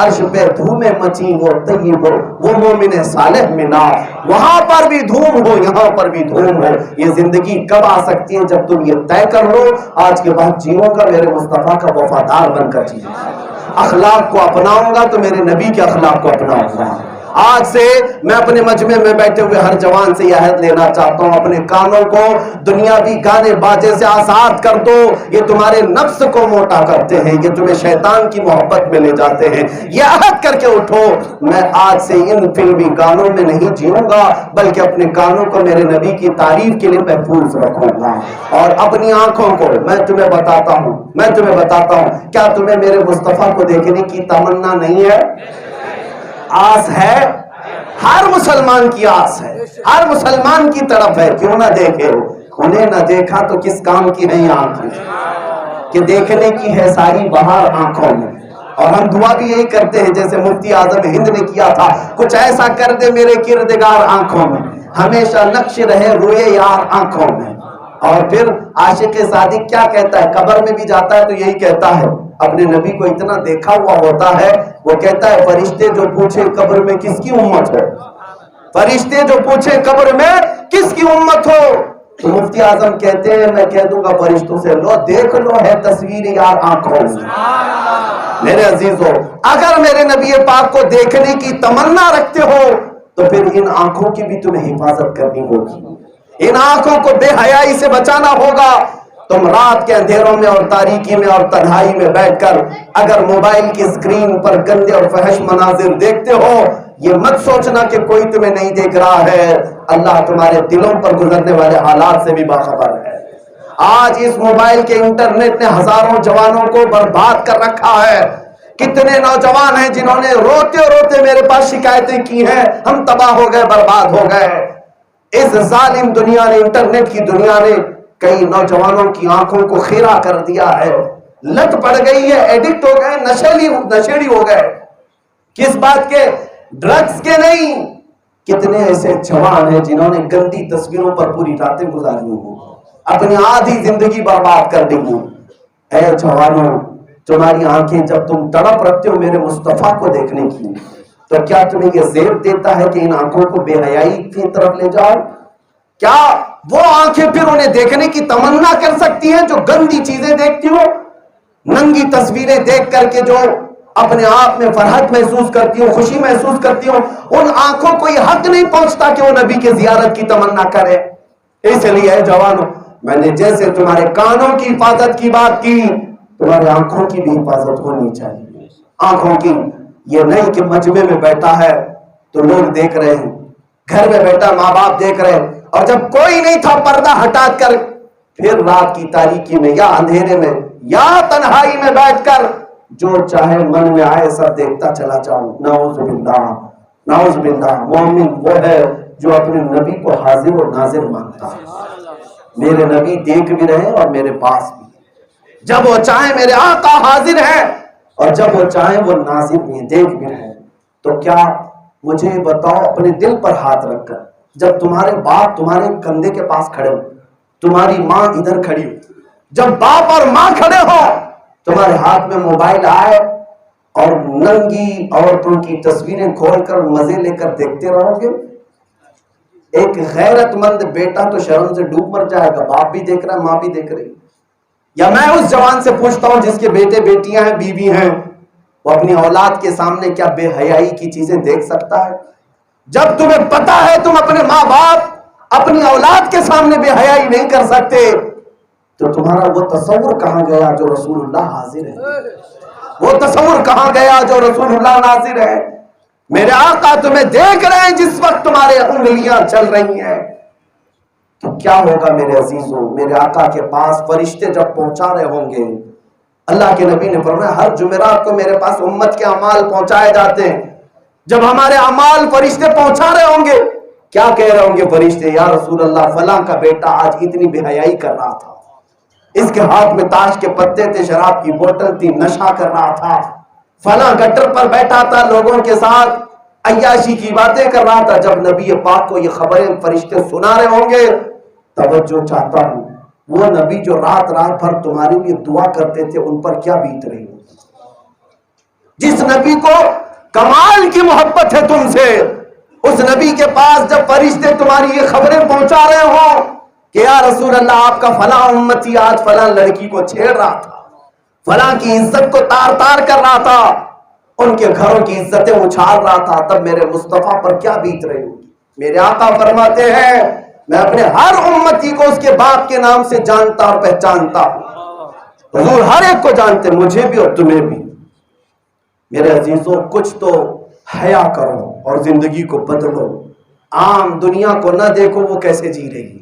عرش پہ دھومیں مچی وہ طیب وہ مومن صالح ملا۔ وہاں پر بھی دھوم ہو، یہاں پر بھی دھوم ہو۔ یہ زندگی کب آ سکتی ہے؟ جب تم یہ طے کر لو آج کے بعد جیوں گا میرے مصطفیٰ کا وفادار بن کر جیوں گا، اخلاق کو اپناؤں گا تو میرے نبی کے اخلاق کو اپناؤں گا۔ آج سے میں اپنے مجمع میں بیٹھے ہوئے ہر جوان سے یہ عہد لینا چاہتا ہوں، اپنے کانوں کو دنیاوی گانے باجے سے آزاد کر دو، یہ تمہارے نفس کو موٹا کرتے ہیں، یہ تمہیں شیطان کی محبت میں لے جاتے ہیں۔ یہ عہد کر کے اٹھو، میں آج سے ان فلمی گانوں میں نہیں جیوں گا، بلکہ اپنے کانوں کو میرے نبی کی تعریف کے لیے محفوظ رکھوں گا، اور اپنی آنکھوں کو میں تمہیں بتاتا ہوں، کیا تمہیں میرے مصطفیٰ کو دیکھنے کی تمنا نہیں ہے؟ آس ہے، ہر مسلمان کی آس ہے، ہر مسلمان کی طرف ہے، کیوں نہ دیکھے؟ انہیں نہ دیکھا تو کس کام کی نہیں آنکھیں، کہ دیکھنے کی ہے ساری بہار آنکھوں میں، اور ہم دعا بھی یہی کرتے ہیں جیسے مفتی اعظم ہند نے کیا تھا، کچھ ایسا کر دے میرے کردگار آنکھوں میں، ہمیشہ نقش رہے روئے یار آنکھوں میں۔ اور پھر عاشق صادق کیا کہتا ہے، قبر میں بھی جاتا ہے تو یہی کہتا ہے، اپنے نبی کو اتنا دیکھا ہوا ہوتا ہے، وہ کہتا ہے فرشتے جو پوچھے قبر میں کس کی امت ہو، فرشتے جو پوچھے قبر میں کس کی امت ہو، تو مفتی اعظم کہتے ہیں میں کہہ دوں گا فرشتوں سے، لو دیکھ لو ہے تصویر یار آنکھوں میں۔ میرے عزیزو، اگر میرے نبی پاک کو دیکھنے کی تمنا رکھتے ہو تو پھر ان آنکھوں کی بھی تمہیں حفاظت کرنی ہوگی، ان آنکھوں کو بے حیائی سے بچانا ہوگا۔ تم رات کے اندھیروں میں اور تاریکی میں اور تنہائی میں بیٹھ کر اگر موبائل کی اسکرین پر گندے اور فحش مناظر دیکھتے ہو، یہ مت سوچنا کہ کوئی تمہیں نہیں دیکھ رہا ہے، اللہ تمہارے دلوں پر گزرنے والے حالات سے بھی باخبر ہے۔ آج اس موبائل کے انٹرنیٹ نے ہزاروں جوانوں کو برباد کر رکھا ہے۔ کتنے نوجوان ہیں جنہوں نے روتے روتے میرے پاس شکایتیں کی ہیں، ہم تباہ ہو گئے، برباد ہو گئے۔ اس ظالم دنیا نے، انٹرنیٹ کی دنیا نے کئی نوجوانوں کی آنکھوں کو خیرہ کر دیا ہے، لت پڑ گئی ہے، ایڈکٹ ہو گئے، نشیڑی ہو گئے۔ کس بات کے؟ ڈرگز کے نہیں۔ کتنے ایسے جوان ہیں جنہوں نے گندی تصویروں پر پوری راتیں گزاری ہوں، اپنی آدھی زندگی برباد کر دی ہوں۔ اے جوانوں، تمہاری آنکھیں جب تم تڑپ رکھتے ہو میرے مصطفیٰ کو دیکھنے کی، تو کیا تمہیں یہ زیب دیتا ہے کہ ان آنکھوں کو بے حیائی کی طرف لے جاؤ؟ کیا وہ آنکھیں پھر انہیں دیکھنے کی تمنا کر سکتی ہیں جو گندی چیزیں دیکھتی ہو؟ ننگی تصویریں دیکھ کر کے جو اپنے آپ میں فرحت محسوس کرتی ہوں، خوشی محسوس کرتی ہوں، ان آنکھوں کو یہ حق نہیں پہنچتا کہ وہ نبی کی زیارت کی تمنا کرے۔ اس لیے اے جوانوں، میں نے جیسے تمہارے کانوں کی حفاظت کی بات کی، تمہارے آنکھوں کی بھی حفاظت ہونی چاہیے۔ آنکھوں کی، یہ نہیں کہ مجمع میں بیٹھا ہے تو لوگ دیکھ رہے ہیں، گھر میں بیٹھا ماں باپ دیکھ رہے ہیں، اور جب کوئی نہیں تھا پردہ ہٹا کر پھر رات کی تاریکی میں یا اندھیرے میں یا تنہائی میں بیٹھ کر جو چاہے من میں آئے سب دیکھتا چلا جاؤں۔ نعوذ باللہ، نعوذ باللہ۔ مومن وہ ہے جو اپنے نبی کو حاضر و ناظر مانتا ہے، میرے نبی دیکھ بھی رہے اور میرے پاس بھی، جب وہ چاہیں میرے آقا حاضر ہیں اور جب وہ چاہیں وہ ناظر بھی ہیں، دیکھ بھی رہے۔ تو کیا مجھے بتاؤ اپنے دل پر ہاتھ رکھ کر، جب تمہارے باپ تمہارے کندھے کے پاس کھڑے ہو، تمہاری ماں ادھر کھڑی ہو، جب باپ اور ماں کھڑے ہو، تمہارے ہاتھ میں موبائل آئے اور ننگی عورتوں کی تصویریں کھول کر مزے لے کر دیکھتے رہو گے؟ ایک غیرت مند بیٹا تو شرم سے ڈوب مر جائے گا، باپ بھی دیکھ رہا ہے، ماں بھی دیکھ رہی۔ یا میں اس جوان سے پوچھتا ہوں جس کے بیٹے بیٹیاں ہیں، بیوی ہیں، وہ اپنی اولاد کے سامنے کیا بے حیائی کی چیزیں دیکھ سکتا ہے؟ جب تمہیں پتا ہے تم اپنے ماں باپ اپنی اولاد کے سامنے بے حیائی نہیں کر سکتے، تو تمہارا وہ تصور کہاں گیا جو رسول اللہ حاضر ہے؟ وہ تصور کہاں گیا جو رسول اللہ ناظر ہے؟ میرے آقا تمہیں دیکھ رہے ہیں جس وقت تمہارے انگلیاں چل رہی ہیں، تو کیا ہوگا میرے عزیزوں؟ میرے آقا کے پاس فرشتے جب پہنچا رہے ہوں گے، اللہ کے نبی نے فرمایا ہر جمعرات کو میرے پاس امت کے اعمال پہنچائے جاتے ہیں، جب ہمارے اعمال فرشتے پہنچا رہے ہوں گے، کیا کہہ رہے ہوں گے فرشتے؟ یا رسول اللہ فلاں کا بیٹا آج اتنی بے حیائی کر رہا تھا، اس کے ہاتھ میں تاش کے پتے تھے، شراب کی بوتل تھی، نشہ کر رہا تھا، فلاں گٹر پر بیٹھا تھا، لوگوں کے ساتھ عیاشی کی باتیں کر رہا تھا۔ جب نبی پاک کو یہ خبریں فرشتے سنا رہے ہوں گے، توجہ چاہتا ہوں وہ نبی جو رات رات بھر تمہارے لیے دعا کرتے تھے ان پر کیا بیت رہی ہوگی؟ جس نبی کو کمال کی محبت ہے تم سے، اس نبی کے پاس جب فرشتے تمہاری یہ خبریں پہنچا رہے ہوں کہ یا رسول اللہ آپ کا فلاں امتی آج فلاں لڑکی کو چھیڑ رہا تھا، فلاں کی عزت کو تار تار کر رہا تھا، ان کے گھروں کی عزتیں اچھال رہا تھا، تب میرے مصطفیٰ پر کیا بیت رہی ہوگی؟ میرے آقا فرماتے ہیں میں اپنے ہر امتی کو اس کے باپ کے نام سے جانتا اور پہچانتا ہوں۔ حضور ہر ایک کو جانتے، مجھے بھی اور تمہیں بھی۔ میرے عزیزوں کچھ تو حیا کرو اور زندگی کو بدلو۔ عام دنیا کو نہ دیکھو وہ کیسے جی رہی،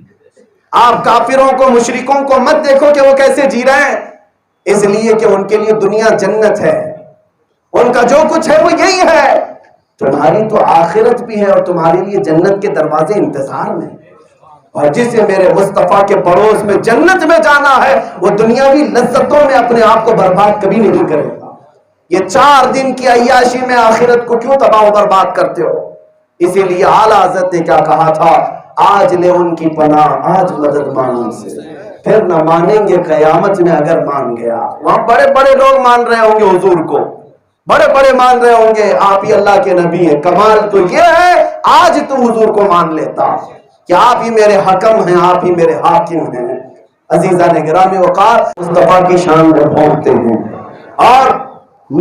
آپ کافروں کو مشرکوں کو مت دیکھو کہ وہ کیسے جی رہے ہیں، اس لیے کہ ان کے لیے دنیا جنت ہے، ان کا جو کچھ ہے وہ یہی ہے۔ تمہاری تو آخرت بھی ہے اور تمہارے لیے جنت کے دروازے انتظار میں، اور جسے میرے مصطفیٰ کے پڑوس میں جنت میں جانا ہے وہ دنیاوی لذتوں میں اپنے آپ کو برباد کبھی نہیں کرے گا۔ یہ 4 دن کی عیاشی میں آخرت کو کیوں تباہ و برباد کرتے ہو؟ اسی لیے اعلیٰ حضرت نے کیا کہا تھا، آج لے ان کی پناہ، آج مدد مان ان سے، پھر نہ مانیں گے قیامت میں اگر مان گیا۔ وہاں بڑے بڑے لوگ مان رہے ہوں گے حضور کو، بڑے بڑے مان رہے ہوں گے آپ ہی اللہ کے نبی ہیں، کمال تو یہ ہے آج تو حضور کو مان لیتا کہ آپ ہی میرے حکم ہیں، آپ ہی میرے حاکم ہیں۔ عزیزان گرامی وقار، مصطفیٰ کی شان میں پھونکتے ہیں۔ اور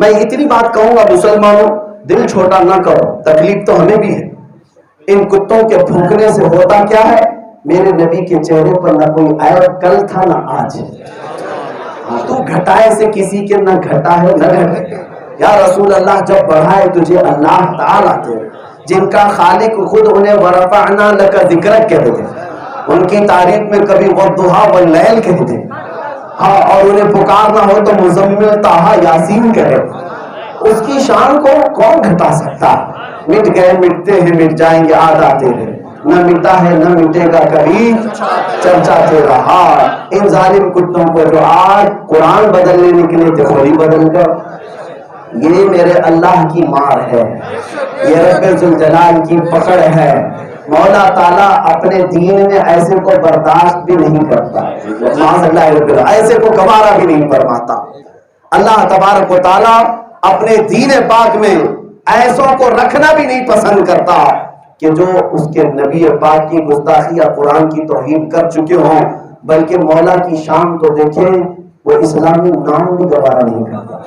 میں اتنی بات کہوں گا مسلمانوں، دل چھوٹا نہ کرو، تکلیف تو ہمیں بھی ہے۔ ان کتوں کے پھونکنے سے ہوتا کیا ہے، میرے نبی کے چہرے پر نہ کوئی عیب کل تھا نہ آج۔ تو گھٹائے سے کسی کے نہ گھٹا ہے نہ گھٹے۔ یا رسول اللہ، جب بڑھائے تجھے اللہ تعالیٰ تھے، جن کا خالق خود انہیں ورفعنا لک ذکرک کہتے تھے، ان کی تعریف میں کبھی والضحیٰ واللیل کہتے تھے، ہاں، اور انہیں پکارنا ہو تو مزمل طٰہٰ یاسین کہے۔ اس کی شان کو کون گھٹا سکتا؟ مٹ گئے مٹتے ہیں، مٹ جائیں گے آج آتے ہیں، نہ مٹا ہے نہ مٹے گا کبھی چرچا تیرا۔ ہاں، ان ظالم کتوں کو جو آج قرآن بدلنے نکلے تھے، خود ہی بدل کر، یہ میرے اللہ کی مار ہے، یہ رب ذوالجلال کی پکڑ ہے۔ مولا تعالیٰ اپنے دین میں ایسے کو برداشت بھی نہیں کرتا، معاذ اللہ رب العالمین، ایسے کو گوارا بھی نہیں فرماتا۔ اللہ تبارک و تعالیٰ اپنے دین پاک میں ایسوں کو رکھنا بھی نہیں پسند کرتا کہ جو اس کے نبی پاک کی گستاخی یا قرآن کی توہین کر چکے ہوں، بلکہ مولا کی شان تو دیکھیں، وہ اسلامی نام بھی گوارا نہیں کرتا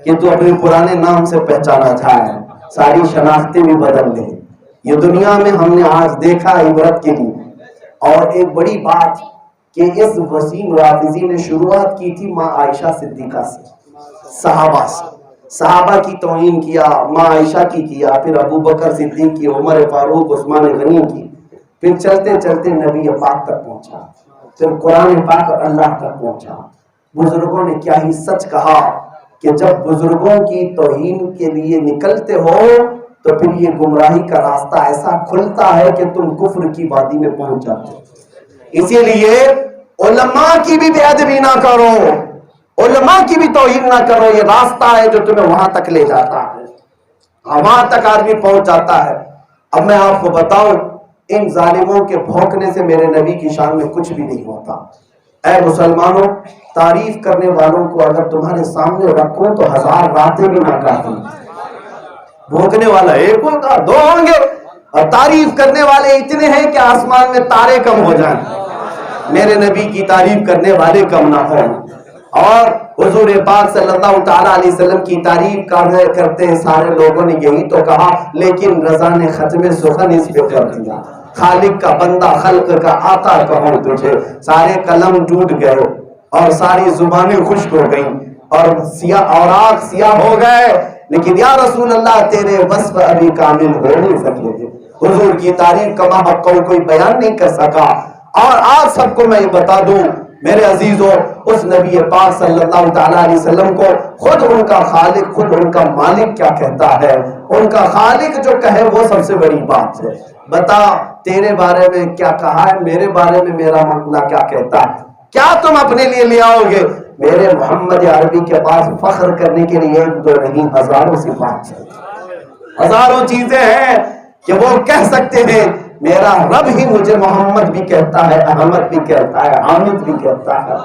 کہ تو اپنے پرانے نام سے پہچانا چاہے، ساری شناختیں بھی بدل دیں۔ یہ دنیا میں ہم نے آج دیکھا عبرت کے لیے۔ اور ایک بڑی بات کہ اس وسیم رافضی نے شروعات کی تھی ماں عائشہ صدیقہ سے، صحابہ سے، صحابہ کی توہین کیا، ماں عائشہ کی کیا، پھر ابو بکر صدیق کی، عمر فاروق، عثمان غنی کی، پھر چلتے چلتے نبی پاک تک پہنچا، پھر قرآن پاک اور اللہ تک پہنچا۔ بزرگوں نے کیا ہی سچ کہا کہ جب بزرگوں کی توہین کے لیے نکلتے ہو تو پھر یہ گمراہی کا راستہ ایسا کھلتا ہے کہ تم کفر کی وادی میں پہنچ جاتے ہو۔ اسی لیے علماء کی بھی بے ادبی نہ کرو، علماء کی بھی توہین نہ کرو، یہ راستہ ہے جو تمہیں وہاں تک لے جاتا ہے، وہاں تک آدمی پہنچ جاتا ہے۔ اب میں آپ کو بتاؤں، ان ظالموں کے بھونکنے سے میرے نبی کی شان میں کچھ بھی نہیں ہوتا۔ اے مسلمانوں، تعریف کرنے والوں کو اگر تمہارے سامنے رکھوں تو 1000 راتیں بھی نہ کافی۔ بھونکنے والا ایک ہوگا، 2 ہوں گے، اور تعریف کرنے والے اتنے ہیں کہ آسمان میں تارے کم ہو جائیں، میرے نبی کی تعریف کرنے والے کم نہ ہوں۔ اور حضور پاک صلی اللہ تعالیٰ علیہ وسلم کی تعریف کرتے ہیں سارے لوگوں نے یہی تو کہا، لیکن رضا نے ختم سخن اس پہ کر دیا، خالق کا بندہ خلق کا آقا کہوں تجھے۔ سارے قلم ٹوٹ گئے اور ساری زبانیں خشک ہو گئیں اور اوراق سیاہ ہو گئے، لیکن یا رسول اللہ تیرے وصف ابھی کامل ہو نہیں سکے تھے۔ حضور کی تعریف کا حق کوئی بیان نہیں کر سکا۔ اور آج سب کو میں یہ بتا دوں میرے عزیزوں، اس نبی پاک صلی اللہ تعالیٰ علیہ وسلم کو خود ان کا خالق، خود ان کا مالک کیا کہتا ہے، ان کا خالق جو کہے وہ سب سے بڑی بات ہے۔ بتا تیرے بارے میں کیا کہا ہے، میرے بارے میں میرا مولا کیا کہتا ہے، کیا تم اپنے لیے لے آؤ گے؟ میرے محمد عربی کے پاس فخر کرنے کے لیے 1 2 نہیں، ہزاروں صفات ہیں، ہزاروں چیزیں ہیں کہ وہ کہہ سکتے ہیں میرا رب ہی مجھے محمد بھی کہتا ہے، احمد بھی کہتا ہے، حامد بھی کہتا ہے۔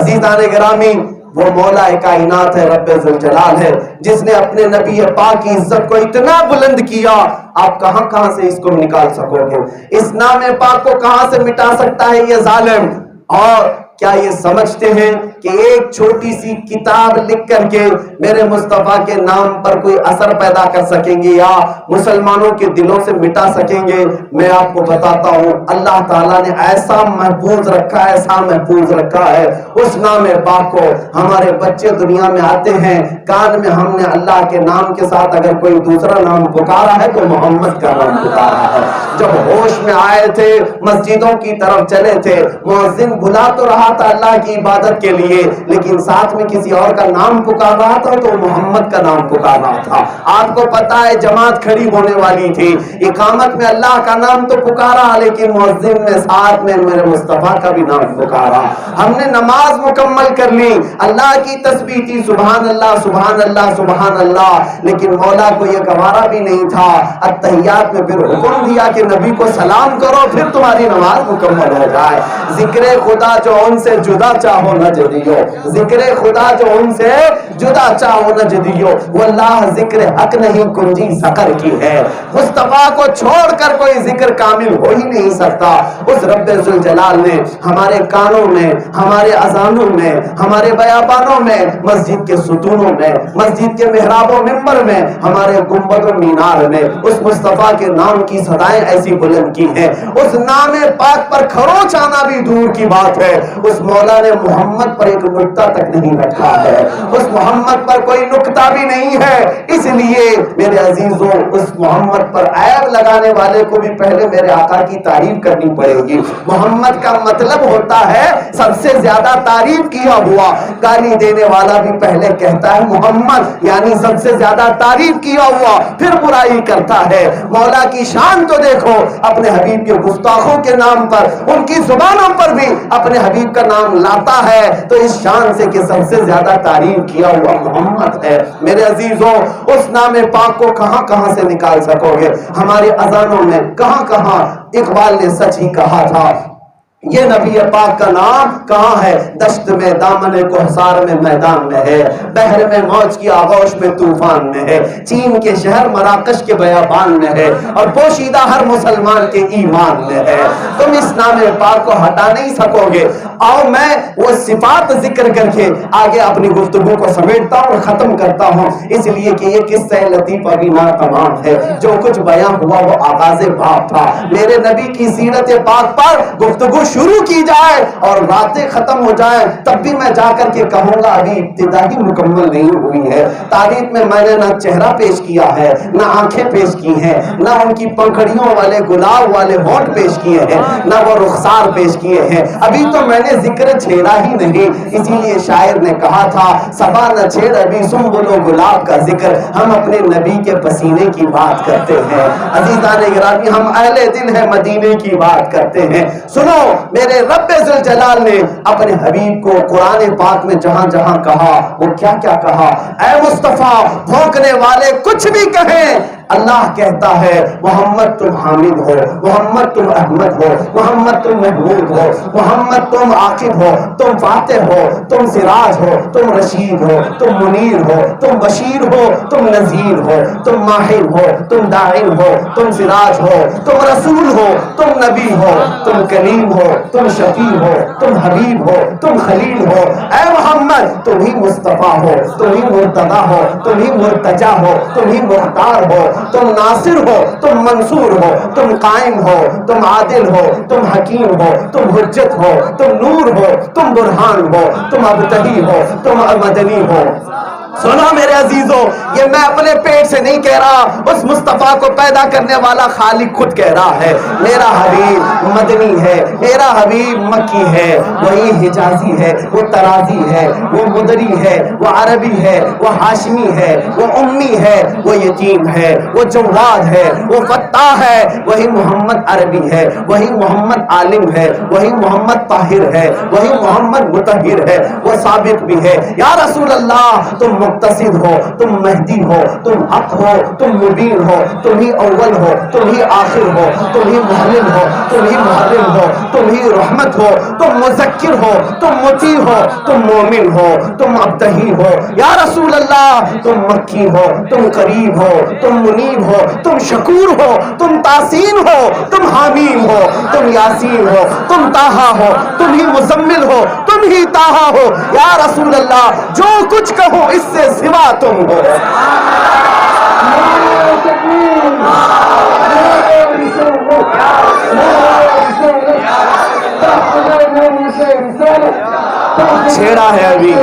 عزیزان گرامی، وہ مولا کائنات ہے، رب ذوالجلال ہے، جس نے اپنے نبی پاک کی عزت کو اتنا بلند کیا، آپ کہاں کہاں سے اس کو نکال سکو گے؟ اس نام پاک کو کہاں سے مٹا سکتا ہے یہ ظالم؟ اور کیا یہ سمجھتے ہیں کہ ایک چھوٹی سی کتاب لکھ کر کے میرے مصطفیٰ کے نام پر کوئی اثر پیدا کر سکیں گے یا مسلمانوں کے دلوں سے مٹا سکیں گے؟ میں آپ کو بتاتا ہوں، اللہ تعالیٰ نے ایسا محفوظ رکھا ہے، ایسا محفوظ رکھا ہے اس نام پاک کو۔ ہمارے بچے دنیا میں آتے ہیں، کان میں ہم نے اللہ کے نام کے ساتھ اگر کوئی دوسرا نام پکارا ہے تو محمد کا نام پکارا ہے، جب ہوش میں آئے تھے, مسجدوں کی طرف چلے تھے, مؤذن بلا تو رہا تھا اللہ کی عبادت کے لیے, لیکن ساتھ میں کسی اور کا نام پکار رہا تھا تو محمد کا نام پکار رہا تھا. آپ کو پتا ہے جماعت کھڑی ہونے والی تھی, اقامت میں اللہ کا نام تو پکارا, لیکن مؤذن نے ساتھ میں میرے مصطفیٰ کا بھی نام پکارا. ہم نے نماز مکمل کر لی, اللہ کی تسبیح تھی, سبحان اللہ سبحان اللہ سبحان اللہ, لیکن مولا کو یہ گوارا بھی نہیں تھا. التحیات میں پھر حکم دیا کہ نبی کو سلام کرو, پھر تمہاری نماز مکمل ہو جائے. ذکر خدا جو ان سے جدا چاہو نہ جدیو, ذکر خدا جو ان سے جدا چاہو نہ جدیو, وہ اللہ ذکر حق نہیں کنجی سقر کی ہے. مصطفیٰ کو چھوڑ کر کوئی ذکر کامل ہو ہی نہیں سکتا. اس رب ذوالجلال نے ہمارے کانوں میں, ہمارے اذانوں میں, ہمارے بیابانوں میں, مسجد کے ستونوں میں, مسجد کے محراب و منبر میں, ہمارے گنبد و مینار میں اس مصطفیٰ کے نام کی صدائیں ایسی بلند کی ہیں. اس نام پاک پر خروچ آنا بھی دور کی بات ہے. اس مولا نے محمد پر ایک نقطہ تک نہیں رکھا ہے, اس محمد پر کوئی نقطہ بھی نہیں ہے. اس لیے میرے عزیزوں, اس محمد پر عیب لگانے والے کو بھی پہلے میرے آقا کی تعریف کرنی پڑے گی. محمد کا مطلب ہوتا ہے سب سے زیادہ تعریف کیا ہوا. گالی دینے والا بھی پہلے کہتا ہے محمد, یعنی سب سے زیادہ تعریف کیا ہوا, پھر برائی کرتا ہے. مولا کی شان تو دیکھو, اپنے حبیب کے گستاخوں کے نام پر, ان کی زبانوں پر بھی اپنے حبیب کا نام لاتا ہے, تو اس شان سے کہ سب سے زیادہ تعریف کیا ہوا محمد ہے. میرے عزیزوں, اس نام پاک کو کہاں کہاں سے نکال سکو گے؟ ہمارے اذانوں میں کہاں کہاں اقبال نے سچ ہی کہا تھا, یہ نبی پاک کا نام کہاں ہے؟ دشت میں دامن کوہسار میں میدان میں ہے, بحر میں موج کی آغوش میں طوفان میں ہے, چین کے شہر مراکش کے بیابان میں ہے, اور پوشیدہ ہر مسلمان کے ایمان میں ہے. تم اس نام پاک کو ہٹا نہیں سکو گے. آؤ میں وہ صفات ذکر کر کے آگے اپنی گفتگو کو سمیٹتا ہوں اور ختم کرتا ہوں, اس لیے کہ یہ قصہ لطیف ابھی ناتمام ہے. جو کچھ بیان ہوا وہ آغاز باب تھا. میرے نبی کی سیرت پاک پر گفتگو شروع کی جائے اور باتیں ختم ہو جائیں, تب بھی میں جا کر کے کہوں گا ابھی ابتدا ہی مکمل نہیں ہوئی ہے. تاریخ میں میں نے نہ چہرہ پیش کیا ہے, نہ آنکھیں پیش کی ہیں, نہ ان کی پنکھڑیوں والے گلاب والے ہونٹ پیش کیے ہیں, نہ وہ رخسار پیش کیے ہیں. ابھی تو میں نے ذکر چھیڑا ہی نہیں. اسی لیے شاعر نے کہا تھا صبا نہ چھیڑ ابھی سنبل و گلاب کا ذکر, ہم اپنے نبی کے پسینے کی بات کرتے ہیں. عزیزان گرامی, ہم اہل دل ہیں, مدینے کی بات کرتے ہیں. سنو, میرے رب ذوالجلال نے اپنے حبیب کو قرآن پاک میں جہاں جہاں کہا وہ کیا کیا کہا. اے مصطفیٰ, بھونکنے والے کچھ بھی کہیں, اللہ کہتا ہے محمد تم حامد ہو, محمد تم احمد ہو, محمد تم محمود ہو, محمد تم عاقب ہو, تم فاتح ہو, تم سراج ہو, تم رشید ہو, تم منیر ہو, تم بشیر ہو, تم نذیر ہو, تم ماہر ہو, تم داعن ہو, تم سراج ہو, تم رسول ہو, تم نبی ہو, تم کریم ہو, تم شفیع ہو, تم حبیب ہو, تم خلیل ہو. اے محمد, تم ہی مصطفیٰ ہو, تم ہی مرتضیٰ ہو, تم ہی مرتجا ہو, تم ہی مختار ہو, تم ناصر ہو, تم منصور ہو, تم قائم ہو, تم عادل ہو, تم حکیم ہو, تم حجت ہو, تم نور ہو, تم برہان ہو, تم ابتدی ہو, تم مدنی ہو. سنو میرے عزیزوں, یہ میں اپنے پیٹ سے نہیں کہہ رہا, اس مصطفیٰ کو پیدا کرنے والا خالق خود کہہ رہا ہے. میرا حبیب مدنی ہے, میرا حبیب مکی ہے, وہی حجازی ہے, وہ ترازی ہے, وہ مدری ہے, وہ عربی ہے, وہ ہاشمی ہے, وہ امی ہے, وہ یتیم ہے, وہ جواد ہے, وہ فتح ہے. وہی محمد عربی ہے, وہی محمد عالم ہے, وہی محمد طاہر ہے, وہی محمد مطہر ہے, وہ سابق بھی ہے. یا رسول اللہ, تم مقتصد ہو, تم مہدی ہو, تم حق ہو, تم مبین ہو, تم ہی اول ہو, تم ہی آخر ہو, تم ہی محلل ہو, تم ہی محرم ہو, تم ہی رحمت ہو, تم مذکر ہو, تم مطیع ہو, تم مومن ہو, تم ابتہی ہو. یا رسول اللہ, تم مکی ہو, تم قریب ہو, تم منیب ہو, تم شکور ہو, تم تاسین ہو, تم حامیم ہو, تم یاسین ہو, تم طٰہٰ ہو, تم ہی مزمل ہو, تم ہی طٰہٰ ہو. یا رسول اللہ, جو کچھ کہو اس سے سوا تم ہو. چھیڑا ہے ابھی.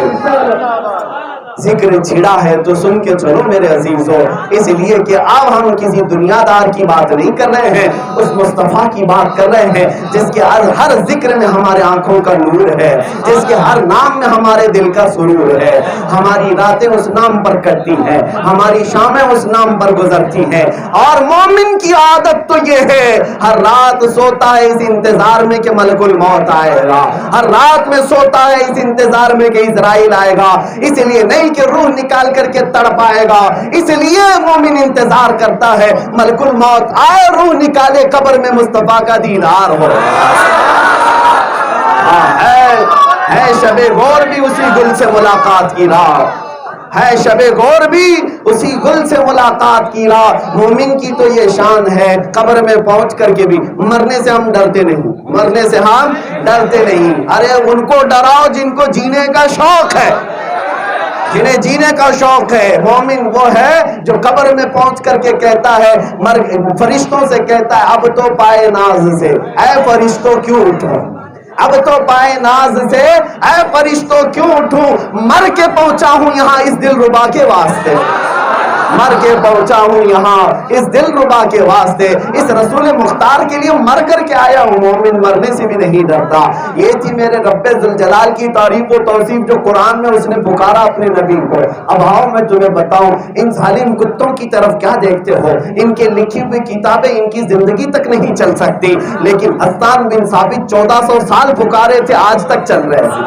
ذکر چھڑا ہے تو سن کے چلو میرے عزیزوں، اس لیے کہ اب ہم کسی دنیا دار کی بات نہیں کر رہے ہیں، اس مصطفیٰ کی بات کر رہے ہیں جس کے ہر ذکر میں ہمارے آنکھوں کا نور ہے، جس کے ہر نام میں ہمارے دل کا سرور ہے، ہماری راتیں اس نام پر کٹتی ہیں، ہماری شامیں اس نام پر گزرتی ہیں، اور مومن کی عادت تو یہ ہے ہر رات سوتا ہے اس انتظار میں کہ ملک الموت آئے گا، ہر رات میں سوتا ہے اس انتظار میں کہ اسرائیل آئے گا، اس لیے نہیں کہ روح نکال کر کے تڑپائے گا، اس لیے مومن انتظار کرتا ہے ملک الموت آئے، روح نکالے، قبر میں مصطفیٰ کا دیدار ہو۔ ہے شب غور بھی اسی گل سے ملاقات کی رات، ہے شب غور بھی اسی گل سے ملاقات کی رات۔ مومن کی تو یہ شان ہے، قبر میں پہنچ کر کے بھی مرنے سے ہم ڈرتے نہیں، مرنے سے ہم ڈرتے نہیں۔ ارے ان کو ڈراؤ جن کو جینے کا شوق ہے، جنہیں جینے کا شوق ہے۔ مومن وہ ہے جو قبر میں پہنچ کر کے کہتا ہے، فرشتوں سے کہتا ہے اب تو پائے ناز سے اے فرشتوں کیوں اٹھوں، اب تو پائے ناز سے اے فرشتوں کیوں اٹھوں، مر کے پہنچا ہوں یہاں اس دل ربا کے واسطے، مر کے پہنچا ہوں یہاں اس دل ربا کے واسطے، اس رسول مختار کے لیے مر کر کے آیا ہوں۔ مومن مرنے سے بھی نہیں ڈرتا۔ یہ تھی میرے رب ذوالجلال کی تعریف و توصیف جو قرآن میں اس نے پکارا اپنے نبی کو۔ اب آؤ میں تمہیں بتاؤں ان ظالم کتوں کی طرف کیا دیکھتے ہو، ان کے لکھی ہوئی کتابیں ان کی زندگی تک نہیں چل سکتی، لیکن حسان بن ثابت 1400 سال پکارے تھے، آج تک چل رہے تھے،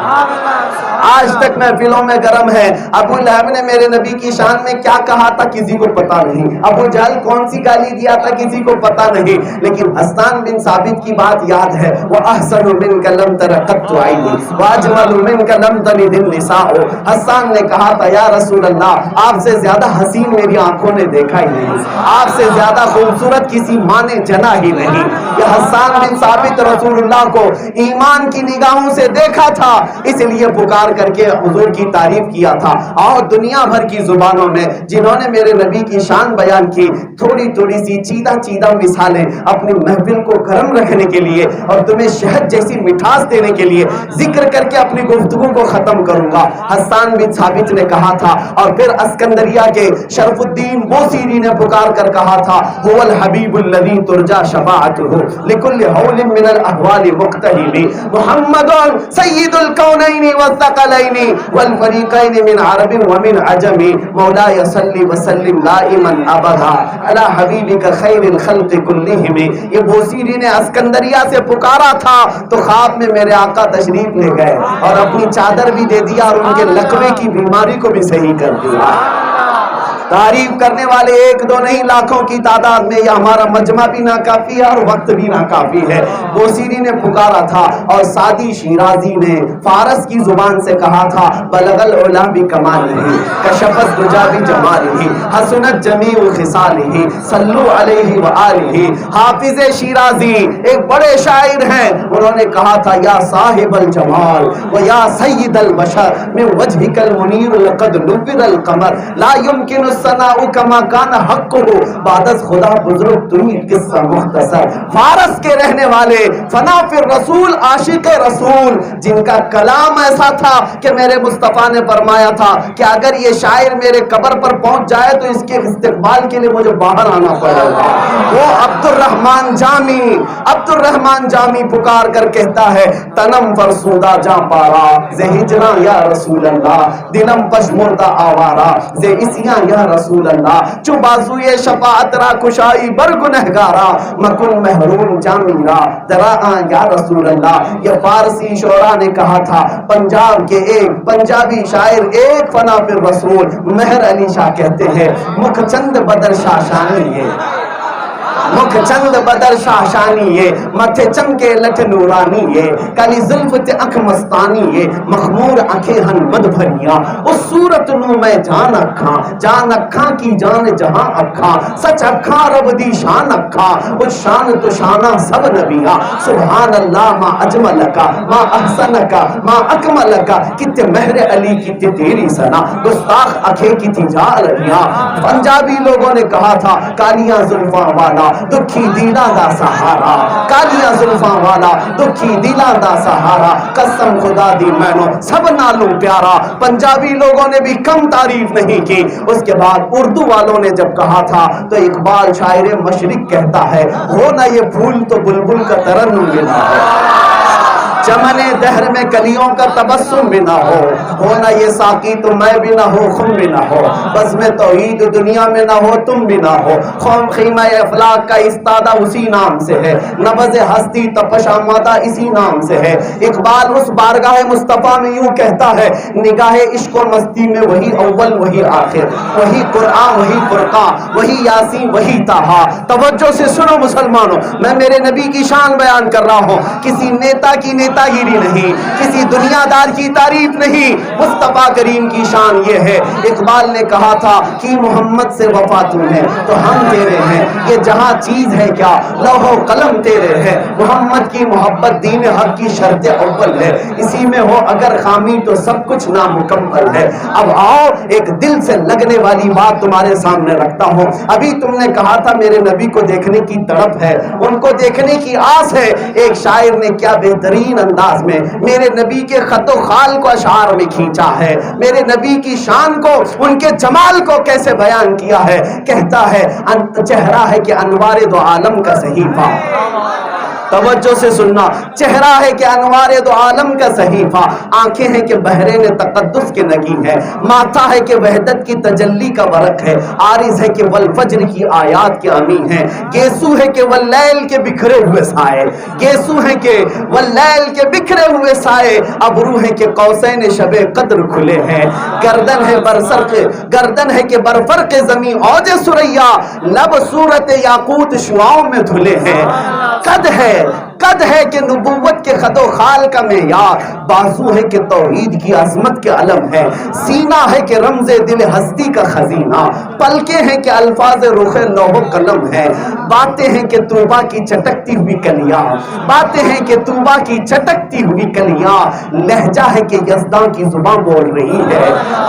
آج تک محفلوں میں گرم ہے۔ ابو لہب نے میرے نبی کی شان میں کیا کہا تھا کسی کو پتا نہیں، ابو جہل کون سی گالی دیا تھا کسی کو پتا نہیں، لیکن حسان بن ثابت کی بات یاد ہے، وَأَحْسَنُ مِنْكَ لَمْ تَرَ قَطُّ عَيْنِي وَأَجْمَلُ مِنْكَ لَمْ تَلِدِ النِّسَاءُ۔ حسان نے کہا تھا یا رسول اللہ آپ سے زیادہ حسین میری آنکھوں نے دیکھا ہی نہیں، آپ سے زیادہ خوبصورت کسی ماں نے جنا ہی نہیں۔ یہ حسان بن ثابت رسول اللہ کو ایمان کی نگاہوں سے دیکھا تھا، اس لیے پکار کر کے حضور کی تعریف کیا تھا۔ اور دنیا بھر کی زبانوں میں جنہوں نے میرے نبی کی شان بیان کی، تھوڑی تھوڑی سی چیدہ چیدہ مثالیں اپنی محفل کو گرم رکھنے کے لیے اور تمہیں شہد جیسی مٹھاس دینے کے لیے ذکر کر کے اپنی گفتگو کو ختم کروں گا۔ حسان بن ثابت نے کہا تھا، اور پھر اسکندریہ کے شرف الدین بوسیری نے پکار کر کہا تھا، هو الحبیب الذی ترجا شفاعته لكل حول من الاحوال مقتحم محمد سید الکونین والثقلین والفریقین من عرب ومن عجم مولاي صلی وسلم دائما ابدا علی حبیبک خیر الخلق کلہم۔ یہ بوسیری نے اسکندریہ سے پکارا تھا تو خواب میں میرے آقا تشریف لے گئے اور اپنی چادر بھی دے دیا اور ان کے لقوے کی بیماری کو بھی صحیح کر دیا۔ تعریف کرنے والے ایک دو نہیں، لاکھوں کی تعداد میں، یہ ہمارا مجمع بھی ناکافی ہے اور وقت بھی ناکافی ہے۔ بوسیری نے پکارا تھا اور سعدی شیرازی نے فارس کی زبان سے کہا تھا، بلغ العلا بکمالہ کشف الدجا بجمالہ حسنت جمیع خصالہ صلو علیہ وآلہ۔ حافظ شیرازی ایک بڑے شاعر ہیں، انہوں نے کہا تھا، یا صاحب الجمال و یا سید البشر من وجہک المنیر لقد نور القمر لا يمکن الثناء کما کان حقہ بعد از خدا بزرگ تمہیں قصہ مختصر۔ فارس کے رہنے والے فنا فی الرسول، عاشق رسول، جن کا کلام ایسا تھا کہ میرے مصطفیٰ نے فرمایا تھا کہ اگر یہ شاعر میرے قبر پر پہنچ جائے تو اس کے استقبال کے لیے مجھے باہر آنا پڑے گا۔ وہ عبد الرحمن جامی پکار کر کہتا ہے، تنم فرسودہ جا پارا زے ہجرا یا رسول اللہ، دنم پشمردہ آوارا زے اسیاں یا رسول اللہ، چو بازوی شفاعت را کشائی بر گنہگارا مکن محروم جامیرا درآ یا رسول اللہ۔ یہ فارسی شعراء نے کہا تھا۔ پنجاب کے ایک پنجابی شاعر ایک فنا پہ رسول مہر علی شاہ کہتے ہیں، مکھ چند بدر شاشانی ہے، مکھ چند بدر شاشانی ہے، متھے چمکے لٹھ نورانی ہے، کالی زلف تے اکھ مستانی ہے، مخمور آنکھیں ہن مد بھریاں، اس صورت نو میں جان اکھاں، جان اکھاں کی جان جہاں اکھاں، سچ اکھاں رب دی شان اکھاں، اس شان تو شانہ سب نبیاں، سبحان اللہ ما اجملکا ما احسنکا ما اکملکا، کتے مہر علی کتے تیری سنا، گستاخ اکھے کی تھی جا رہیاں۔ پنجابی لوگوں نے کہا تھا، کالیاں زلفاں والا دکھی دینا دا سہارا، کالیاں زلفاں والا دکھی دلاں دا سہارا قسم خدا دی مینو سب نالوں پیارا. پنجابی لوگوں نے بھی کم تعریف نہیں کی. اس کے بعد اردو والوں نے جب کہا تھا تو اقبال شاعر مشرق کہتا ہے ہو نہ یہ پھول تو بلبل کا ترنم بھی نہ ہو, چمن دہر میں کلیوں کا تبسم بھی نہ ہو نہ یہ ساقی تو میں بھی نہ ہو خم بھی نہ ہو, بس میں توحید دنیا میں نہ ہو تم بھی نہ ہو, خوم خیمہ افلاک کا استادہ اسی نام سے ہے, نبض ہستی تپش آمادہ اسی نام سے ہے. اقبال اس بارگاہ مصطفیٰ میں یوں کہتا ہے نگاہ عشق و مستی میں وہی اول وہی آخر, وہی قرآن وہی فرقان وہی یاسین وہی طہا. توجہ سے سنو مسلمانوں, میں میرے نبی کی شان بیان کر رہا ہوں, کسی نیتا کی نیتا گیری نہیں, کسی دنیا دار کی تعریف نہیں, مصطفیٰ کریم کی شان یہ ہے. اقبال نے کہا تھا کہ محمد سے وفا تم ہے تو ہم تیرے ہیں, یہ جہاں چیز ہے کیا لوح و قلم تیرے ہے, محمد کی محبت دین حق کی شرط اول ہے, اسی میں ہو اگر خامی تو سب کچھ نامکمل ہے. اب آؤ ایک دل سے لگنے والی بات تمہارے سامنے رکھتا ہوں. ابھی تم نے کہا تھا میرے نبی کو دیکھنے کی تڑپ ہے, ان کو دیکھنے کی آس ہے. ایک شاعر نے کیا بہترین انداز میں میرے نبی کے خط و خال کو اشعار میں کھینچا ہے, میرے نبی کی شان کو ان کے جمال کو کیسے بیان کیا ہے. کہتا ہے چہرہ ہے کہ انوار دو عالم کا صحیفہ, توجہ سے سننا, چہرہ ہے کہ انوار دو عالم کا صحیفہ, آنکھیں ہیں کہ بحرین تقدس کے نگین ہے, ماتھا ہے کہ وحدت کی تجلی کا ورق ہے, عارض ہے کہ والفجر کی آیات کے امین ہے, گیسو ہے کہ واللیل کے بکھرے ہوئے سائے, گیسو ہے کہ واللیل کے بکھرے ہوئے سائے, ابرو ہے کہ قوسین شب قدر کھلے ہیں, گردن ہے برسرق گردن ہے کہ برفرق زمین اوج سریا, لب صورت یاقوت شعاؤں میں دھلے ہیں, قد ہے کہ نبوت کے خط و خال کا معیار, بازو ہے کہ توحید کی عظمت کے علم ہے, سینہ ہے کہ رمز دل ہستی کا خزینہ, پلکیں ہیں کہ الفاظ رخ لوح و قلم ہے, باتیں ہیں کہ طوبہ کی چٹکتی ہوئی کلیاں, باتیں ہیں کہ طوبہ کی چٹکتی ہوئی کلیاں, لہجہ ہے کہ یزداں کی زبان بول رہی ہے,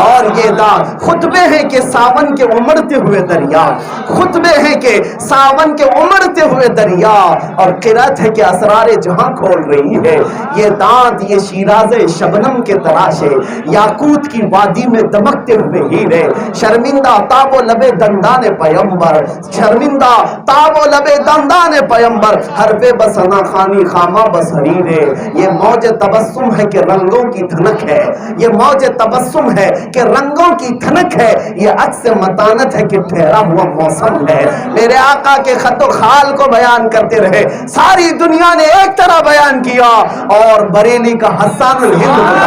اور یہ داد خطبے ہیں کہ ساون کے امڑتے ہوئے دریا, خطبے ہیں کہ ساون کے امڑتے ہوئے دریا, اور قرات ہے کہ اسرار جہاں کھول رہی ہے. یہ دانت یہ شیراز شبنم کے تراشے, یاقوت کی وادی میں دمکتے ہوئے ہیرے, شرمندہ تاب و لب دندان پیمبر, شرمندہ تاب و لب دندان پیمبر, حرف بسنا خانی خامہ بسریرے. یہ موج تبسم ہے کہ رنگوں کی دھنک ہے, یہ موج تبسم ہے کہ رنگوں کی دھنک ہے, یہ عکس متانت ہے کہ ٹھہرا ہوا موسم ہے. میرے آقا کے خط و خال کو بیان کرتے رہے, ساری دنیا نے ایک طرح بیان کیا, اور بریلی کا حسان الہند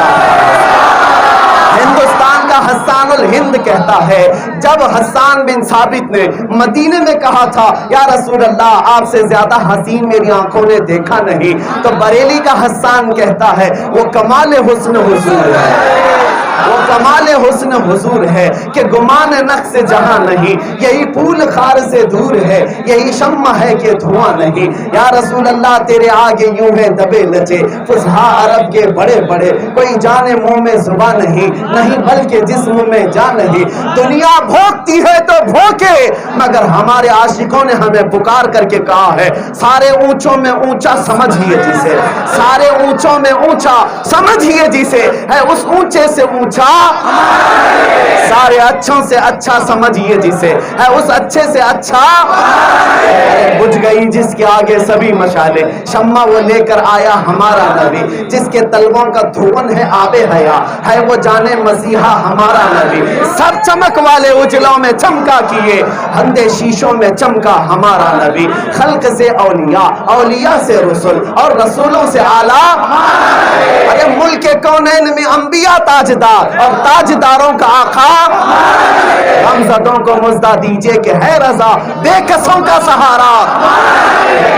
ہندوستان کا حسان الہند کہتا ہے, جب حسان بن ثابت نے مدینے میں کہا تھا یا رسول اللہ آپ سے زیادہ حسین میری آنکھوں نے دیکھا نہیں, تو بریلی کا حسان کہتا ہے وہ کمال حسن حضور ہے, وہ کمال حسن حضور ہے کہ گمان نقص جہاں نہیں, یہی پھول خار سے دور ہے, یہی شمع ہے کہ دھواں نہیں. یا رسول اللہ تیرے آگے یوں ہے دبے لچے فصحا عرب کے بڑے بڑے, کوئی جانے منہ میں زبان نہیں بلکہ جسم میں جان نہیں. دنیا بھوکتی ہے تو بھوکے, مگر ہمارے عاشقوں نے ہمیں پکار کر کے کہا ہے سارے اونچوں میں اونچا سمجھیے جسے, سارے اونچوں میں اونچا سمجھیے جسے, ہے اس اونچے سے اونچا سارے اچھوں سے اچھا سمجھیے جسے, ہے اس اچھے سے اچھا. بجھ گئی جس کے آگے سبھی مشالے, شمع وہ لے کر آیا ہمارا نبی, جس کے تلووں کا دھون ہے آب حیا, ہے وہ جانے مسیحا ہمارا نبی. سب چمک والے اجلوں میں چمکا کیے, ہندے شیشوں میں چمکا ہمارا نبی. خلق سے اولیاء, اولیاء سے رسول, اور رسولوں سے اعلیٰ. ارے ملک کونین میں انبیاء تاجدار, اور تاجداروں کا آقا. غمزدوں کو مزدہ دیجئے کہ ہے رضا بے کسوں کا سہارا.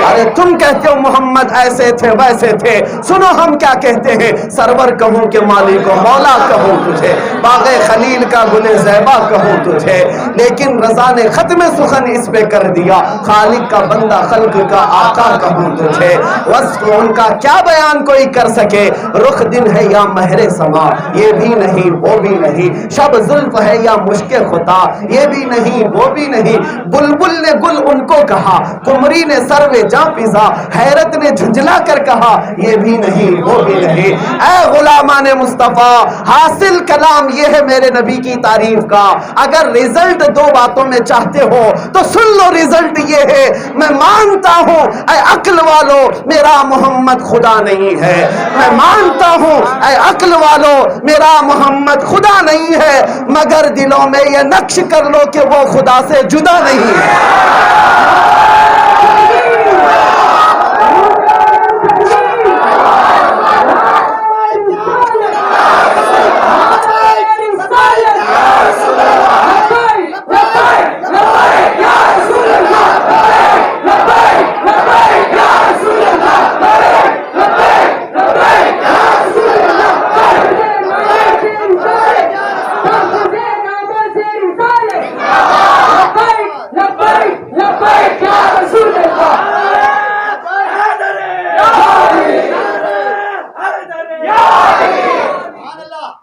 ارے تم کہتے ہو محمد ایسے تھے ویسے تھے, سنو ہم کیا کہتے ہیں, سرور کہوں کہ مالک و مولا کہوں تجھے, باغ خلیل کا گل زیبا کہوں تجھے, لیکن رضا نے ختم سخن اس پہ کر دیا, خالق کا بندہ خلق کا آقا کہوں تجھے. وصف ان کا کیا بیان کوئی کر سکے, رخ دن ہے یا مہر سما, یہ بھی نہیں وہ بھی نہیں، شب زلف ہے یا مشک خطا یہ بھی نہیں وہ بھی نہیں، بلبل نے گل ان کو کہا، قمری نے سروے جاں پیزا، حیرت نے جھنجلا کر کہا یہ بھی نہیں وہ بھی نہیں۔ اے غلامان مصطفیٰ، حاصل کلام یہ ہے میرے نبی کی تعریف کا، اگر رزلٹ دو باتوں میں چاہتے ہو تو سن لو، رزلٹ یہ ہے میں مانتا ہوں اے عقل والو میرا محمد خدا نہیں ہے، میں مانتا ہوں اے عقل والو میرا محمد خدا نہیں ہے، مگر دلوں میں یہ نقش کر لو کہ وہ خدا سے جدا نہیں ہے۔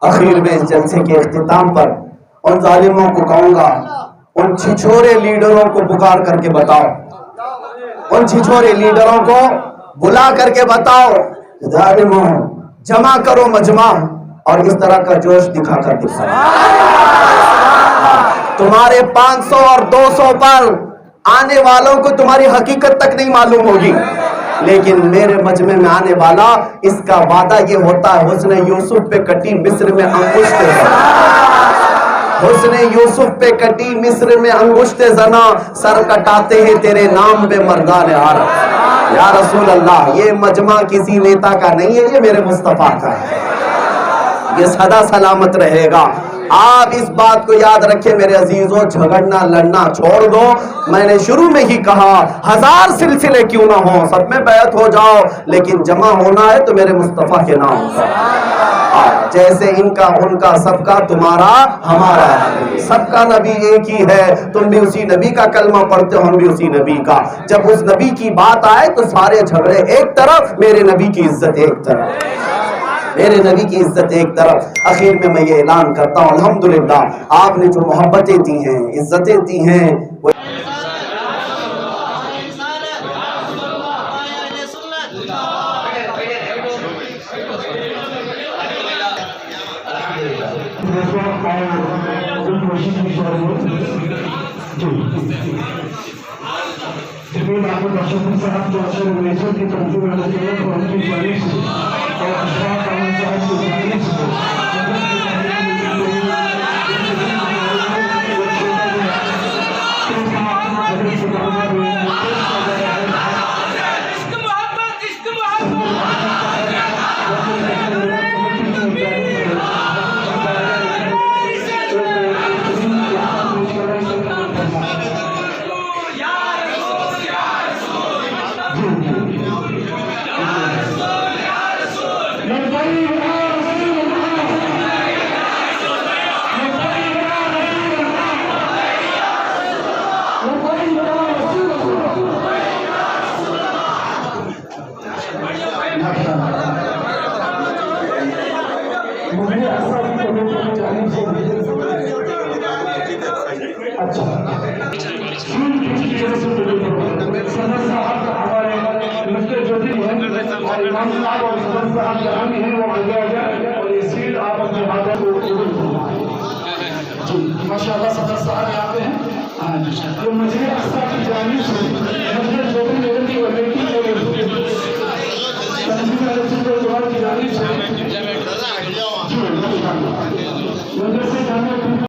آخر میں اس جلسے کے اختتام پر ان ظالموں کو کہوں گا، ان چھچورے لیڈروں کو پکار کر کے بتاؤ، ان چھچورے لیڈروں کو بلا کر کے بتاؤ، ظالموں جمع کرو مجمع اور اس طرح کا جوش دکھا کر دکھاؤ۔ تمہارے 500 اور 200 پر آنے والوں کو تمہاری حقیقت تک نہیں معلوم ہوگی، لیکن میرے مجمع میں آنے والا اس کا وعدہ یہ ہوتا ہے، حسن یوسف پہ کٹی مصر میں انگشت زنا، حسن یوسف پہ کٹی مصر میں انگشت زنا، سر کٹاتے ہیں تیرے نام پہ مردان عرب۔ یا رسول اللہ، یہ مجمع کسی نیتا کا نہیں ہے، یہ میرے مصطفیٰ کا ہے، یہ سدا سلامت رہے گا۔ آپ اس بات کو یاد رکھیں میرے عزیزوں، جھگڑنا لڑنا چھوڑ دو، میں نے شروع میں ہی کہا 1000 سلسلے کیوں نہ ہوں سب میں بیعت ہو جاؤ، لیکن جمع ہونا ہے تو میرے مصطفیٰ کے نام کا، جیسے ان کا ان کا سب کا تمہارا ہمارا، سب کا نبی ایک ہی ہے، تم بھی اسی نبی کا کلمہ پڑھتے ہو، ہم بھی اسی نبی کا، جب اس نبی کی بات آئے تو سارے جھگڑے ایک طرف، میرے نبی کی عزت ایک طرف، میرے نبی کی عزت ایک طرف۔ آخر میں یہ اعلان کرتا ہوں، الحمدللہ آپ نے جو محبتیں دی ہیں، عزتیں دی ہیں، ماشاءاللہ صدر صاحب آتے ہیں، یہ مجھے اقصا کی جانب سے